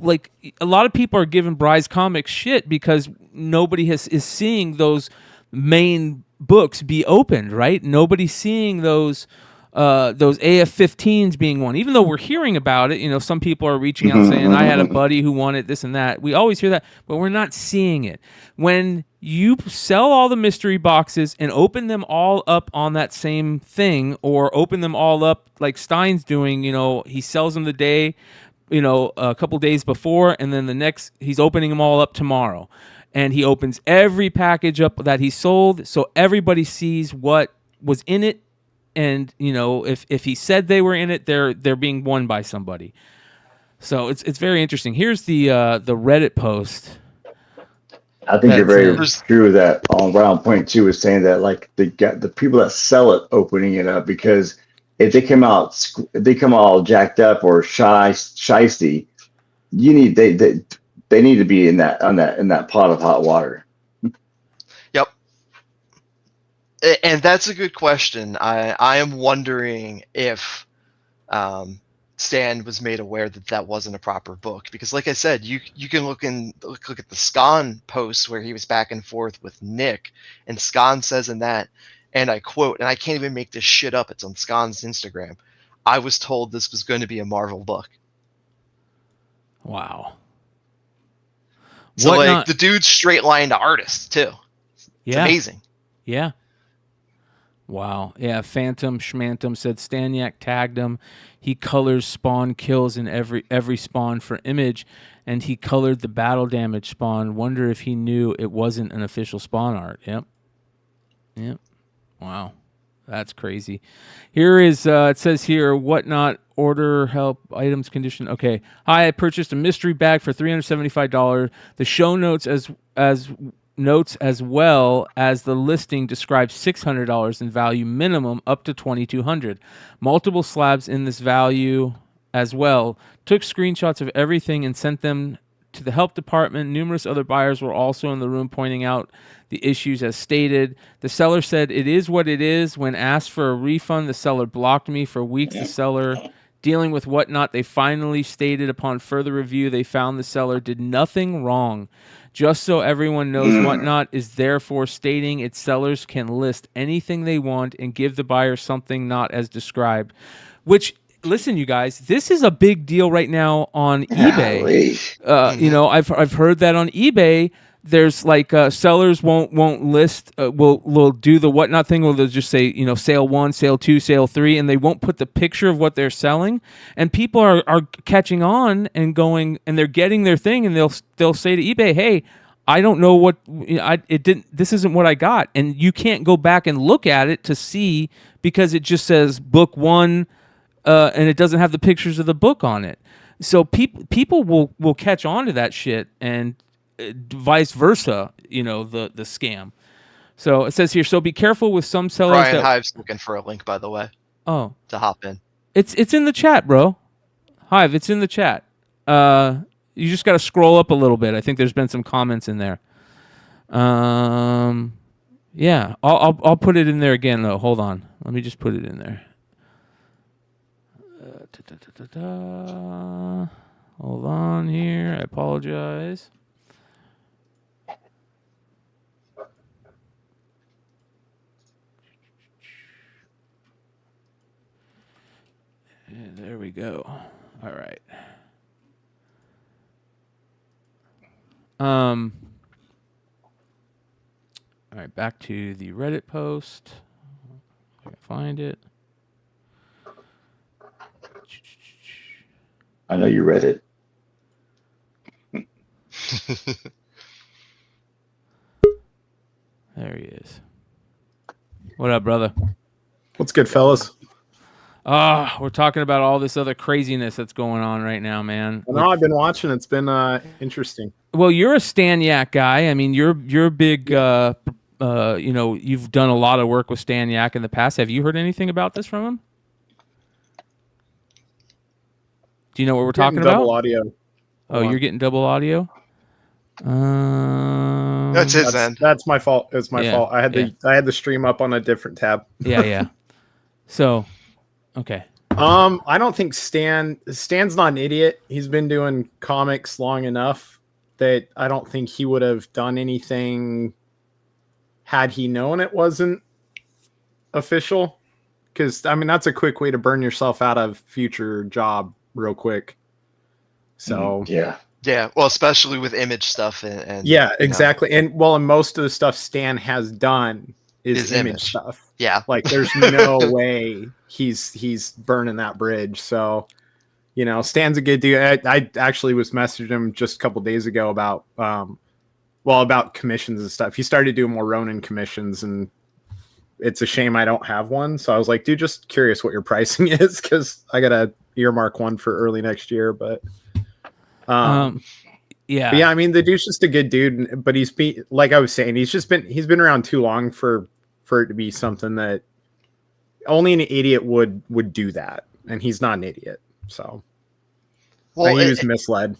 Like a lot of people are giving Bry's Comics shit because nobody is seeing those main books be opened, right? Nobody's seeing those AF-15s being won. Even though we're hearing about it, you know, some people are reaching out saying, I had a buddy who won it, this and that. We always hear that, but we're not seeing it. When you sell all the mystery boxes and open them all up on that same thing, or open them all up like Stein's doing, you know, he sells them the day, you know, a couple days before, and then the next, he's opening them all up tomorrow. And he opens every package up that he sold, so everybody sees what was in it. And you know, if he said they were in it, they're being won by somebody. So it's very interesting. Here's the Reddit post. I think you're very true with that. On round point 2 is saying that like the people that sell it opening it up, because if they come all jacked up or shisty, you need they need to be in that pot of hot water. Yep. And that's a good question. I am wondering if Stan was made aware that wasn't a proper book, because like I said, you can look at the Scon post where he was back and forth with Nick, and Scon says in that, and I quote, and I can't even make this shit up, it's on Scon's Instagram, I was told this was going to be a Marvel book. Wow. So like the dude's straight line to artist too. It's amazing. Yeah. Wow. Yeah. Phantom Schmantum said Staniak tagged him. He colors spawn kills in every spawn for Image, and he colored the battle damage spawn. Wonder if he knew it wasn't an official spawn art. Yep. Wow. That's crazy. Here is, it says here, whatnot, order, help, items, condition. Okay. Hi, I purchased a mystery bag for $375. The show notes as well as the listing describes $600 in value minimum up to $2,200. Multiple slabs in this value as well. Took screenshots of everything and sent them to the help department. Numerous other buyers were also in the room pointing out the issues as stated. The seller said it is what it is. When asked for a refund, the seller blocked me for weeks. The seller dealing with whatnot. They finally stated upon further review they found the seller did nothing wrong. Just so everyone knows, whatnot is therefore stating its sellers can list anything they want and give the buyer something not as described. Which, listen, you guys, this is a big deal right now on eBay. You know, I've heard that on eBay. There's like sellers won't list. Will do the whatnot thing. Where they'll just say, you know, sale 1, sale 2, sale 3, and they won't put the picture of what they're selling. And people are catching on and going, and they're getting their thing, and they'll say to eBay, "Hey, I don't know what this isn't what I got," and you can't go back and look at it to see because it just says book 1, and it doesn't have the pictures of the book on it. So people will catch on to that shit and. Vice versa, you know, the scam. So it says here, so be careful with some sellers. Bryan Hive's looking for a link, by the way. Oh. To hop in. It's in the chat, bro. Hive, it's in the chat. You just got to scroll up a little bit. I think there's been some comments in there. Yeah, I'll put it in there again though. Hold on. Let me just put it in there. Hold on here. I apologize. There we go. All right. All right, back to the Reddit post. If I can find it. I know you read it. There he is. What up, brother? What's good, fellas? We're talking about all this other craziness that's going on right now, man. No, I've been watching. It's been interesting. Well, you're a Stan Yak guy. I mean, you're big. You know, you've done a lot of work with Stan Yak in the past. Have you heard anything about this from him? Do you know what we're talking about? Double audio. Oh, you're getting double audio. That's his end. That's my fault. It's my fault. I had the stream up on a different tab. Yeah. So, okay. I don't think Stan's not an idiot. He's been doing comics long enough that I don't think he would have done anything had he known it wasn't official. Because I mean, that's a quick way to burn yourself out of future job real quick. So yeah. Well, especially with image stuff and yeah, exactly. And most of the stuff Stan has done is image stuff. Yeah, like there's no way he's burning that bridge. So, you know, Stan's a good dude. I actually was messaging him just a couple days ago about about commissions and stuff. He started doing more Ronin commissions, and it's a shame I don't have one. So I was like, dude, just curious what your pricing is, because I gotta earmark one for early next year. But yeah, I mean, the dude's just a good dude, but like I was saying, he's been around too long for it to be something that only an idiot would do that, and he's not an idiot. So he was misled.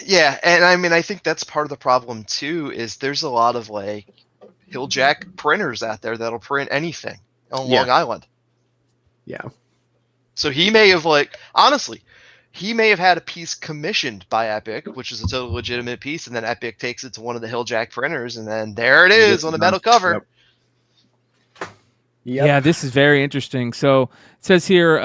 Yeah, and I mean, I think that's part of the problem too. Is there's a lot of like hilljack printers out there that'll print anything on Long Island. Yeah. So he may have honestly, he may have had a piece commissioned by Epic, which is a totally legitimate piece, and then Epic takes it to one of the hilljack printers, and then there it is on the metal cover. Yep. Yeah, this is very interesting. So it says here,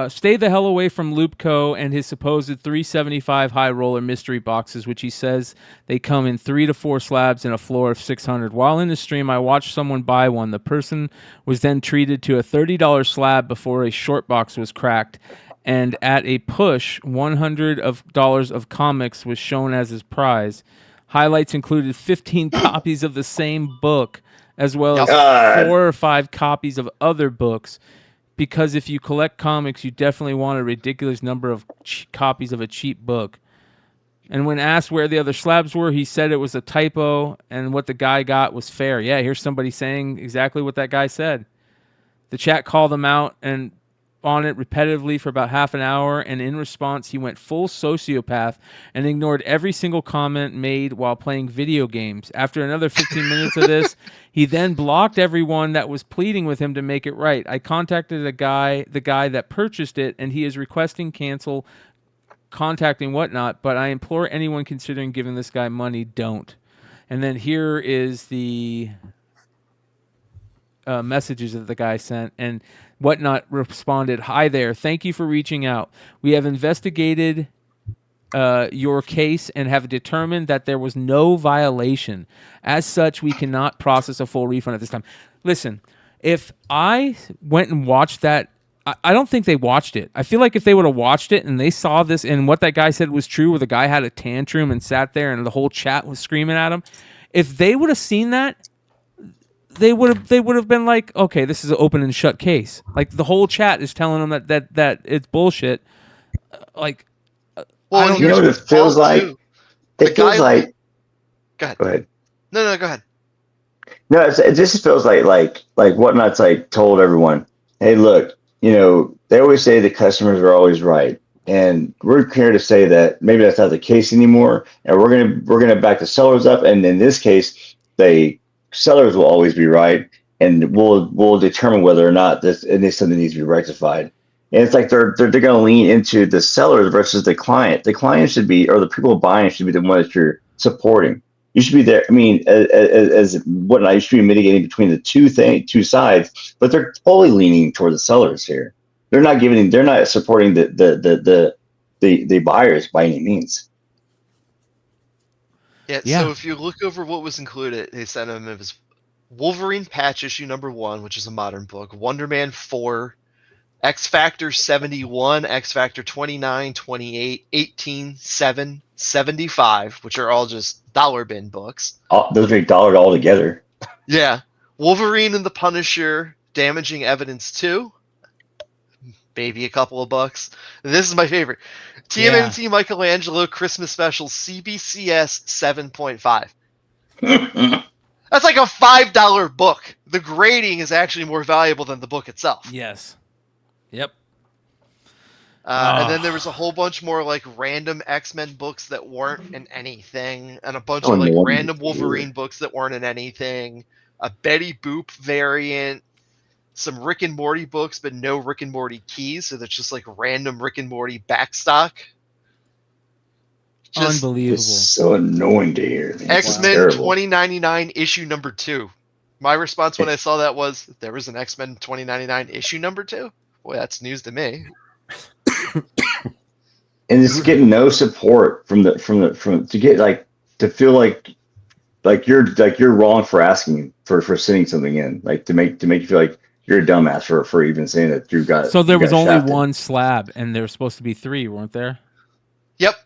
stay the hell away from Loopco and his supposed 375 high roller mystery boxes, which he says they come in 3 to 4 slabs and a floor of 600. While in the stream, I watched someone buy one. The person was then treated to a $30 slab before a short box was cracked, and at a push, $100 of Comix was shown as his prize. Highlights included 15 copies of the same book, as well as God. 4 or 5 copies of other books. Because if you collect comics, you definitely want a ridiculous number of copies of a cheap book. And when asked where the other slabs were, he said it was a typo and what the guy got was fair. Yeah, here's somebody saying exactly what that guy said. The chat called him out and on it repetitively for about half an hour, and in response, he went full sociopath and ignored every single comment made while playing video games. After another 15 minutes of this, he then blocked everyone that was pleading with him to make it right. I contacted the guy that purchased it, and he is requesting cancel, contacting whatnot, but I implore anyone considering giving this guy money, don't. And then here is the messages that the guy sent, and whatnot responded, "Hi there, thank you for reaching out. We have investigated your case and have determined that there was no violation. As such, we cannot process a full refund at this time." Listen, if I went and watched that, I don't think they watched it. I feel like if they would have watched it and they saw this and what that guy said was true, where the guy had a tantrum and sat there and the whole chat was screaming at him, if they would have seen that, they would have been like, okay, this is an open and shut case. Like the whole chat is telling them that it's bullshit. Like, Well, you know what it feels like? It feels like. Go ahead. Go ahead. No, go ahead. No, it just feels like Whatnot's like told everyone, hey, look, you know, they always say the customers are always right, and we're here to say that maybe that's not the case anymore, and we're gonna back the sellers up, and in this case, the sellers will always be right, and we'll determine whether or not this something needs to be rectified. And it's like they're going to lean into the sellers versus the client. The client should be, or the people buying should be the one that you're supporting. You should be there. I mean, as Whatnot, you should be mitigating between the two sides, but they're totally leaning toward the sellers here. They're not supporting the buyers by any means. Yeah, so if you look over what was included, they sent him, it was Wolverine Patch issue #1, which is a modern book, Wonder Man 4, X Factor 71, X Factor 29, 28, 18, 7, 75, which are all just dollar bin books. Those are $1 altogether. Yeah. Wolverine and the Punisher, Damaging Evidence 2, maybe a couple of bucks. And this is my favorite. TMNT Michelangelo Christmas Special CBCS 7.5. That's like a $5 book. The grading is actually more valuable than the book itself. Yes. Yep. And then there was a whole bunch more like random X-Men books that weren't in anything, and a bunch of like random Wolverine books that weren't in anything, a Betty Boop variant, some Rick and Morty books, but no Rick and Morty keys, so that's just like random Rick and Morty backstock. Unbelievable. It's so annoying to hear. X-Men 2099 issue #2. My response when I saw that was, there was an X-Men 2099 issue #2? Boy, that's news to me. And it's getting no support from to get like to feel like you're wrong for asking for sending something in, like to make you feel like you're a dumbass for even saying that you got. So there was only shafted. one slab, and there was supposed to be 3, weren't there? Yep.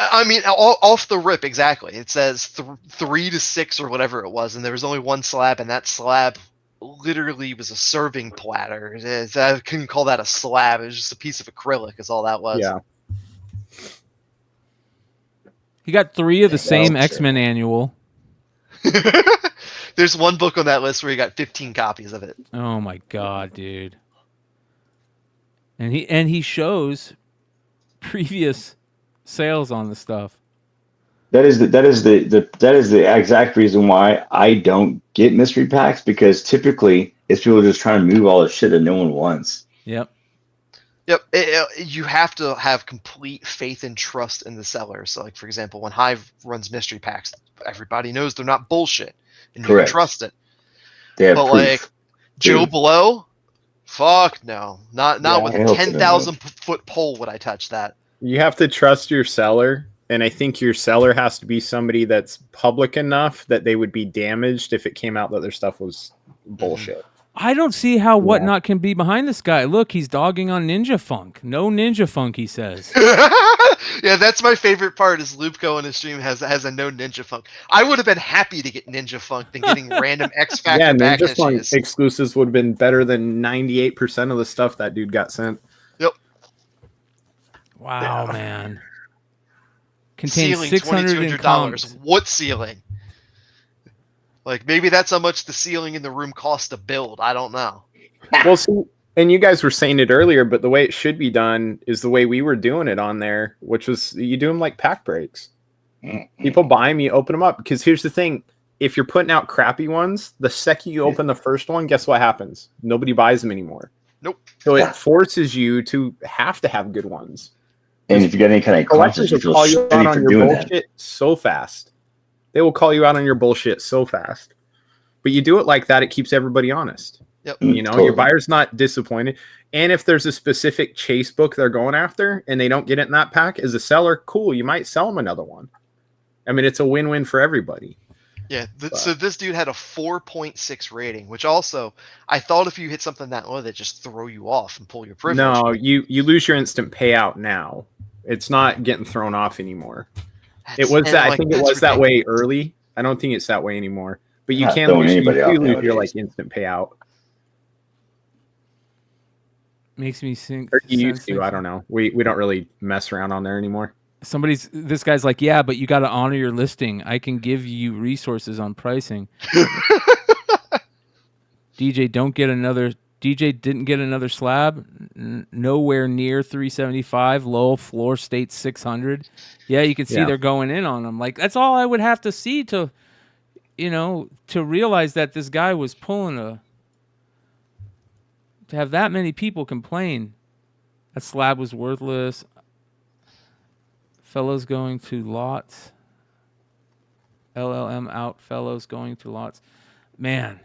I mean, off the rip, exactly. It says 3 to 6 or whatever it was, and there was only one slab, and that slab literally was a serving platter. I couldn't call that a slab. It was just a piece of acrylic is all that was. Yeah. He got 3 of the same X-Men annual. There's one book on that list where he got 15 copies of it. Oh my god, dude. And he shows previous sales on the stuff. That is the exact reason why I don't get mystery packs, because typically it's people just trying to move all the shit that no one wants. Yep. You have to have complete faith and trust in the seller. So, like for example, when Hive runs mystery packs, everybody knows they're not bullshit, and you can trust it. But proof. like Joe Blow, fuck no, not with a 10,000 foot pole would I touch that. You have to trust your seller, and I think your seller has to be somebody that's public enough that they would be damaged if it came out that their stuff was bullshit. I don't see how Whatnot can be behind this guy. Look, he's dogging on Ninja Funk. No Ninja Funk, he says. Yeah, that's my favorite part. Is Loopco in his stream has a no Ninja Funk. I would have been happy to get Ninja Funk than getting random X Factor Yeah, back Ninja Funk issues. exclusives would have been better than 98% of the stuff that dude got sent. Yep. Wow, man. Contains Ceiling $600 in $2,200. comics. What ceiling? Like maybe that's how much the ceiling in the room costs to build. I don't know. Well, see, and you guys were saying it earlier, but the way it should be done is the way we were doing it on there, which was you do them like pack breaks. People buy them, you open them up. Because here's the thing. If you're putting out crappy ones, the second you open the first one, guess what happens? Nobody buys them anymore. Nope. So it forces you to have good ones. And if you get any kind of collectors conscience, you will feel call you out shitty on for your doing bullshit that. so fast. They will call you out on your bullshit so fast. But you do it like that, it keeps everybody honest. Yep. You know, your buyer's not disappointed. And if there's a specific chase book they're going after and they don't get it in that pack, as a seller, cool, you might sell them another one. I mean, it's a win-win for everybody. Yeah, so this dude had a 4.6 rating, which also, I thought if you hit something that low, that just throw you off and pull your privilege. No, you lose your instant payout now. It's not getting thrown off anymore. It was that. I think it was that way early. I don't think it's that way anymore. But you can lose, you lose your like instant payout. Makes me think. Or you used to. I don't know. We don't really mess around on there anymore. This guy's like, yeah, but you got to honor your listing. I can give you resources on pricing. DJ didn't get another slab. Nowhere near 375. Low floor state 600. Yeah, you can see they're going in on them. Like that's all I would have to see to, to realize that this guy was to have that many people complain. That slab was worthless. Fellows going to lots. LLM out. Fellows going to lots. Man,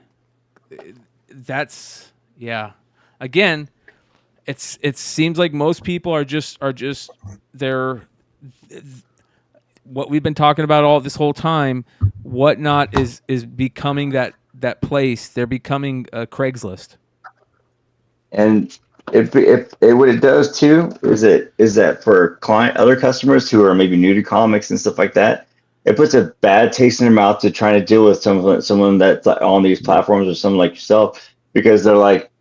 that's Again, it seems like most people are just they're what we've been talking about all this whole time. Whatnot is becoming that place. They're becoming a Craigslist. And if what it does too is that for other customers who are maybe new to comics and stuff like that, it puts a bad taste in their mouth to trying to deal with someone that's on these platforms or someone like yourself, because they're like,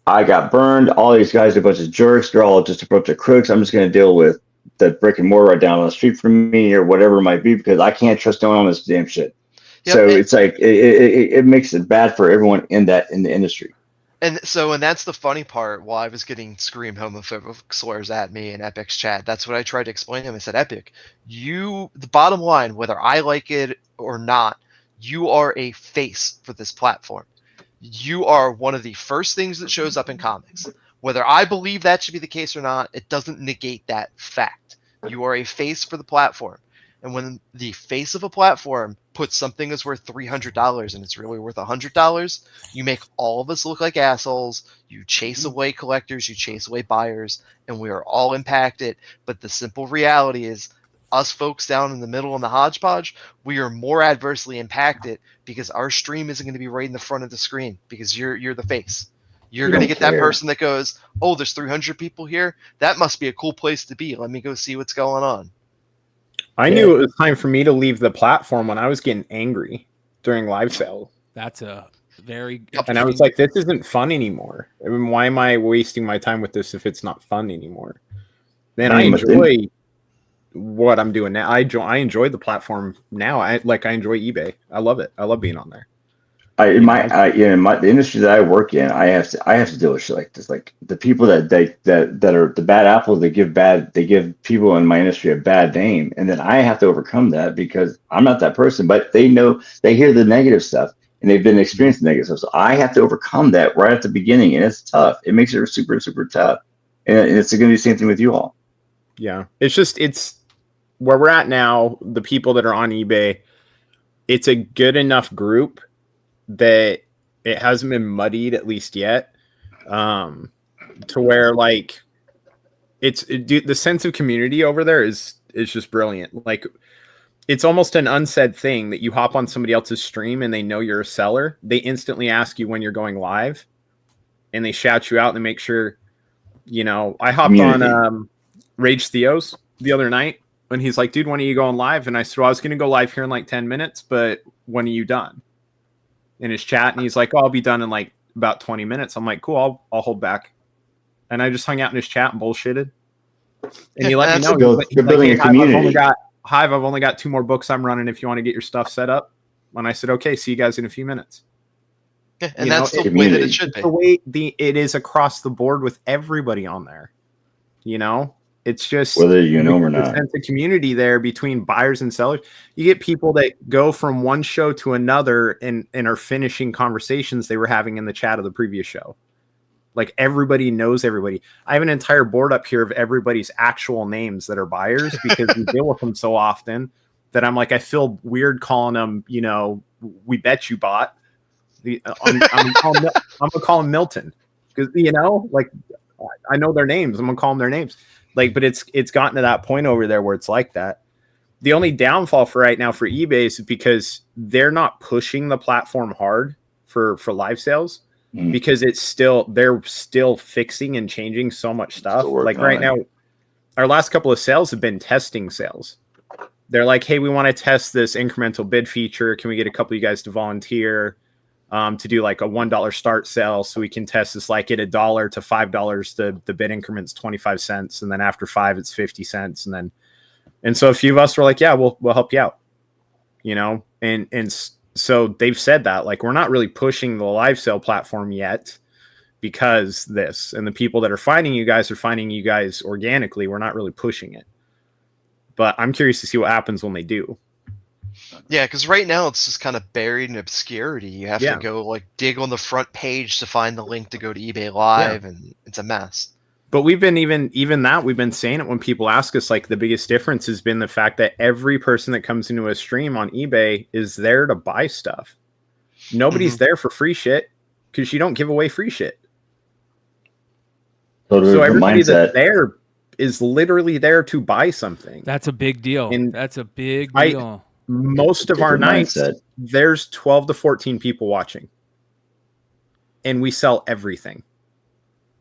I got burned. All these guys are a bunch of jerks. They're all just a bunch of crooks. I'm just going to deal with the brick and mortar right down the street from me or whatever it might be, because I can't trust no one on this damn shit. Yep, so it's like it makes it bad for everyone in the industry. And that's the funny part. While I was getting screamed homophobic slurs at me in Epic's chat, that's what I tried to explain to him. I said, Epic, the bottom line, whether I like it or not, you are a face for this platform. You are one of the first things that shows up in comics. Whether I believe that should be the case or not, it doesn't negate that fact. You are a face for the platform. And when the face of a platform puts something that's worth $300 and it's really worth $100, you make all of us look like assholes. You chase away collectors, you chase away buyers, and we are all impacted. But the simple reality is, us folks down in the middle in the hodgepodge, we are more adversely impacted because our stream isn't going to be right in the front of the screen because you're the face. You're going to get that person that goes, oh, there's 300 people here. That must be a cool place to be. Let me go see what's going on. I knew it was time for me to leave the platform when I was getting angry during live sales. That's a very and I was like, this isn't fun anymore. I mean, why am I wasting my time with this if it's not fun anymore? Then I enjoy what I'm doing now. I enjoy the platform now. I enjoy eBay. I love it. I love being on there. In the industry that I work in, I have to deal with shit like this. Like the people that are the bad apples, they give people in my industry a bad name, and then I have to overcome that because I'm not that person. But they hear the negative stuff, and they've been experiencing negative stuff. So I have to overcome that right at the beginning, and it's tough. It makes it super, super tough, and it's going to be the same thing with you all. Yeah, it's where we're at now. The people that are on eBay, it's a good enough group that it hasn't been muddied, at least yet, to where like the sense of community over there is just brilliant. Like it's almost an unsaid thing that you hop on somebody else's stream and they know you're a seller. They instantly ask you when you're going live, and they shout you out and make sure. I hopped on Rage Theo's the other night when he's like, dude, when are you going live? And I said, well, I was going to go live here in like 10 minutes, but when are you done? In his chat. And he's like, oh, I'll be done in like about 20 minutes. I'm like, cool, I'll hold back. And I just hung out in his chat and bullshitted. And he let me know. You're building a community. Hive, I've only got 2 more books I'm running if you want to get your stuff set up. And I said, okay, see you guys in a few minutes. Yeah, and that's the way that it should be. The way it is across the board with everybody on there. It's just whether you know or not. Sense of community there between buyers and sellers. You get people that go from one show to another and are finishing conversations they were having in the chat of the previous show. Like everybody knows everybody. I have an entire board up here of everybody's actual names that are buyers because we deal with them so often that I'm like, I feel weird calling them, we bet you bought. I'm gonna call him Milton because like I know their names. I'm gonna call them their names. Like, but it's gotten to that point over there where it's like that. The only downfall for right now for eBay is because they're not pushing the platform hard for live sales because they're still fixing and changing so much stuff. Like right now, our last couple of sales have been testing sales. They're like, hey, we want to test this incremental bid feature. Can we get a couple of you guys to volunteer? To do like a $1 start sale so we can test this like at $1 to $5 the bid increment's 25 cents and then after 5 it's 50 cents and so a few of us were like, yeah, we'll help you out, and so they've said that like we're not really pushing the live sale platform yet because this and the people that are finding you guys organically. We're not really pushing it, but I'm curious to see what happens when they do. Yeah, because right now it's just kind of buried in obscurity. You have to go like dig on the front page to find the link to go to eBay Live, and it's a mess. But we've been we've been saying it when people ask us. Like the biggest difference has been the fact that every person that comes into a stream on eBay is there to buy stuff. Nobody's there for free shit because you don't give away free shit. So everybody that's there is literally there to buy something. That's a big deal. And that's a big deal. Most of our nights, there's 12 to 14 people watching. And we sell everything.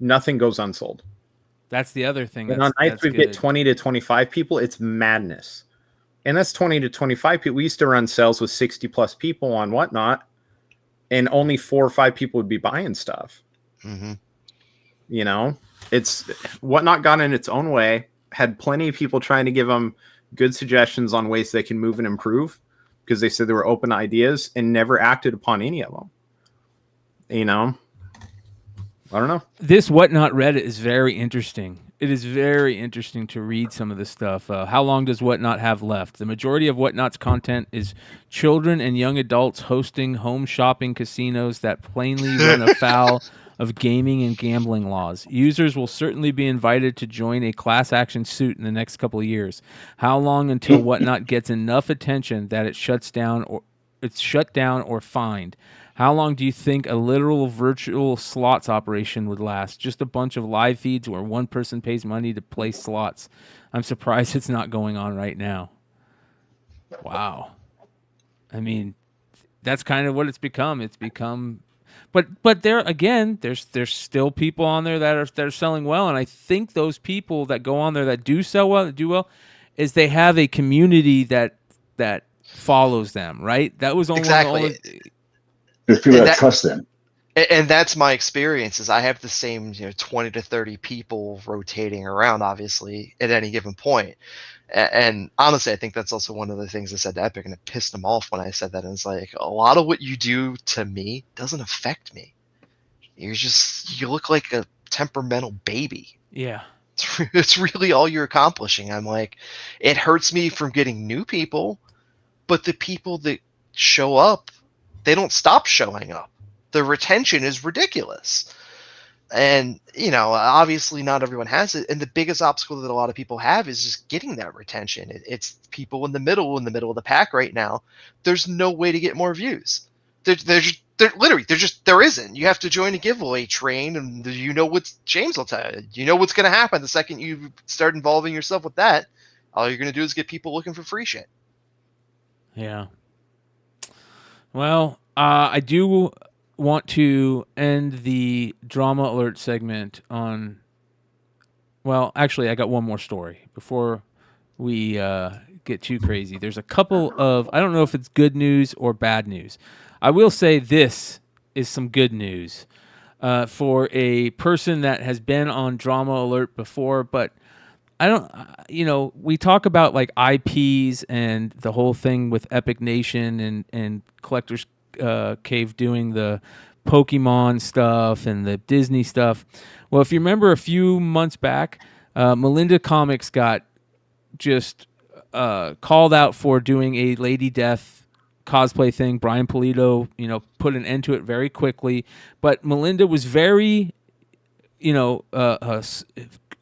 Nothing goes unsold. That's the other thing. And on nights we get 20 to 25 people. It's madness. And that's 20 to 25 people. We used to run sales with 60 plus people on Whatnot. And only 4 or 5 people would be buying stuff. Mm-hmm. It's Whatnot got in its own way. Had plenty of people trying to give them good suggestions on ways they can move and improve because they said they were open ideas and never acted upon any of them. I don't know. This Whatnot Reddit is very interesting. It is very interesting to read some of this stuff. How long does Whatnot have left? The majority of Whatnot's content is children and young adults hosting home shopping casinos that plainly run afoul of gaming and gambling laws. Users will certainly be invited to join a class action suit in the next couple of years. How long until Whatnot gets enough attention that it's shut down or fined? How long do you think a literal virtual slots operation would last? Just a bunch of live feeds where one person pays money to play slots. I'm surprised it's not going on right now. Wow. I mean, that's kind of what it's become. It's become, but there again, there's still people on there that are selling well, and I think those people that go on there that do sell well, that do well, is they have a community that follows them, right? That was only exactly. There's people that trust them. And that's my experience is I have the same 20 to 30 people rotating around, obviously, at any given point. And honestly, I think that's also one of the things I said to Epic, and it pissed them off when I said that. And it's like, a lot of what you do to me doesn't affect me. You look like a temperamental baby. Yeah. It's really all you're accomplishing. I'm like, it hurts me from getting new people, but the people that show up, they don't stop showing up. The retention is ridiculous. And, obviously not everyone has it. And the biggest obstacle that a lot of people have is just getting that retention. It's people in the middle of the pack right now. There's no way to get more views. There isn't. You have to join a giveaway train, and what James will tell you. You know what's going to happen the second you start involving yourself with that. All you're going to do is get people looking for free shit. Yeah. Well, I do want to end the drama alert segment on. Well, actually, I got one more story before we get too crazy. There's a couple of, I don't know if it's good news or bad news. I will say this is some good news for a person that has been on Drama Alert before, but I don't, we talk about like IPs and the whole thing with Epic Nation and Collectors Cave doing the Pokemon stuff and the Disney stuff. Well, if you remember a few months back, Melinda Comics got just called out for doing a Lady Death cosplay thing. Brian Polito, put an end to it very quickly. But Melinda was very,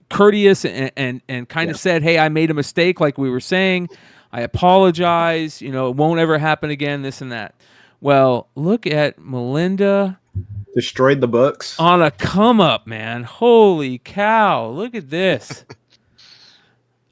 courteous and kind of said, "Hey, I made a mistake," like we were saying. I apologize. It won't ever happen again. This and that. Well, look at Melinda. Destroyed the books on a come up, man. Holy cow! Look at this.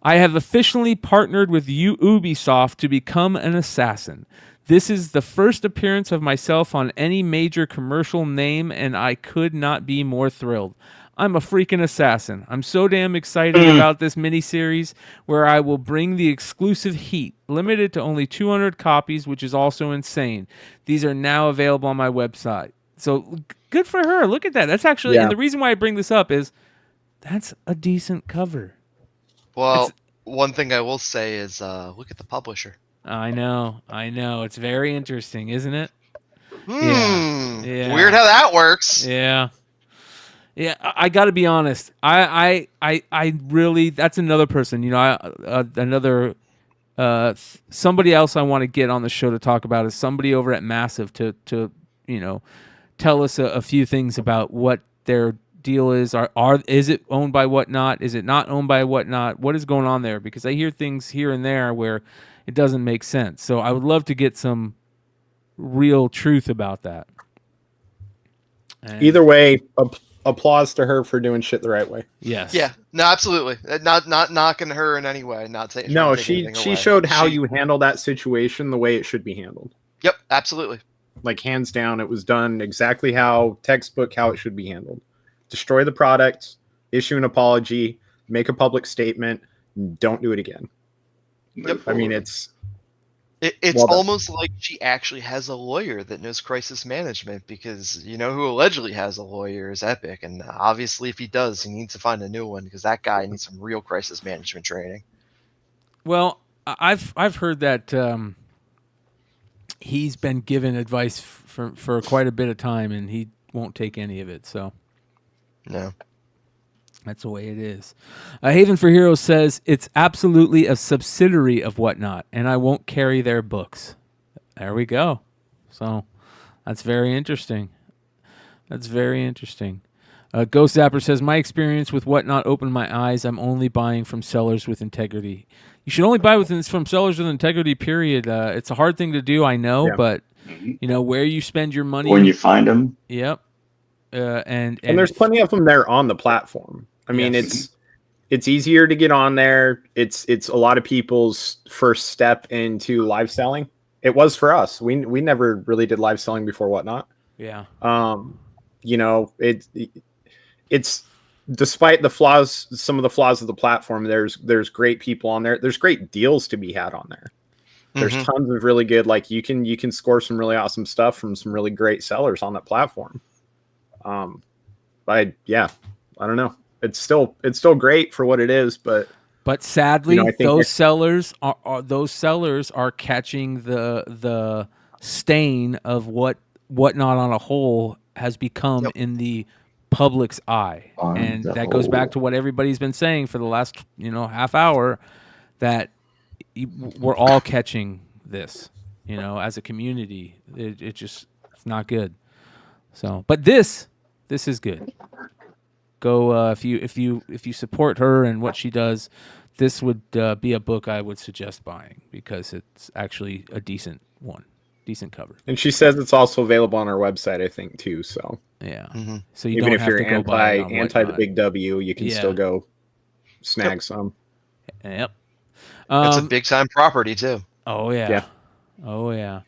I have officially partnered with Ubisoft to become an assassin. This is the first appearance of myself on any major commercial name, and I could not be more thrilled. I'm a freaking assassin. I'm so damn excited about this miniseries where I will bring the exclusive heat, limited to only 200 copies, which is also insane. These are now available on my website. So good for her. Look at that. That's actually, and the reason why I bring this up is that's a decent cover. Well, one thing I will say is look at the publisher. I know. It's very interesting, isn't it? Yeah. Weird how that works. Yeah. Yeah, I got to be honest. I really, that's another person. Another somebody else I want to get on the show to talk about is somebody over at Massive to tell us a few things about what their deal is. Is it owned by Whatnot? Is it not owned by Whatnot? What is going on there? Because I hear things here and there where it doesn't make sense. So I would love to get some real truth about that. Either way, applause to her for doing shit the right way. Yes. Yeah. No, absolutely. Not knocking her in any way. Not saying. No, she showed how you handle that situation the way it should be handled. Yep. Absolutely. Like hands down, it was done exactly how it should be handled. Destroy the product, issue an apology, make a public statement, don't do it again. Yep. I mean, it's well almost like she actually has a lawyer that knows crisis management, because who allegedly has a lawyer is Epic, and obviously if he does, he needs to find a new one because that guy needs some real crisis management training. Well, I've heard that he's been given advice for quite a bit of time, and he won't take any of it. So no. That's the way it is. Haven for Heroes says, it's absolutely a subsidiary of Whatnot, and I won't carry their books. There we go. So that's very interesting. Ghost Zapper says, my experience with Whatnot opened my eyes. I'm only buying from sellers with integrity. You should only buy from sellers with integrity, period. It's a hard thing to do, I know, but where you spend your money. When you find them. Yep. And there's plenty of them there on the platform. I mean, it's easier to get on there. It's a lot of people's first step into live selling. It was for us. We never really did live selling before Whatnot. Yeah. It's despite the flaws, some of the flaws of the platform, there's great people on there. There's great deals to be had on there. There's tons of really good, like you can score some really awesome stuff from some really great sellers on that platform. I don't know. It's still great for what it is, but sadly, those sellers are catching the stain of what Whatnot on a whole has become in the public's eye, and that goes back to what everybody's been saying for the last half hour, that we're all catching this, as a community. It's not good. So, but this is good. Go if you support her and what she does, this would be a book I would suggest buying, because it's actually a decent cover. And she says it's also available on our website, I think, too. So yeah. So you even don't if you're have to go anti the big W, you can still go snag some. Yep. It's a big time property too. Oh yeah. Yeah. Oh yeah.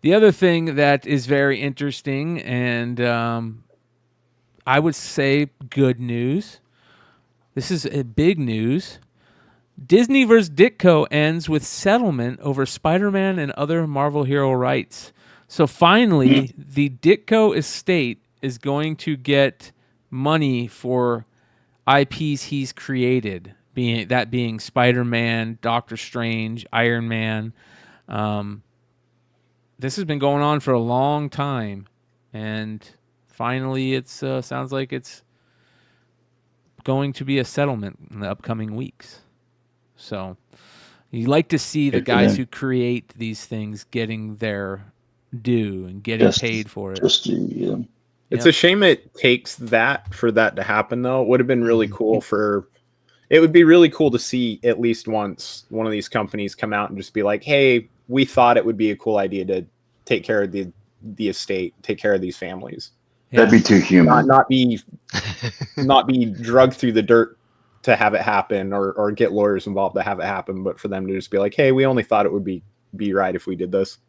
The other thing that is very interesting, and I would say good news. This is a big news. Disney vs. Ditko ends with settlement over Spider-Man and other Marvel hero rights. So finally, the Ditko estate is going to get money for IPs he's created, being Spider-Man, Doctor Strange, Iron Man. This has been going on for a long time, and finally, it's sounds like it's going to be a settlement in the upcoming weeks. So you like to see the guys who create these things getting their due and getting paid for it. It's a shame it takes that for that to happen, though. It would have been really cool it would be really cool to see at least once one of these companies come out and just be like, hey, we thought it would be a cool idea to take care of the estate, take care of these families. That'd be too human. Not be drugged through the dirt to have it happen, or get lawyers involved to have it happen, but for them to just be like, hey, we only thought it would be right if we did this.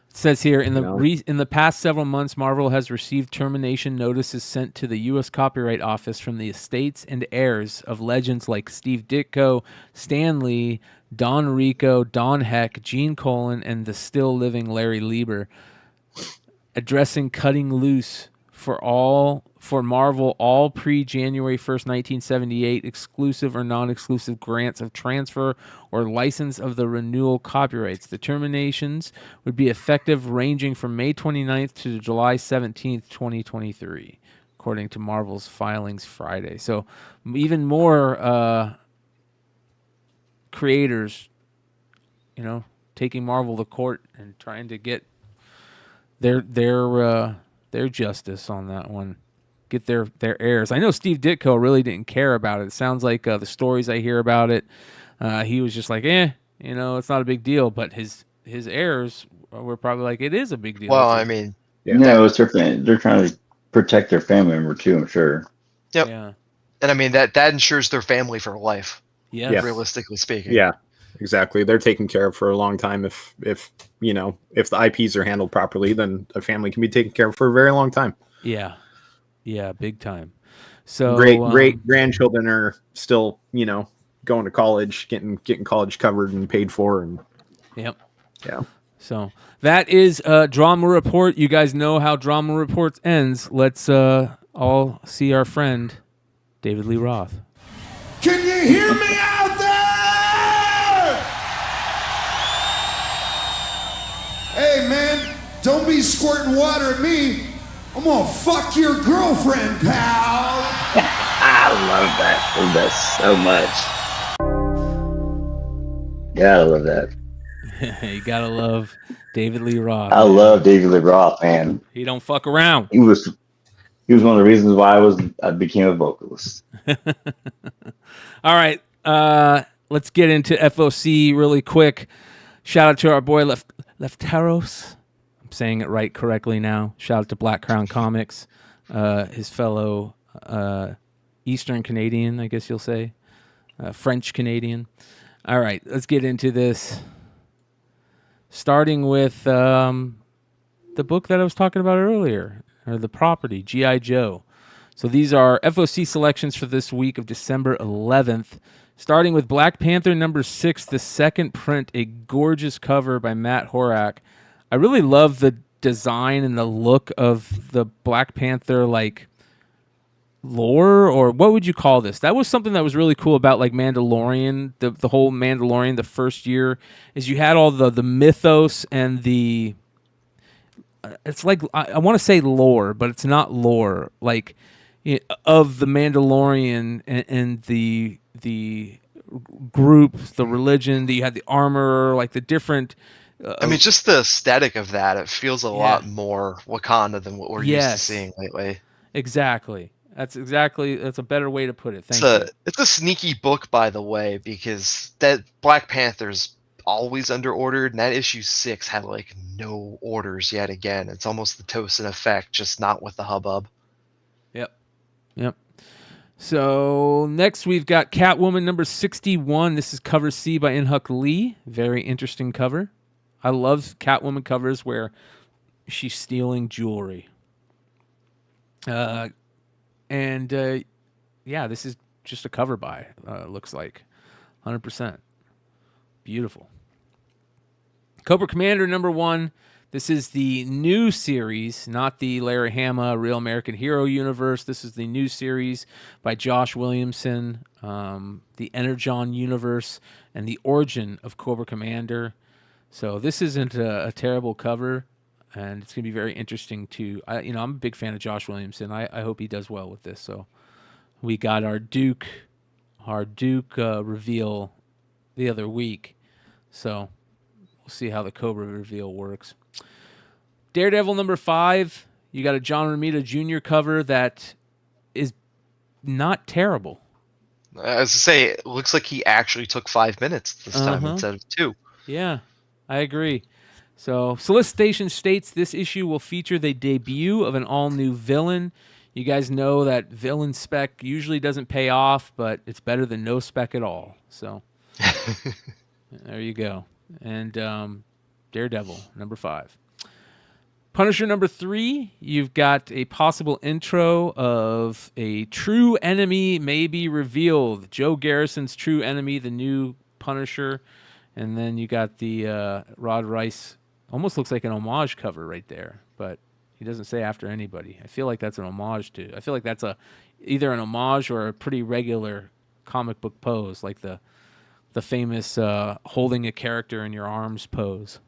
It says here, in the past several months, Marvel has received termination notices sent to the U.S. Copyright Office from the estates and heirs of legends like Steve Ditko, Stan Lee, Don Rico, Don Heck, Gene Colan, and the still living Larry Lieber, addressing cutting loose for Marvel all pre-January 1st, 1978, exclusive or non-exclusive grants of transfer or license of the renewal copyrights. The terminations would be effective ranging from May 29th to July 17th, 2023, according to Marvel's filings Friday. So even more creators, taking Marvel to court and trying to get their justice on that one, get their heirs. I know Steve Ditko really didn't care about it. It sounds like the stories I hear about it, he was just like, it's not a big deal. But his heirs were probably like, it is a big deal. Well, I mean, it's their they're trying to protect their family member too, I'm sure. Yep. Yeah. And I mean that ensures their family for life. Yeah. Realistically speaking. Yeah. Exactly. They're taken care of for a long time. If the IPs are handled properly, then a family can be taken care of for a very long time. Yeah. Yeah, big time. So great grandchildren are still, going to college, getting college covered and paid for, and yep. Yeah. So that is Drama Report. You guys know how Drama Reports ends. Let's all see our friend David Lee Roth. Can you hear me out there? Hey, man, don't be squirting water at me. I'm gonna fuck your girlfriend, pal. I love that. I love that so much. Yeah, I love that. You gotta love David Lee Roth. I love David Lee Roth, man. He don't fuck around. He was one of the reasons why I became a vocalist. All right, let's get into FOC really quick. Shout out to our boy Lefteros. I'm saying it right correctly now. Shout out to Black Crown Comics, his fellow Eastern Canadian, I guess you'll say, French Canadian. All right, let's get into this. Starting with the book that I was talking about earlier, or the property, G.I. Joe. So these are FOC selections for this week of December 11th. Starting with Black Panther number 6, the second print, a gorgeous cover by Matt Horak. I really love the design and the look of the Black Panther, lore, or what would you call this? That was something that was really cool about Mandalorian, the whole Mandalorian, the first year, is you had all the mythos and the, it's like, I want to say lore, but it's not lore, of the Mandalorian and the group, the religion, you had the armor, the different... I mean, just the aesthetic of that, it feels a lot more Wakanda than what we're used to seeing lately. Exactly. That's a better way to put it. Thank you. It's a sneaky book, by the way, because that Black Panther's always under ordered, and that issue 6 had no orders yet again. It's almost the Tosin effect, just not with the hubbub. Yep. So next we've got Catwoman number 61. This is cover C by In-Huk Lee. Very interesting cover. I love Catwoman covers where she's stealing jewelry. This is just a cover by, looks like. 100%. Beautiful. Cobra Commander #1. This is the new series, not the Larry Hama Real American Hero universe. This is the new series by Josh Williamson, the Energon universe, and the origin of Cobra Commander. So this isn't a terrible cover, and it's going to be very interesting to. I'm a big fan of Josh Williamson. I hope he does well with this. So we got our Duke reveal the other week. So we'll see how the Cobra reveal works. Daredevil #5. You got a John Romita Jr. cover that is not terrible. As I say, it looks like he actually took 5 minutes this time instead of 2. Yeah, I agree. So solicitation states this issue will feature the debut of an all-new villain. You guys know that villain spec usually doesn't pay off, but it's better than no spec at all. So there you go. And Daredevil #5. Punisher #3, you've got a possible intro of a true enemy may be revealed. Joe Garrison's true enemy, the new Punisher. And then you got the Rod Rice, almost looks like an homage cover right there, but he doesn't say after anybody. I feel like that's an homage to, I feel like that's either an homage or a pretty regular comic book pose, like the famous holding a character in your arms pose.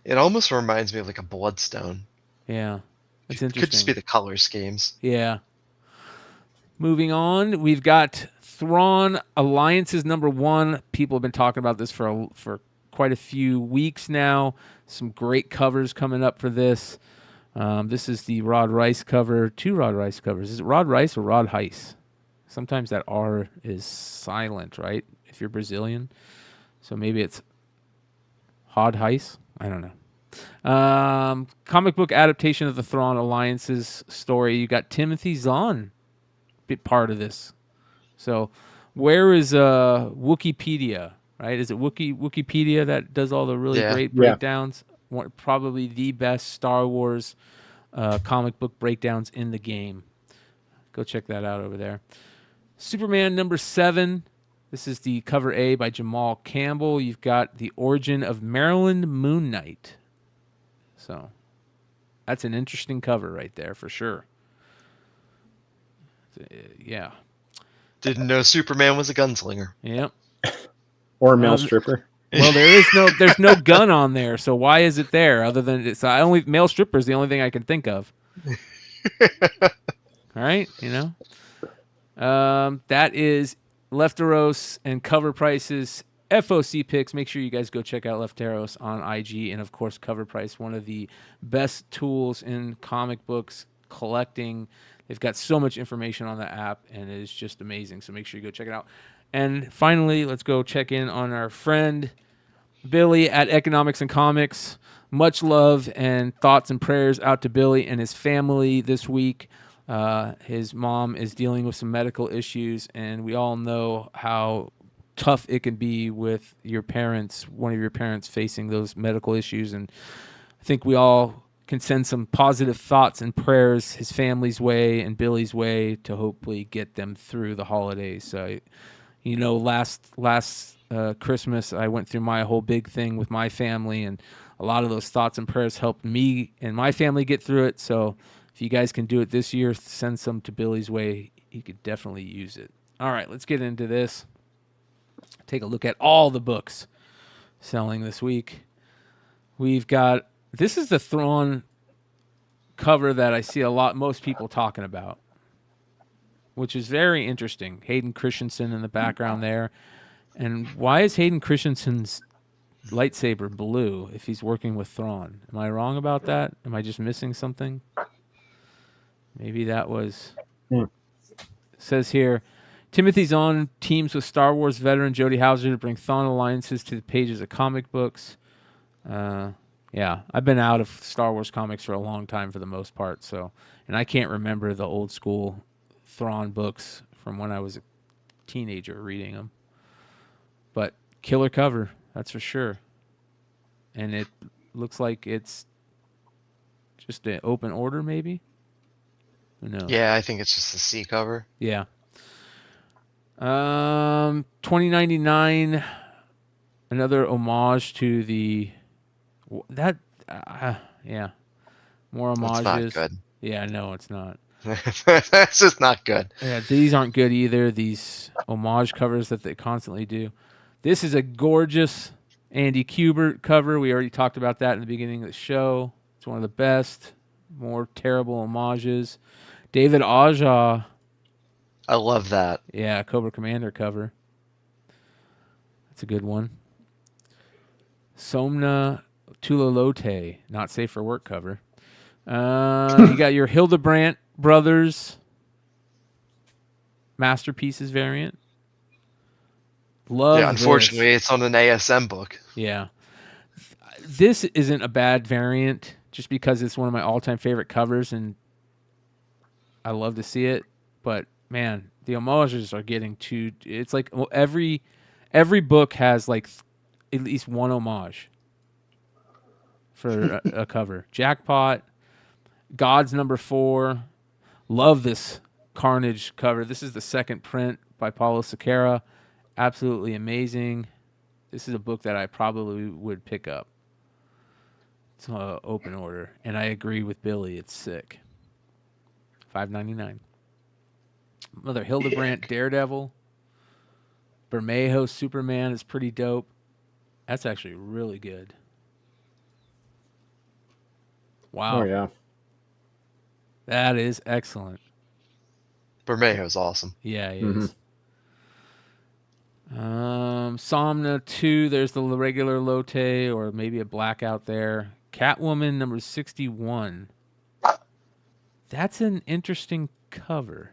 It almost reminds me of like a Bloodstone. Yeah, it's interesting. Could just be the color schemes. Yeah. Moving on, we've got Thrawn Alliances #1. People have been talking about this for quite a few weeks now. Some great covers coming up for this. This is the Rod Rice cover. 2 Rod Rice covers. Is it Rod Rice or Rod Heiss? Sometimes that R is silent, right? If you're Brazilian. So maybe it's Hod Heiss. I don't know. Comic book adaptation of the Thrawn Alliances story. You got Timothy Zahn bit part of this. So where is Wikipedia, right? Is it Wikipedia that does all the really great breakdowns? Probably the best Star Wars comic book breakdowns in the game. Go check that out over there. Superman #7. This is the cover A by Jamal Campbell. You've got the origin of Maryland Moon Knight. So that's an interesting cover right there for sure. Yeah. Didn't know Superman was a gunslinger. Yep. Or a male stripper. Well, there's no gun on there, so why is it there? Other than male stripper is the only thing I can think of. All right, that is Lefteros and cover prices. FOC picks. Make sure you guys go check out Lefteros on IG, and of course, Cover Price, one of the best tools in comic books collecting. They've got so much information on the app, and it is just amazing. So make sure you go check it out. And finally, let's go check in on our friend Billy at Economics and Comics. Much love and thoughts and prayers out to Billy and his family this week. His mom is dealing with some medical issues, and we all know how tough it can be with your parents, one of your parents facing those medical issues. And I think we all can send some positive thoughts and prayers his family's way and Billy's way to hopefully get them through the holidays. So, last Christmas, I went through my whole big thing with my family, and a lot of those thoughts and prayers helped me and my family get through it. So if you guys can do it this year, send some to Billy's way. He could definitely use it. All right, let's get into this. Take a look at all the books selling this week. We've got, this is the Thrawn cover that I see most people talking about, which is very interesting. Hayden Christensen in the background there. And why is Hayden Christensen's lightsaber blue if he's working with Thrawn? Am I wrong about that? Am I just missing something? Maybe that was... It says here, Timothy Zahn teams with Star Wars veteran Jody Houser to bring Thrawn alliances to the pages of comic books. Yeah, I've been out of Star Wars comics for a long time for the most part, and I can't remember the old school Thrawn books from when I was a teenager reading them. But killer cover, that's for sure. And it looks like it's just an open order, maybe? Who knows? Yeah, I think it's just a C cover. Yeah. $20.99. Another homage to the yeah, more homages. It's not good. Yeah, no, it's not. That's just not good. Yeah, these aren't good either. These homage covers that they constantly do. This is a gorgeous Andy Kubert cover. We already talked about that in the beginning of the show. It's one of the best. More terrible homages. David Aja. I love that. Yeah, Cobra Commander cover. That's a good one. Somna Tulalote, not safe for work cover. You got your Hildebrandt Brothers Masterpieces variant. Love. Yeah, unfortunately, it's on an ASM book. Yeah. This isn't a bad variant just because it's one of my all-time favorite covers and I love to see it. But, man, the homages are getting too... It's like every book has like at least one homage for a cover. Jackpot, God's number 4. Love this Carnage cover. This is the second print by Paulo Siqueira. Absolutely amazing. This is a book that I probably would pick up. It's open order. And I agree with Billy. It's sick. $5.99. Another Hildebrandt Daredevil. Bermejo Superman is pretty dope. That's actually really good. Wow. Oh, yeah. That is excellent. Bermejo's awesome. Yeah, he is. Somna 2, there's the regular Lotte, or maybe a blackout there. Catwoman number 61. That's an interesting cover.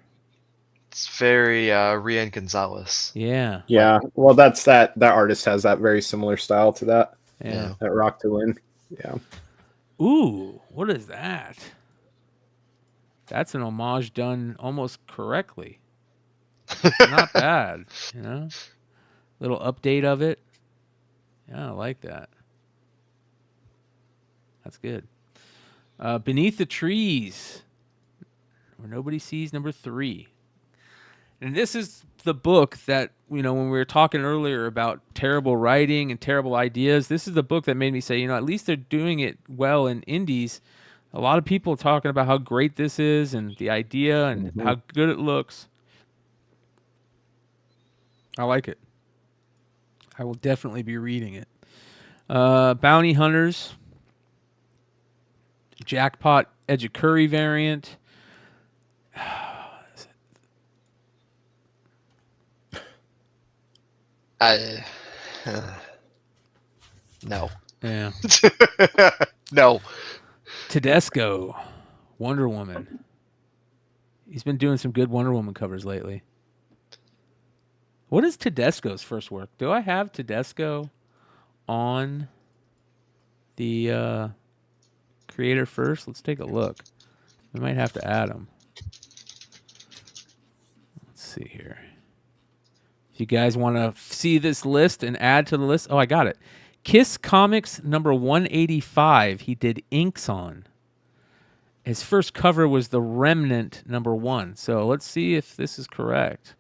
It's very Rian Gonzalez. Yeah. Yeah. Well, that's that artist has that very similar style to that. Yeah. That Rock to Win. Yeah. Ooh, what is that? That's an homage done almost correctly. Not bad, you know? Little update of it. Yeah, I like that. That's good. Beneath the Trees, Where Nobody Sees, number 3. And this is the book that, you know, when we were talking earlier about terrible writing and terrible ideas, this is the book that made me say, you know, at least they're doing it well in indies. A lot of people talking about how great this is and the idea and how good it looks. I like it. I will definitely be reading it. Bounty Hunters. Jackpot Ejikuri variant. No. Yeah. No. Tedesco, Wonder Woman. He's been doing some good Wonder Woman covers lately. What is Tedesco's first work? Do I have Tedesco on the creator first? Let's take a look. We might have to add him. Let's see here. If you guys want to see this list and add to the list, oh, I got it. Kiss Comics number 185. He did inks on. His first cover was The Remnant number 1. So let's see if this is correct.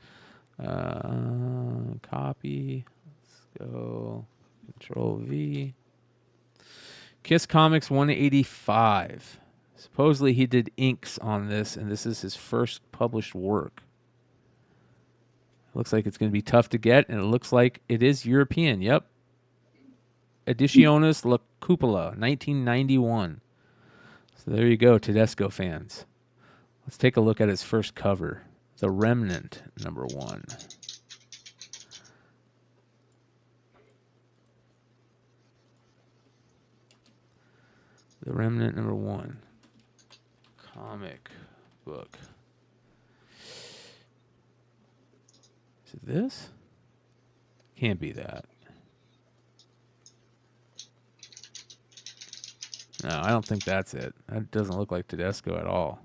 Copy. Let's go. Control V. Kiss Comics 185. Supposedly he did inks on this, and this is his first published work. Looks like it's going to be tough to get, and it looks like it is European. Yep. Ediciones La Cupola, 1991. So there you go, Tedesco fans. Let's take a look at his first cover. The Remnant, number 1. The Remnant, number 1. Comic book. Is it this? Can't be that. No, I don't think that's it. That doesn't look like Tedesco at all.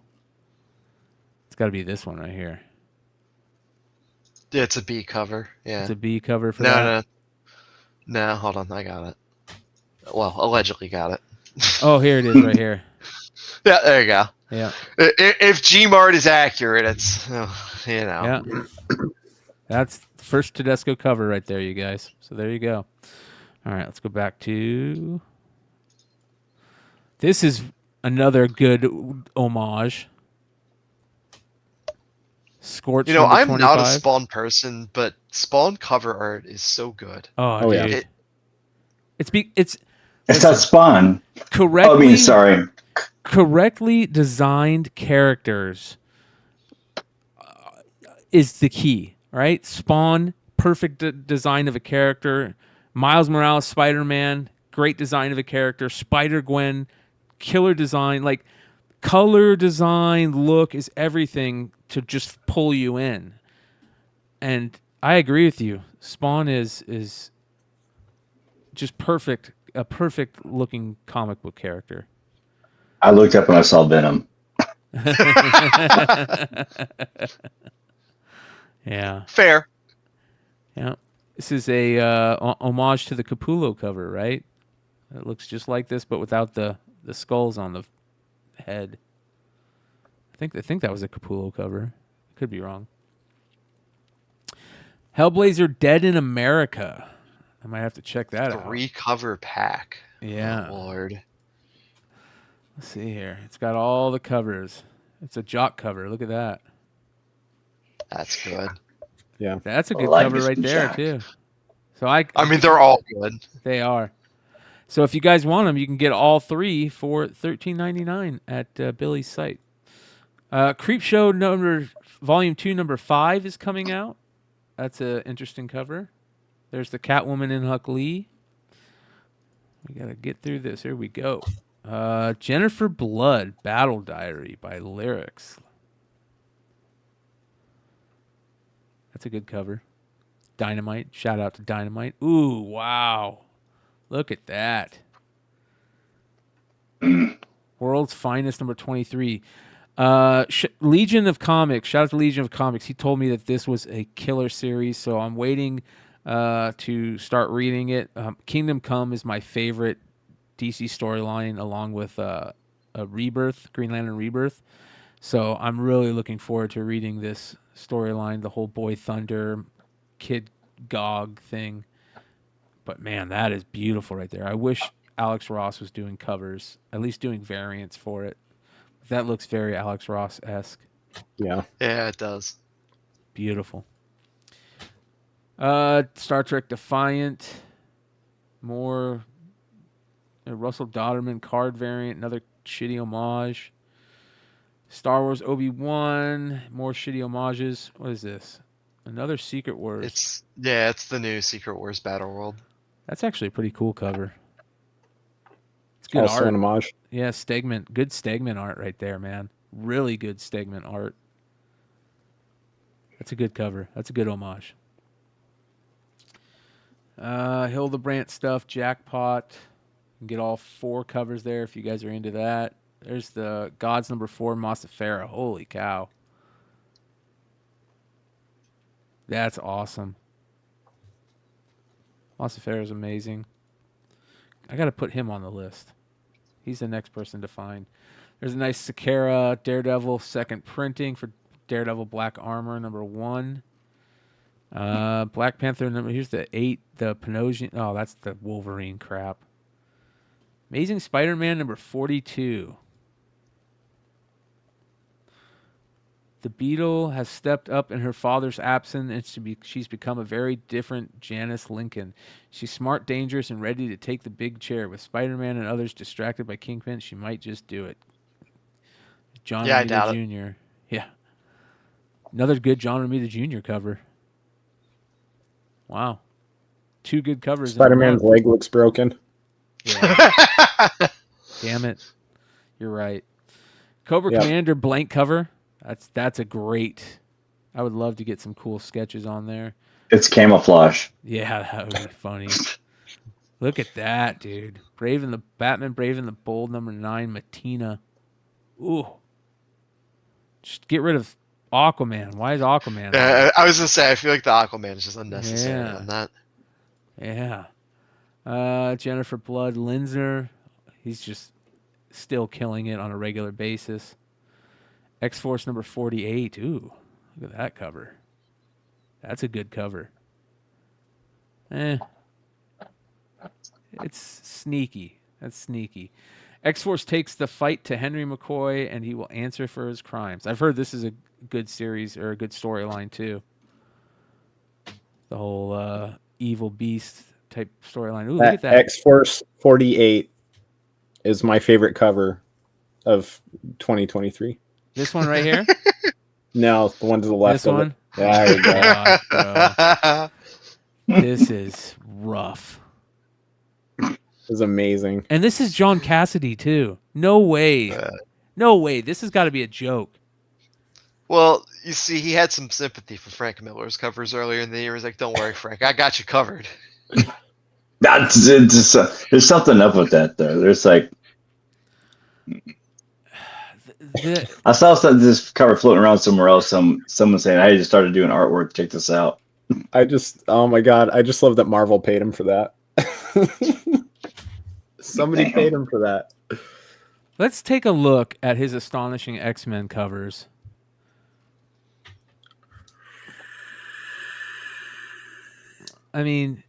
It's got to be this one right here. Yeah, it's a B cover. Yeah. It's a B cover for that? No, hold on. I got it. Well, allegedly got it. Oh, here it is right here. Yeah, there you go. Yeah. If Gmart is accurate, it's, you know. Yeah. That's the first Tedesco cover right there, you guys. So there you go. All right, let's go back to... This is another good homage. Scorch. You know, I'm 25. not a Spawn person, but Spawn cover art is so good. Oh, dude. Yeah. It's not Spawn. Correctly, I mean, sorry. Correctly designed characters is the key, right? Spawn, perfect design of a character. Miles Morales, Spider-Man, great design of a character. Spider-Gwen, killer design. Like, color design, look is everything to just pull you in. And I agree with you. Spawn is just perfect, a perfect looking comic book character. I looked up and I saw Venom. Yeah. Fair. Yeah. This is a homage to the Capullo cover, right? It looks just like this, but without the skulls on the head. I think that was a Capullo cover. Could be wrong. Hellblazer Dead in America. I might have to check that out. 3 cover pack. Yeah. Oh, Lord. Let's see here. It's got all the covers. It's a jock cover. Look at that. That's good. Yeah. That's a good cover right there, too. So I mean, they're all good. They are. So if you guys want them, you can get all 3 for $13.99 at Billy's site. Creepshow Volume 2, number 5 is coming out. That's an interesting cover. There's the Catwoman in Huck Lee. We got to get through this. Here we go. Jennifer Blood, Battle Diary by Lyrics. That's a good cover. Dynamite. Shout out to Dynamite. Ooh, wow. Look at that. World's Finest, number 23. Legion of Comics. Shout out to Legion of Comics. He told me that this was a killer series, so I'm waiting to start reading it. Kingdom Come is my favorite DC storyline, along with a Rebirth, Green Lantern Rebirth. So I'm really looking forward to reading this storyline, the whole Boy Thunder, Kid Gog thing. But man, that is beautiful right there. I wish Alex Ross was doing covers, at least doing variants for it. That looks very Alex Ross-esque. Yeah. Yeah, it does. Beautiful. Star Trek Defiant. More Russell Dodderman card variant. Another shitty homage. Star Wars Obi-Wan. More shitty homages. What is this? Another Secret Wars. It's the new Secret Wars Battle World. That's actually a pretty cool cover. It's good Also art. an homage. Yeah, Stegman. Good Stegman art right there, man. Really good Stegman art. That's a good cover. That's a good homage. Hildebrandt stuff, Jackpot. You can get all 4 covers there if you guys are into that. There's the Gods number 4, Massafera. Holy cow. That's awesome. Massafera is amazing. I got to put him on the list. He's the next person to find. There's a nice Sakara Daredevil second printing for Daredevil Black Armor number 1. Black Panther number. Here's the 8. The Panosian. Oh, that's the Wolverine crap. Amazing Spider-Man number 42. The Beetle has stepped up in her father's absence, and she's become a very different Janice Lincoln. She's smart, dangerous, and ready to take the big chair. With Spider-Man and others distracted by Kingpin, she might just do it. John Romita Jr. Yeah. Another good John Romita Jr. cover. Wow. 2 good covers. Spider-Man's leg looks broken. Yeah. Damn it. You're right. Cobra Commander blank cover. That's a great. I would love to get some cool sketches on there. It's camouflage. Yeah, that would be funny. Look at that, dude. Batman Brave and the Bold number 9, Matina. Ooh. Just get rid of Aquaman. Why is Aquaman? I was gonna say I feel like the Aquaman is just unnecessary on that. Yeah. Jennifer Blood Linsner. He's just still killing it on a regular basis. X-Force number 48. Ooh, look at that cover. That's a good cover. It's sneaky. That's sneaky. X-Force takes the fight to Henry McCoy, and he will answer for his crimes. I've heard this is a good series or a good storyline too. The whole evil beast type storyline. Ooh, look at that. X-Force 48 is my favorite cover of 2023. This one right here? No, the one to the left. This one? There we go. God, bro. This is rough. Is amazing. And this is John Cassidy too. No way. No way. This has got to be a joke. Well, you see, he had some sympathy for Frank Miller's covers earlier in the year. He's like, "Don't worry, Frank, I got you covered." There's something up with that though. There's like, I saw this cover floating around somewhere else. Someone saying, "I just started doing artwork. Check this out." Oh my god, I just love that Marvel paid him for that. Somebody paid him for that. Let's take a look at his astonishing X-Men covers. I mean,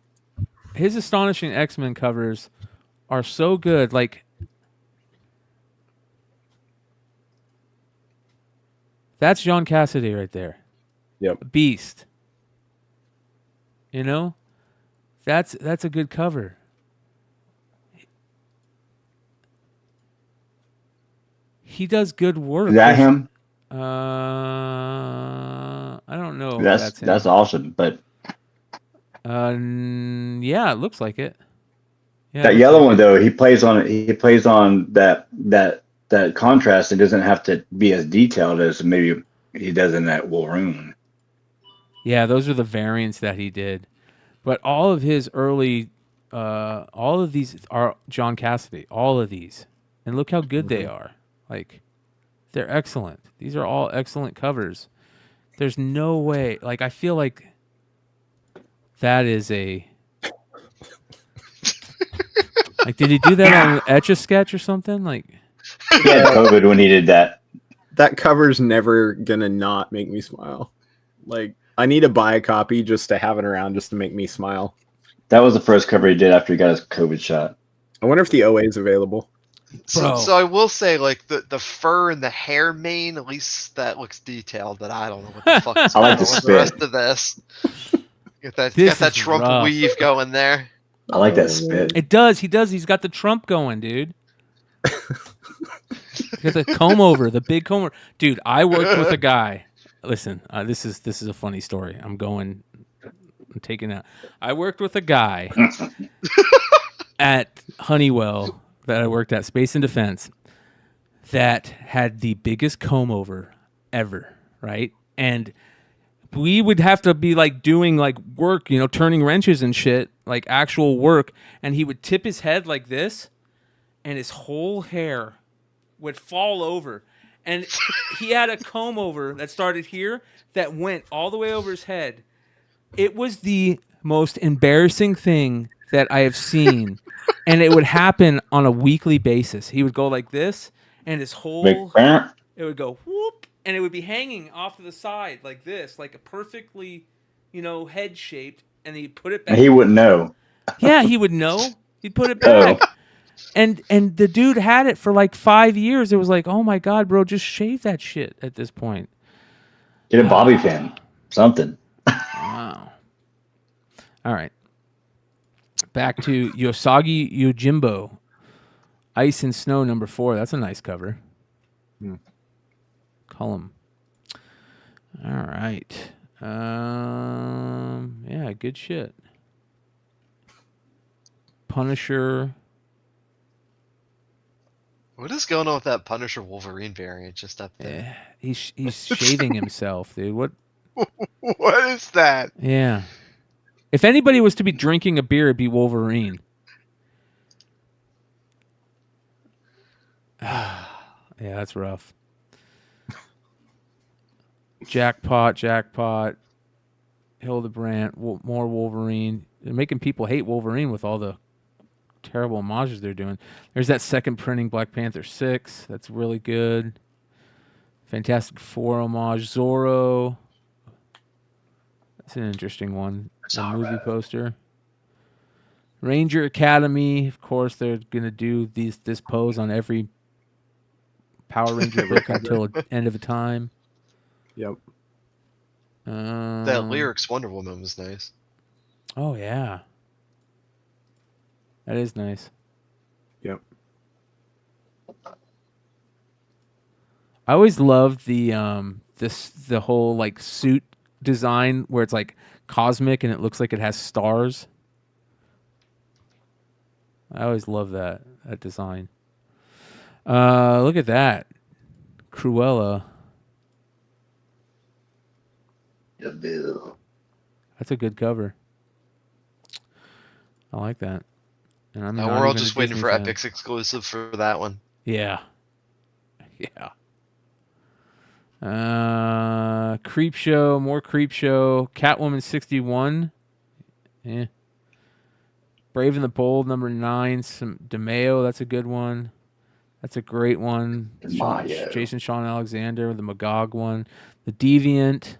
his astonishing X-Men covers are so good. Like, that's John Cassidy right there. Yep. Beast. You know? That's a good cover. He does good work. Is that him? I don't know. That's him. awesome. But yeah, it looks like it. Yeah, that yellow one though, he plays on that contrast. It doesn't have to be as detailed as maybe he does in that Wolverine. Yeah, those are the variants that he did. But all of his early, all of these are John Cassidy. All of these, and look how good they are. Like, they're excellent. These are all excellent covers. There's no way. Like, I feel like that is a. Like, did he do that on Etch-a-Sketch or something? Like, he had COVID when he did that. That cover's never gonna not make me smile. Like, I need to buy a copy just to have it around, just to make me smile. That was the first cover he did after he got his COVID shot. I wonder if the OA is available. So I will say, like, the fur and the hair mane, at least that looks detailed. But I don't know what the fuck is I like going the on with spit. the rest of this. Got that Trump rough. weave going there. I like that spit. it does. He does. He's got the Trump going, dude. He got the comb over, the big comb over. Dude, I worked with a guy. Listen, this is a funny story. I'm taking out. I worked with a guy at Honeywell that I worked at, Space and Defense, that had the biggest comb over ever, right? And we would have to be like doing like work, you know, turning wrenches and shit, like actual work. And he would tip his head like this, and his whole hair would fall over. And he had a comb over that started here that went all the way over his head. It was the most embarrassing thing that I have seen. And it would happen on a weekly basis. He would go like this, and his whole... It would go whoop, and it would be hanging off to the side like this, like a perfectly, you know, head-shaped, and he'd put it back. He wouldn't know. Yeah, he would know. He'd put it back. And the dude had it for like 5 years. It was like, oh my God, bro, just shave that shit at this point. Get a bobby pin. Something. Wow. All right. Back to Yosagi Yojimbo. Ice and Snow #4. That's a nice cover. Column. All right. Yeah, good shit. Punisher. What is going on with that Punisher Wolverine variant just up there? Yeah, he's shaving himself, dude. What? What is that? Yeah. If anybody was to be drinking a beer, it'd be Wolverine. Yeah, that's rough. Jackpot. Hildebrandt, more Wolverine. They're making people hate Wolverine with all the terrible homages they're doing. There's that second printing, Black Panther 6. That's really good. Fantastic Four homage. Zorro. It's an interesting one. The movie poster. Ranger Academy, of course, they're gonna do this pose on every Power Ranger book until the end of a time. Yep. That Lyrics Wonder Woman was nice. Oh yeah, that is nice. Yep. I always loved the the whole like suit design where it's like cosmic and it looks like it has stars. I always love that design. Look at that, Cruella. That's a good cover. I like that. And I'm We're all just waiting for Epic's exclusive for that one. Yeah. Yeah. Creep Show, more Creep Show. Catwoman 61. Yeah. Brave and the Bold, number 9. Some DeMeo, that's a good one. That's a great one. Jason Sean Alexander, the Magog one. The Deviant.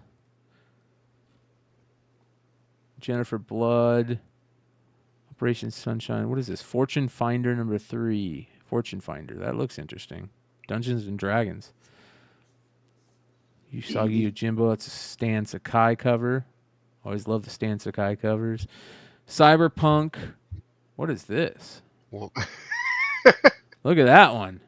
Jennifer Blood. Operation Sunshine. What is this? Fortune Finder number 3. Fortune Finder. That looks interesting. Dungeons and Dragons. Usagi Yojimbo. That's a Stan Sakai cover. Always love the Stan Sakai covers. Cyberpunk. What is this? Look at that one.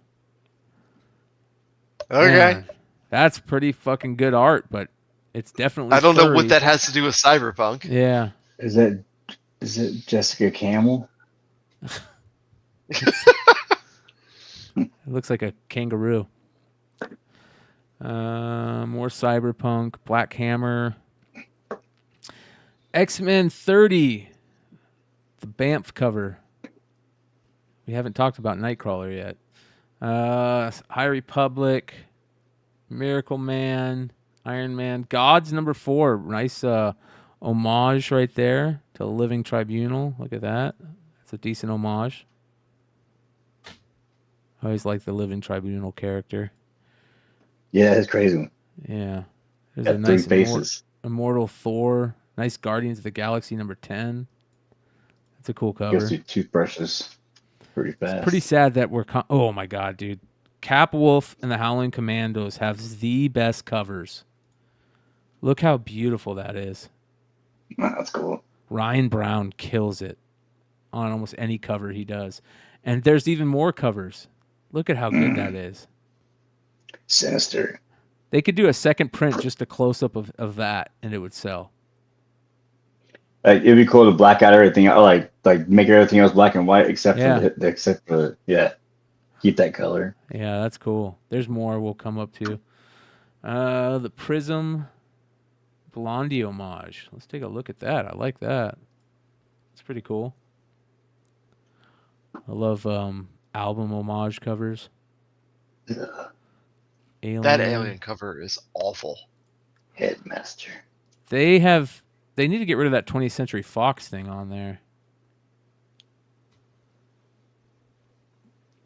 Okay. Man, that's pretty fucking good art, but it's definitely I don't know furry. what that has to do with Cyberpunk. Yeah. Is it Jessica Campbell? It looks like a kangaroo. More Cyberpunk, Black Hammer, X-Men 30, the Banff cover. We haven't talked about Nightcrawler yet. High Republic, Miracle Man, Iron Man, Gods number 4. Nice homage right there to Living Tribunal. Look at that. That's a decent homage. I always like the Living Tribunal character. Yeah, it's crazy. Yeah. There's Got a nice 3 faces. Immortal Thor. Nice Guardians of the Galaxy number 10. That's a cool cover. Goes through toothbrushes pretty fast. It's pretty sad that we're... oh, my God, dude. Cap Wolf and the Howling Commandos have the best covers. Look how beautiful that is. That's cool. Ryan Brown kills it on almost any cover he does. And there's even more covers. Look at how good that is. Sinister. They could do a second print, just a close-up of that, and it would sell. Like, it'd be cool to black out everything, like make everything else black and white except for keep that color. Yeah, that's cool. There's more we'll come up to. The Prism Blondie homage. Let's take a look at that. I like that. It's pretty cool. I love album homage covers. Yeah. Alien. That Alien cover is awful. Headmaster. They need to get rid of that 20th Century Fox thing on there.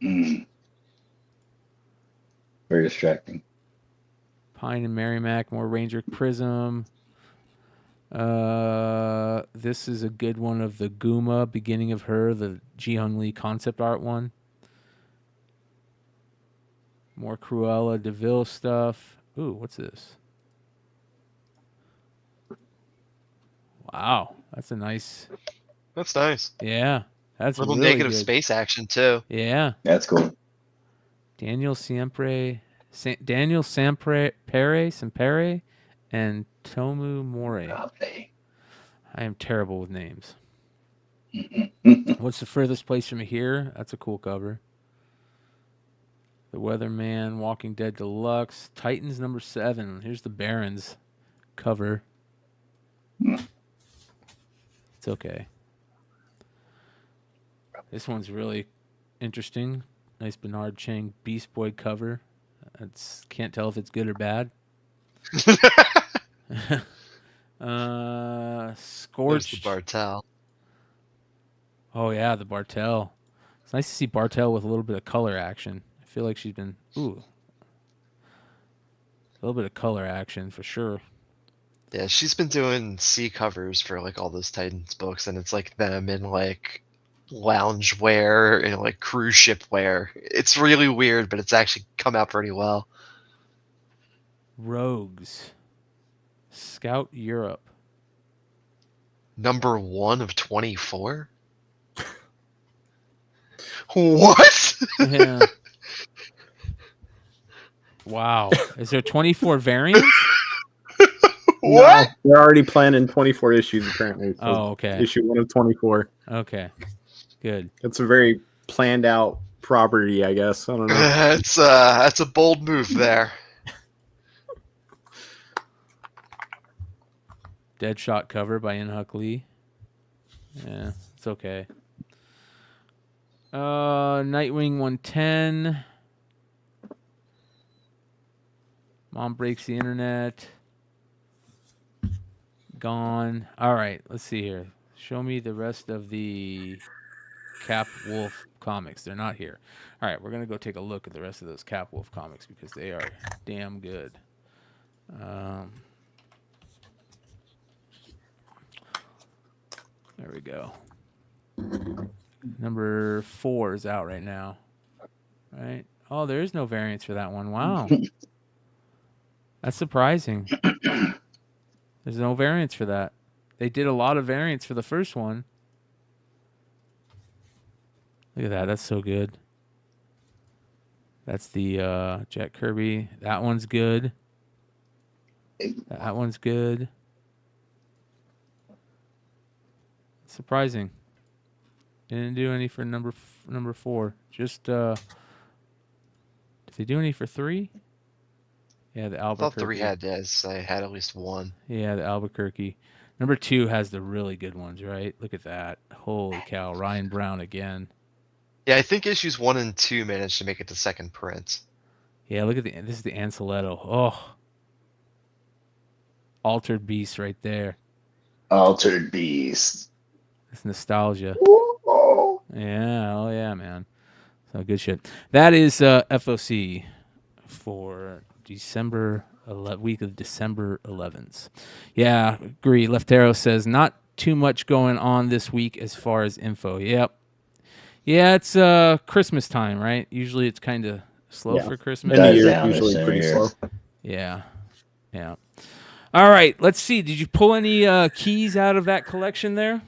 Very distracting. Pine and Merrimack, more Ranger Prism. This is a good one of the Guma, Beginning of Her, the Ji-Hung Lee concept art one. More Cruella DeVille stuff. Ooh, what's this? Wow, that's a nice... That's nice. Yeah, that's a little really negative good. space action too. Yeah. That's cool. Daniel Sampere, and Tomu More. I am terrible with names. What's the furthest place from here? That's a cool cover. The Weatherman, Walking Dead Deluxe, Titans number 7. Here's the Barons cover. It's okay. This one's really interesting. Nice Bernard Chang Beast Boy cover. Can't tell if it's good or bad. Scorched. There's the Bartel. Oh yeah, the Bartel. It's nice to see Bartel with a little bit of color action. I feel like she's been a little bit of color action for sure. Yeah, she's been doing C covers for like all those Titans books, and it's like them in like lounge wear and like cruise ship wear. It's really weird, but it's actually come out pretty well. Rogues. Scout Europe. Number 1 of 24? What? Yeah. Wow. Is there 24 variants? What? No, they're already planning 24 issues apparently. So Oh, okay. Issue 1 of 24. Okay. Good. It's a very planned out property, I guess. I don't know. That's a bold move there. Deadshot cover by In-Huck Lee. Yeah, it's okay. Nightwing 110. Mom breaks the internet. Gone. All right, let's see here. Show me the rest of the Cap Wolf comics. They're not here. All right, we're going to go take a look at the rest of those Cap Wolf comics because they are damn good. There we go. Number 4 is out right now. Right? Oh, there is no variance for that one. Wow. That's surprising. There's no variance for that. They did a lot of variants for the first one. Look at that. That's so good. That's the Jack Kirby. That one's good. That one's good. Surprising. Didn't do any for number 4. Just did they do any for 3? Yeah, the I Albuquerque. thought 3 had this. I had at least 1. Yeah, the Albuquerque. Number 2 has the really good ones, right? Look at that. Holy cow. Ryan Brown again. Yeah, I think issues 1 and 2 managed to make it to second print. Yeah, look at this is the Anceletto. Oh. Altered Beast right there. Altered Beast. It's nostalgia. Yeah, oh yeah, man. So good shit. That is FOC for week of December 11th. Yeah, agree. Leftero says not too much going on this week as far as info. Yep. Yeah, it's Christmas time, right? Usually it's kind of slow for Christmas. End of year is usually pretty slow. Yeah. Yeah. All right, let's see. Did you pull any keys out of that collection there?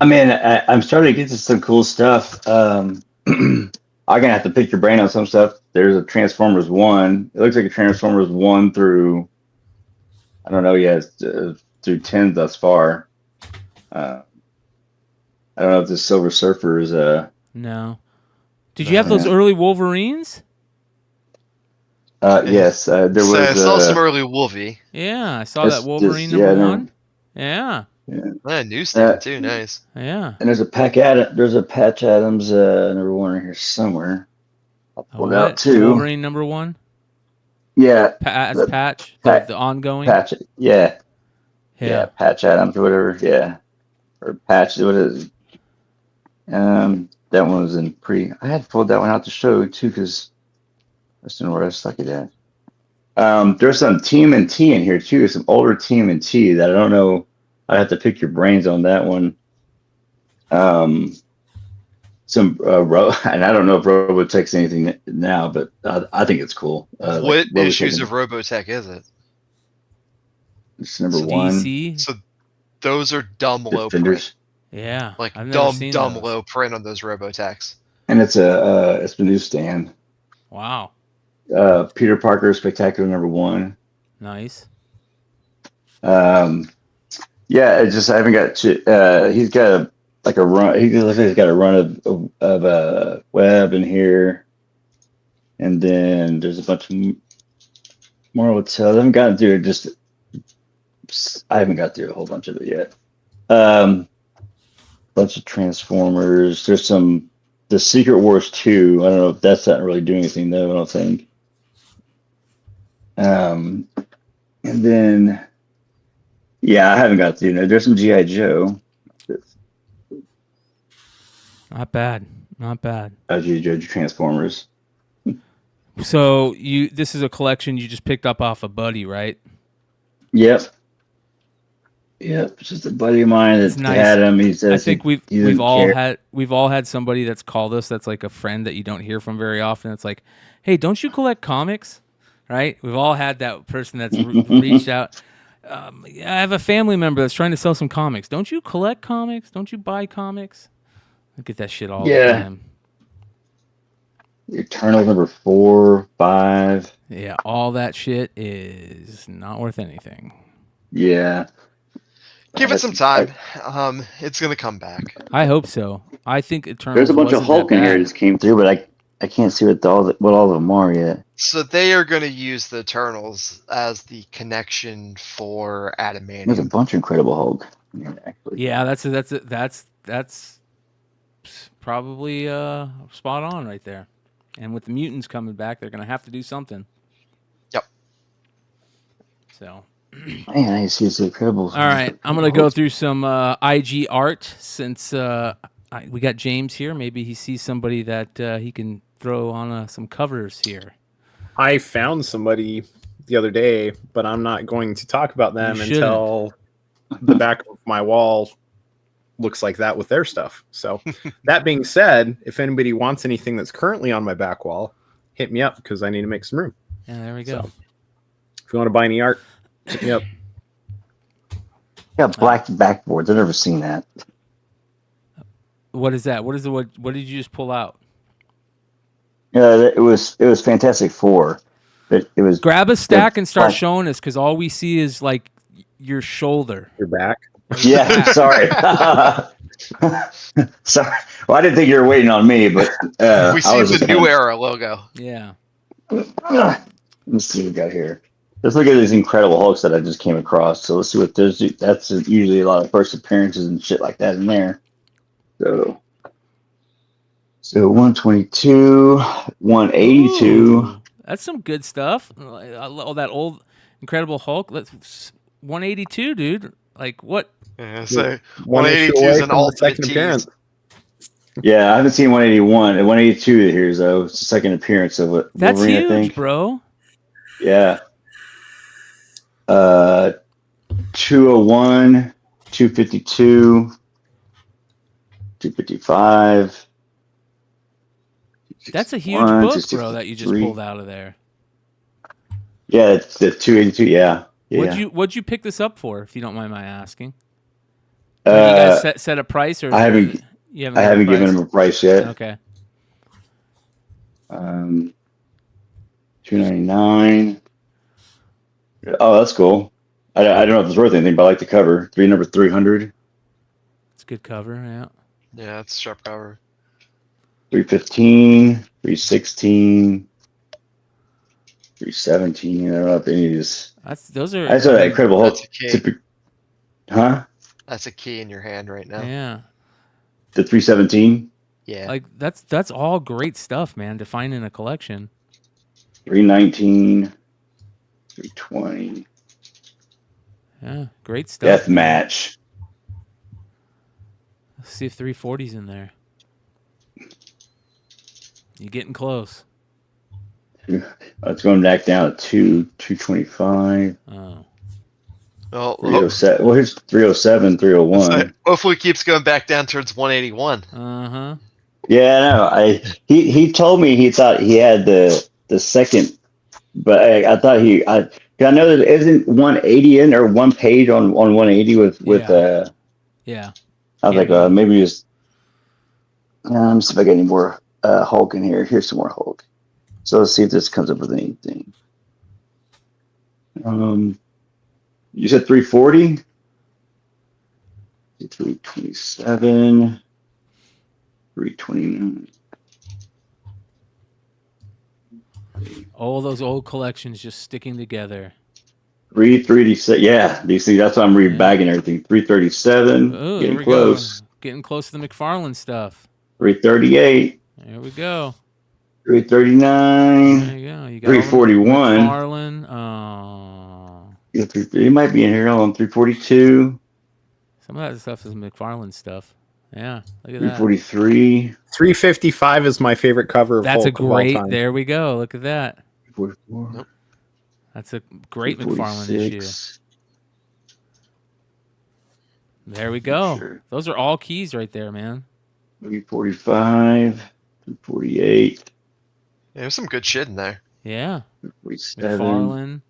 I mean, I'm starting to get to some cool stuff. I'm gonna have to pick your brain on some stuff. There's a Transformers 1. It looks like a Transformers 1 through, I don't know yet, through 10 thus far. I don't know if this Silver Surfer is No. Did you have those early Wolverines? Yes, there was. I saw some early Wolvie. Yeah, I saw that Wolverine number 1. Yeah. Yeah, newsstand too. Nice. Yeah. And there's a Patch Adams number 1 in here somewhere. I'll pull it out too. Wolverine number 1. Yeah. That's Patch. The ongoing. Patch. Yeah. Patch Adams or whatever. Yeah. Or Patch. What is it? That one was in pre. I had pulled that one out to show too because that's where I stuck it at. There's some TMNT in here too. Some older TMNT that I don't know. I'd have to pick your brains on that one. And I don't know if Robotech's anything now, but I think it's cool. What issues of Robotech is it? It's number 1. DC. So those are dumb low print. Yeah, like I've never seen dumb those. low print on those Robotechs. And it's a newsstand. Wow. Peter Parker Spectacular number 1. Nice. Yeah, it's just I haven't got to. He's got a run. He looks like he's got a run of web in here, and then there's a bunch of more hotels. I haven't gotten through it. I haven't got through a whole bunch of it yet. Bunch of Transformers. There's the Secret Wars 2. I don't know if that's not really doing anything though. I don't think. And then. Yeah, I haven't got through it. There's some G.I. Joe. Not bad. Not bad. G.I. Joe Transformers. So this is a collection you just picked up off a buddy, right? Yep. Yep. It's just a buddy of mine It's that nice. had him. He says I think he we've doesn't all care. had somebody that's called us that's like a friend that you don't hear from very often. It's like, hey, don't you collect comics? Right? We've all had that person that's reached out. I have a family member that's trying to sell some comics. Don't you collect comics? Don't you buy comics? I get that shit all the time. Eternal number 4, 5. Yeah, all that shit is not worth anything. Yeah. Give it some time. It's gonna come back. I hope so. I think Eternals. There's a bunch of wasn't Hulk that in here bad. that just came through, but I can't see what all of them are yet. So they are gonna use the Eternals as the connection for Adamantium. There's a bunch of Incredible Hulk. in here, actually. Yeah, that's probably spot on right there. And with the mutants coming back, they're gonna have to do something. Yep. So. Man, I see the Incredibles. All right, I'm gonna go through some IG art since we got James here. Maybe he sees somebody that he can throw on some covers here. I found somebody the other day, but I'm not going to talk about them You until the back of my wall looks like that with their stuff. So that being said, if anybody wants anything that's currently on my back wall, hit me up because I need to make some room. Yeah, there we go. So, if you want to buy any art, hit me up. Got black backboards. I've never seen that. What is that? What did you just pull out? Yeah, it was Fantastic Four. It was Grab a stack and start black- showing us because all we see is like your shoulder. Your back. Yeah, sorry. Sorry. Well, I didn't think you were waiting on me, but We see the New Era logo. Yeah. Let's see what we got here. Let's look at these Incredible Hulks that I just came across. So let's see what there's. That's usually a lot of first appearances and shit like that in there. So 122, 182. Ooh, that's some good stuff. All that old Incredible Hulk. That's 182, dude. Like what? Yeah, so 182 is an ultimate tease. Yeah, I haven't seen 181. And 182 here, though. It's the second appearance of it. That's Wolverine, I huge, think. bro. Yeah. 201, 252, 255. That's a huge 61, book, bro, that you just 63. pulled out of there. Yeah, it's the 282. Yeah. What'd you pick this up for, if you don't mind my asking? Did you guys set a price, or I haven't. You I haven't given given him a price yet. Okay. 299. Oh, that's cool. I don't know if it's worth anything, but I like the cover. Number 300. It's a good cover, yeah. Yeah, it's a sharp cover. 315, 316, 317. I don't know if any of these. Those are. I saw that Incredible Hulk. That's a key. Huh? That's a key in your hand right now. Yeah. The 317. Yeah. Like that's all great stuff, man, to find in a collection. 319, 320. Yeah, great stuff. Death Match. Let's see if 340's in there. You're getting close. It's going back down to 225. Oh. Well, 307. Well, here's 307, 301. hopefully it keeps going back down towards 181. Uh-huh. Yeah, no. He told me he thought he had the second, but I thought I know there isn't 180 in or one page on 180 with Yeah. I was like maybe just let me see if I get any more Hulk in here. Here's some more Hulk. So let's see if this comes up with anything. You said 340? 327, 329. All those old collections just sticking together. 336. Yeah, you see, that's why I'm rebagging everything. 337. Oh, Getting there we close. go. Getting close to the McFarlane stuff. 338. There we go. 339. There you go. You got 341. McFarlane. Oh. Yeah, it might be in here on 342. Some of that stuff is McFarlane stuff. Yeah, look at 343. 355 is my favorite cover of That's Hulk a of all great. time. There we go. Look at that. 344. That's a great McFarlane issue. There we go. Those are all keys right there, man. 345, 348. Yeah, there's some good shit in there. Yeah. 347. McFarlane.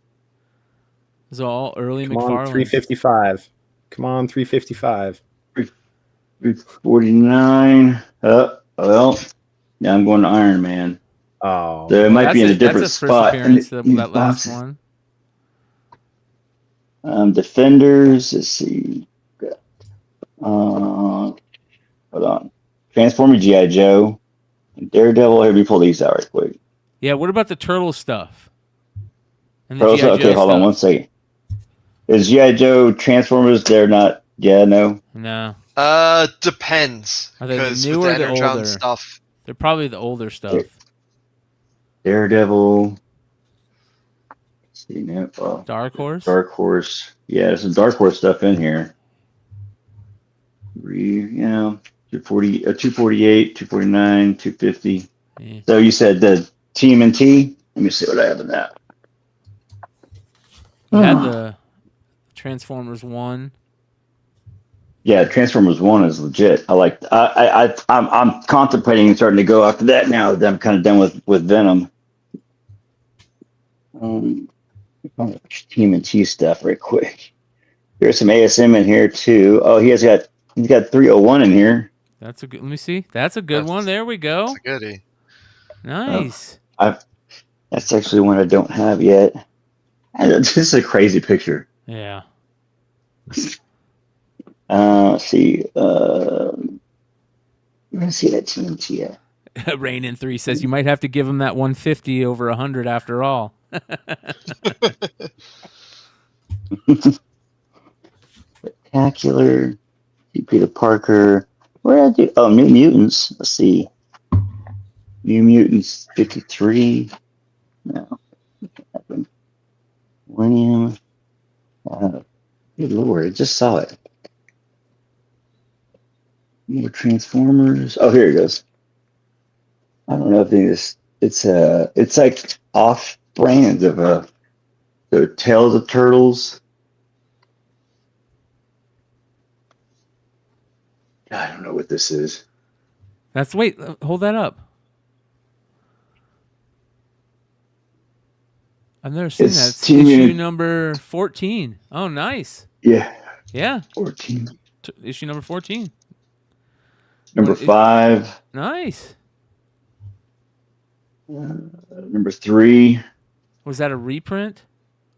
Those are all early Come on, McFarlane. 355. Come on, 355. 349. Well, now I'm going to Iron Man. Oh. So it might be in a different that's his spot. first appearance, in that last boxes. one. Defenders. Let's see. Hold on. Transformer G.I. Joe. Daredevil. Here, let me pull these out right quick. Yeah, what about the turtle stuff? And the Turtles, G.I. okay, Joe hold on stuff? one second. Is G.I. Joe Transformers? They're not. Yeah, no. No. Depends. Are they the 'cause new with or the the Energon older? stuff. They're probably the older stuff. Daredevil. Let's see now. Dark Horse? Dark Horse. Yeah, there's some Dark Horse stuff in here. 248, 249, 250. Yeah. So you said the TMNT? Let me see what I have in that. You had the Transformers 1. Yeah, Transformers 1 is legit. I'm contemplating starting to go after that now that I'm kind of done with Venom. TMNT stuff right quick. There's some ASM in here too. Oh, he's got 301 in here. That's a good. Let me see. That's a good one. There we go. That's a goodie. Nice. That's actually one I don't have yet. This is a crazy picture. Yeah. Let's see. We're gonna see that TNT yet. Rain in 3 says you might have to give him that 150 over 100 after all. Spectacular. Peter Parker. What did I do? Oh, New Mutants. Let's see. New Mutants 53. No. Millennium. Good Lord, I just saw it. More Transformers. Oh, here it goes. I don't know if it's like off brands of the Tales of Turtles. I don't know what this is. Wait, hold that up. I've never seen that. It's issue number 14. Oh, nice. Yeah. Yeah. 14. Issue number 14. Number 5. Nice. Number 3. Was that a reprint?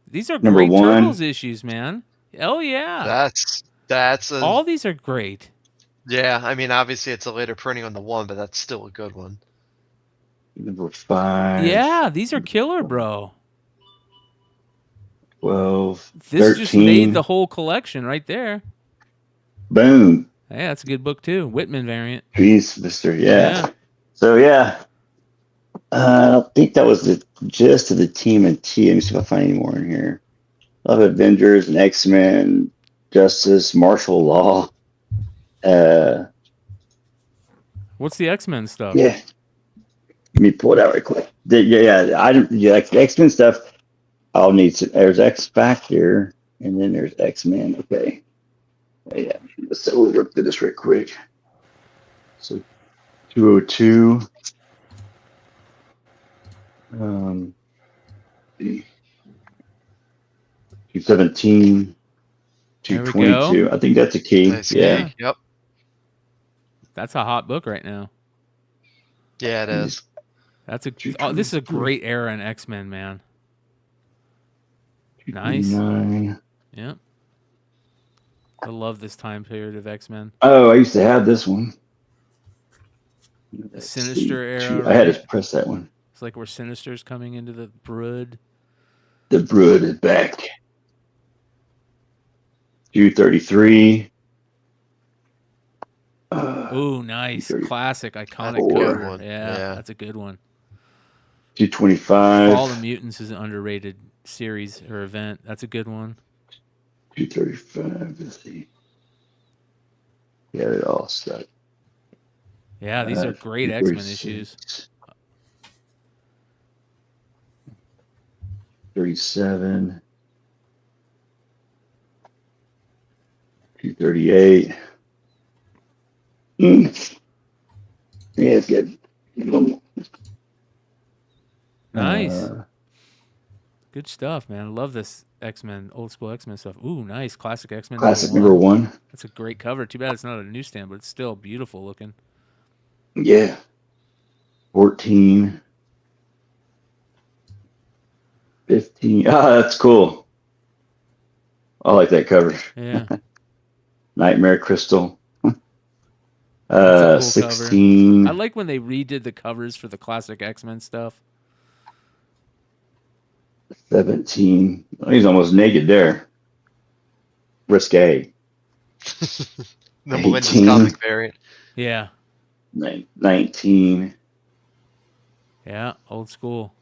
These are Number great 1. Turtles issues, man. Oh yeah. That's all these are great. Yeah, I mean obviously it's a later printing on the 1, but that's still a good one. Number 5. Yeah, these are killer, bro. 12. This 13. just made the whole collection right there. Boom. Yeah, that's a good book too. Whitman variant. Peace, Mister. Yeah. So yeah. I think that was the gist of the TMNT. Let me see if I find any more in here. Love Avengers and X-Men, Justice, Martial Law. What's the X-Men stuff? Yeah. Let me pull it out right quick. X-Men stuff. I'll need some. There's X Factor, and then there's X-Men. Okay. Yeah. So we'll rip through this right quick. So 202. 217. 222. I think that's a key. Nice yeah. key. Yep. That's a hot book right now. Yeah, it is. That's a. Oh, this is a great era in X-Men, man. Nice. 229. Yep. I love this time period of X-Men. Oh, I used to have this one. The Sinister era. I had to press that one. It's like where Sinister's coming into the Brood. The Brood is back. 233. Ooh, nice. Classic, iconic Four. cover. Yeah, that's a good one. 225. Fall of the Mutants is an underrated series or event. That's a good one. 235. Let's see. Yeah, it all stuck. Yeah, these are great X-Men issues. 37. 238. Yeah, it's good. Nice. Good stuff, man. I love this X-Men, old school X-Men stuff. Ooh, nice. Classic X-Men. Classic number one. That's a great cover. Too bad it's not a newsstand, but it's still beautiful looking. Yeah. 14. 15. Ah, that's cool. I like that cover. Yeah. Nightmare Crystal. That's a cool 16. cover. I like when they redid the covers for the classic X-Men stuff. 17. Oh, he's almost naked there. Risque. The Melinda's comic variant. Yeah. 19. Yeah, old school.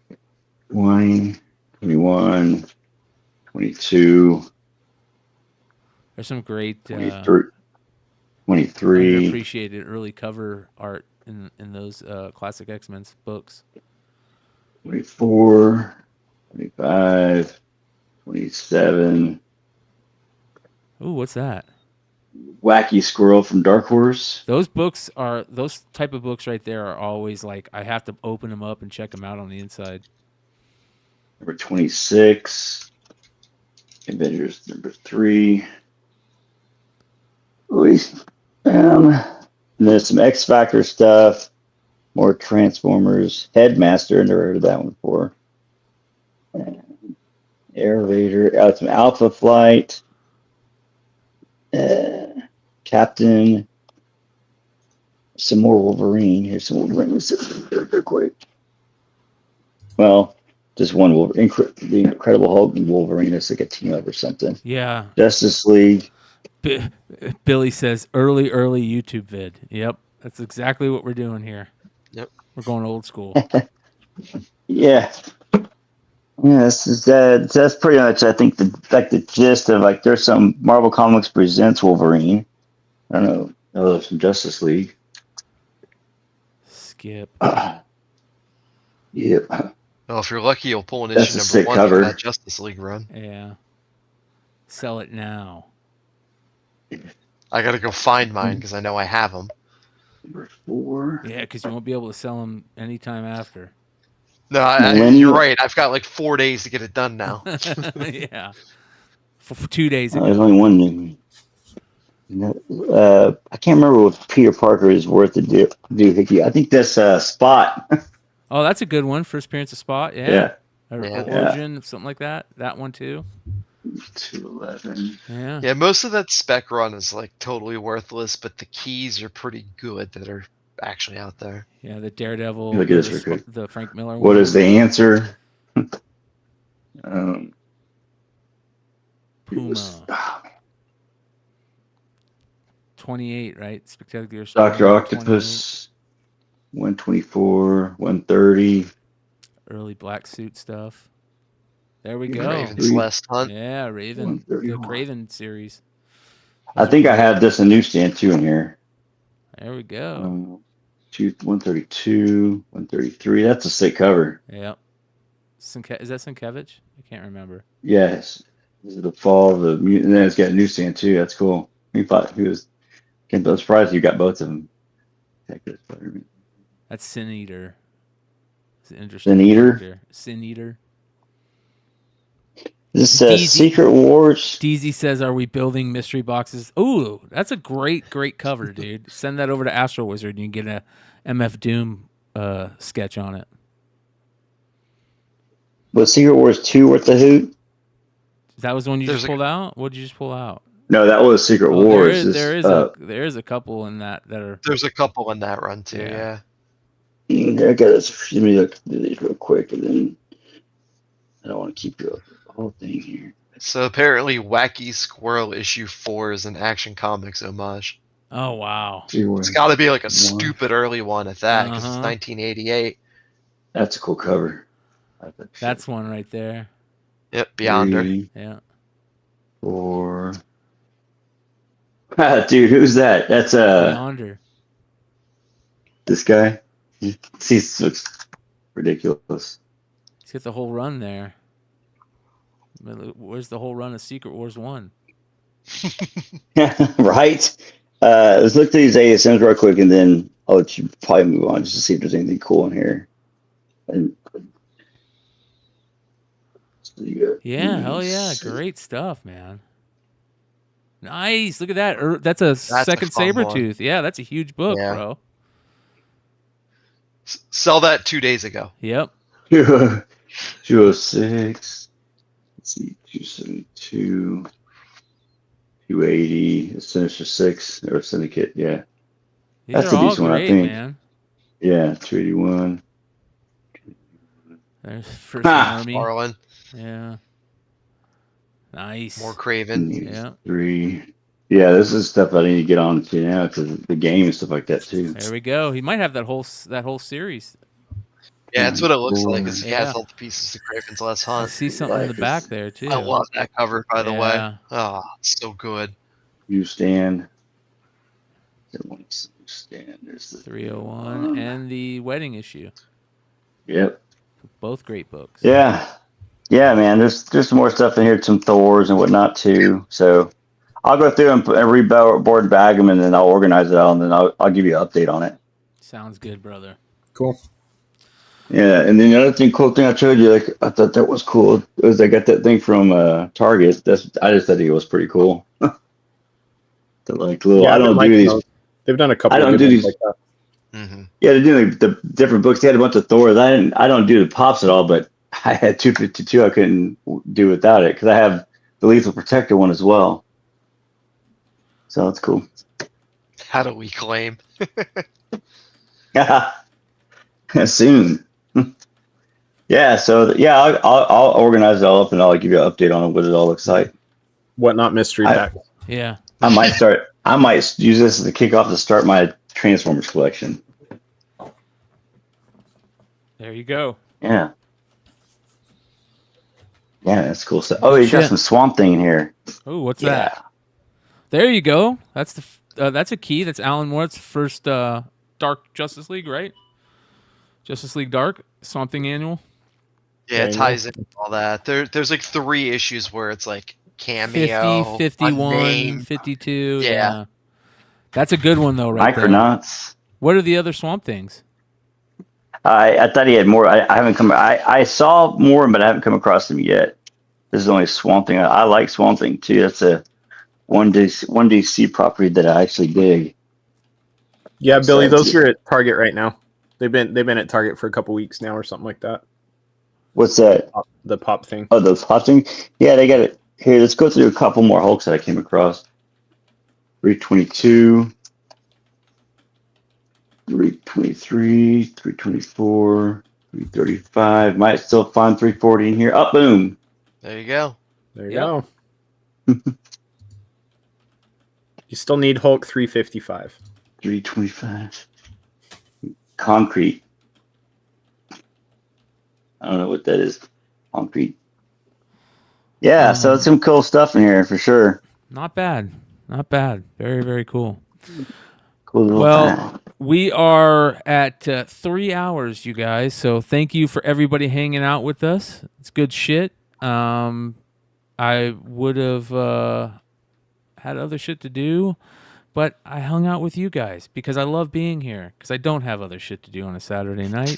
20. 21. 22. There's some great 23. 23. appreciated early cover art in those classic X-Men books. 24. 25. 27. Ooh, what's that? Wacky Squirrel from Dark Horse. Those type of books right there are always like I have to open them up and check them out on the inside. Number 26. Avengers number 3. And there's some X Factor stuff. More Transformers. Headmaster, never heard of that one before. Air Raider. Some Alpha Flight. Captain. Some more Wolverine. Here's some Wolverine. Let's see real quick. Well, just one Wolverine. The Incredible Hulk and Wolverine is like a team up or something. Yeah. Justice League. Billy says early YouTube vid. Yep, that's exactly what we're doing here. Yep, we're going old school. Yeah. Yes, that's pretty much. I think the gist of like there's some Marvel Comics presents Wolverine. I don't know. Oh, there's some Justice League. Skip. Yep. Well, if you're lucky, you'll pull an That's issue a sick number 1 cover. for that Justice League run. Yeah. Sell it now. I gotta go find mine because I know I have them. Number 4. Yeah, because you won't be able to sell them anytime after. No, you're right. I've got like 4 days to get it done now. Yeah. For 2 days ago. There's only one new. I can't remember what Peter Parker is worth to do Hickey. I think that's Spot. Oh, that's a good one. First appearance of Spot. Yeah. Or Yeah. Origin, something like that. That one too. 211. Yeah. Yeah, most of that spec run is like totally worthless, but the keys are pretty good that are actually out there. Yeah, the Daredevil. Look at this real quick. The Frank Miller one. What is the answer? Puma. 28, right? Spectacular. Dr. Octopus. 124. 130. Early black suit stuff. There we go. Raven's Last Hunt. Yeah, Raven. The Craven series. I think I have this a newsstand too in here. There we go. 132, 133. That's a sick cover. Uh, Yep. Is that Sienkiewicz? I can't remember. Yes. This is the fall of the mutant. And then it's got a newsstand too. That's cool. I'm surprised you got both of them. That's Sin Eater. It's an interesting. Sin Eater? character. Sin Eater. This says Secret Wars. DZ says, "Are we building mystery boxes?" Ooh, that's a great cover, dude. Send that over to Astro Wizard, and you can get a MF Doom sketch on it. Was Secret Wars 2 worth the hoot? That was the one you just pulled out. What did you just pull out? No, that was Secret Wars. There is a couple in that are. There's a couple in that run too. Yeah. I got let me look through these real quick, and then I don't want to keep you up the whole thing here. So apparently, Wacky Squirrel issue 4 is an Action Comics homage. Oh wow! It's got to be like a stupid early one at that because it's 1988. That's a cool cover. That's one right there. Yep, Beyonder. 3, Yeah. 4. Dude, who's that? That's Beyonder. This guy. He looks ridiculous. He's got the whole run there. Where's the whole run of Secret Wars 1? Right. Let's look through these ASMs real quick, and then I'll let you probably move on just to see if there's anything cool in here. And so Yeah, hell yeah, great stuff, man. Nice. Look at that. That's a second fun one. Sabretooth. Yeah, that's a huge book, Yeah. bro. Sell that 2 days ago. Yep. 206. Let's see, 272. 280. Sinister 6 or Syndicate. Yeah. These That's are a all decent one, I great, think. man. Yeah, 281. There's First Army. Marlin. Yeah. Nice. More Craven. Yeah. 3. Yeah, this is stuff I need to get on to now because the game and stuff like that too. There we go. He might have that whole series. Yeah, that's what it looks like. Is he Yeah. has all the pieces of Craven's Last I Hunt. see something in the back there too. I love that cover, by the way. Yeah. Oh, it's so good. You stand. Stand. There's the 301 and the wedding issue. Yep. Both great books. Yeah. Yeah, man. There's some more stuff in here, some Thors and whatnot too. So I'll go through and reboard and bag them, and then I'll organize it all, and then I'll give you an update on it. Sounds good, brother. Cool. Yeah, and then the other cool thing I showed you, like I thought that was cool, was I got that thing from Target. I just thought it was pretty cool. The like little. Yeah, I don't do these. They've done a couple. I don't of do good these. ones like that. Mm-hmm. Yeah, they're doing the different books. They had a bunch of Thors. I don't do the pops at all, but I had 252. I couldn't do without it because I have the Lethal Protector one as well. So that's cool. How do we claim? Soon. Yeah. So yeah, I'll organize it all up and I'll give you an update on what it all looks like. Whatnot mystery pack. Yeah. I might use this as a kickoff to start my Transformers collection. There you go. Yeah. Yeah, that's cool stuff. Oh, you got some Swamp Thing in here. Oh, what's that? There you go. That's that's a key. That's Alan Moore's first Dark Justice League, right? Justice League Dark, Swamp Thing annual. Yeah, it ties in all that. There's like 3 issues where it's like Cameo, 50, 51, Unnamed. 52. Yeah. That's a good one though, right there. Micronauts. What are the other Swamp Things? I thought he had more. I haven't come. I saw more, but I haven't come across them yet. This is only Swamp Thing. I like Swamp Thing too. That's a one DC property that I actually dig. Yeah, Billy, those are at Target right now. They've been at Target for a couple weeks now or something like that. What's that? The pop thing. Oh, the pop thing. Yeah, they got it here. Let's go through a couple more Hulks that I came across. 322, 323, 324, 335. Might still find 340 in here. Up, boom. There you go. There you go. You still need Hulk 355. 325. Concrete. I don't know what that is. Concrete. Yeah, so it's some cool stuff in here for sure. Not bad. Not bad. Very, very cool. Cool little Well, we are at 3 hours, you guys. So thank you for everybody hanging out with us. It's good shit. I would have had other shit to do, but I hung out with you guys because I love being here because I don't have other shit to do on a Saturday night.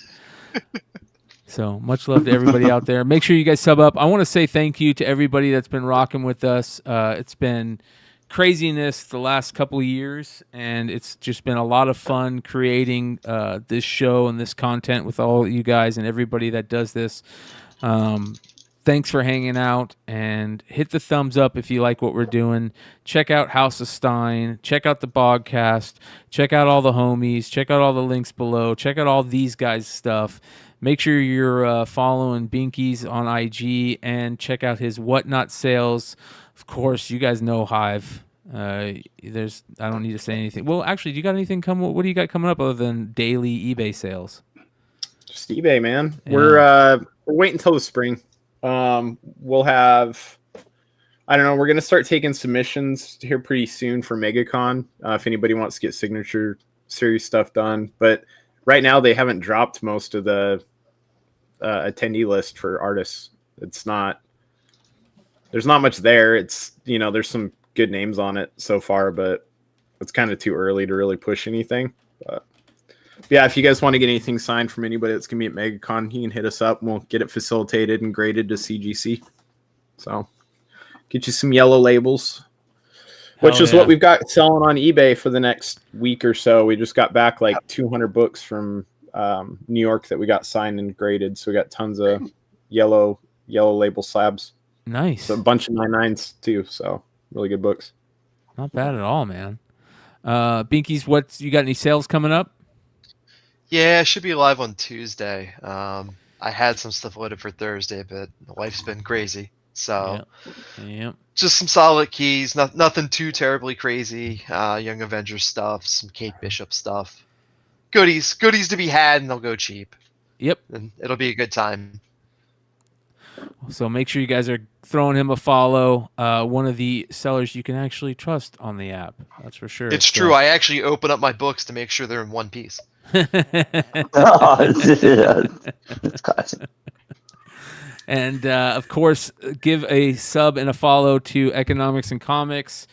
So much love to everybody out there. Make sure you guys sub up. I want to say thank you to everybody that's been rocking with us. It's been craziness the last couple of years, and it's just been a lot of fun creating this show and this content with all you guys and everybody that does this. Thanks for hanging out, and hit the thumbs up if you like what we're doing. Check out House of Stein. Check out the Bogcast. Check out all the homies. Check out all the links below. Check out all these guys' stuff. Make sure you're following Binkies on IG, and check out his Whatnot sales. Of course, you guys know Hive. I don't need to say anything. Well, actually, do you got anything coming? What do you got coming up other than daily eBay sales? Just eBay, man. Yeah. We're waiting until the spring. We'll have, I don't know, we're gonna start taking submissions here pretty soon for MegaCon. If anybody wants to get signature series stuff done, but right now they haven't dropped most of the attendee list for artists. There's not much there. It's, there's some good names on it so far, but it's kind of too early to really push anything. But yeah, if you guys want to get anything signed from anybody that's gonna be at MegaCon, you can hit us up and we'll get it facilitated and graded to CGC. So get you some yellow labels, which is what we've got selling on eBay for the next week or so. We just got back like 200 books from New York that we got signed and graded. So we got tons of yellow label slabs. Nice. So a bunch of 99s too. So really good books. Not bad at all, man. Binkies, you got any sales coming up? Yeah, it should be live on Tuesday. I had some stuff loaded for Thursday, but life's been crazy. So just some solid keys, nothing too terribly crazy. Young Avengers stuff, some Kate Bishop stuff. Goodies to be had, and they'll go cheap. Yep. And it'll be a good time. So make sure you guys are throwing him a follow. One of the sellers you can actually trust on the app. That's for sure. It's true. I actually open up my books to make sure they're in one piece. It's classic. And of course, give a sub and a follow to Economics and Comics.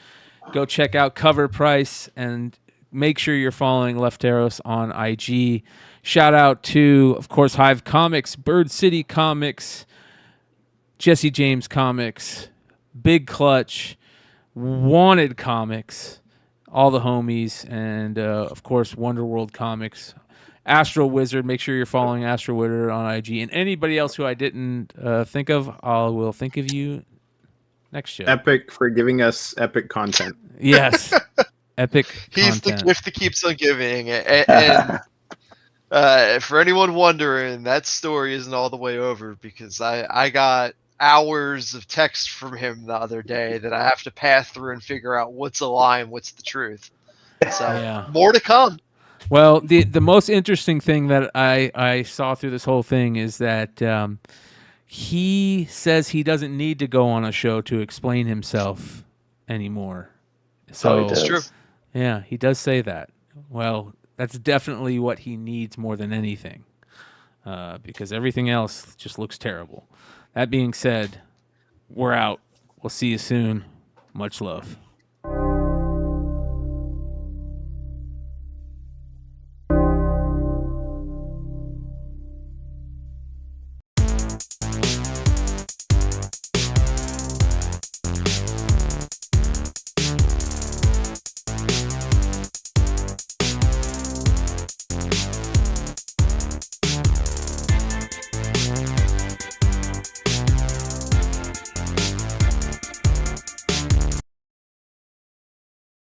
Go check out Cover Price and make sure you're following Lefteros on IG. Shout out to, of course, Hive Comics, Bird City Comics, Jesse James Comics, Big Clutch, Wanted Comics, all the homies, and of course Wonderworld Comics, Astro Wizard. Make sure you're following Astro Wizard on IG, and anybody else who I didn't think of, I will think of you next show. Epic for giving us epic content. Yes, epic. He's content. the gift that keeps on giving, and for anyone wondering, that story isn't all the way over because I got hours of text from him the other day that I have to pass through and figure out what's a lie and what's the truth. So more to come. Well, the most interesting thing that I saw through this whole thing is that he says he doesn't need to go on a show to explain himself anymore. So it's true. Yeah, he does say that. Well, that's definitely what he needs more than anything, because everything else just looks terrible. That being said, we're out. We'll see you soon. Much love.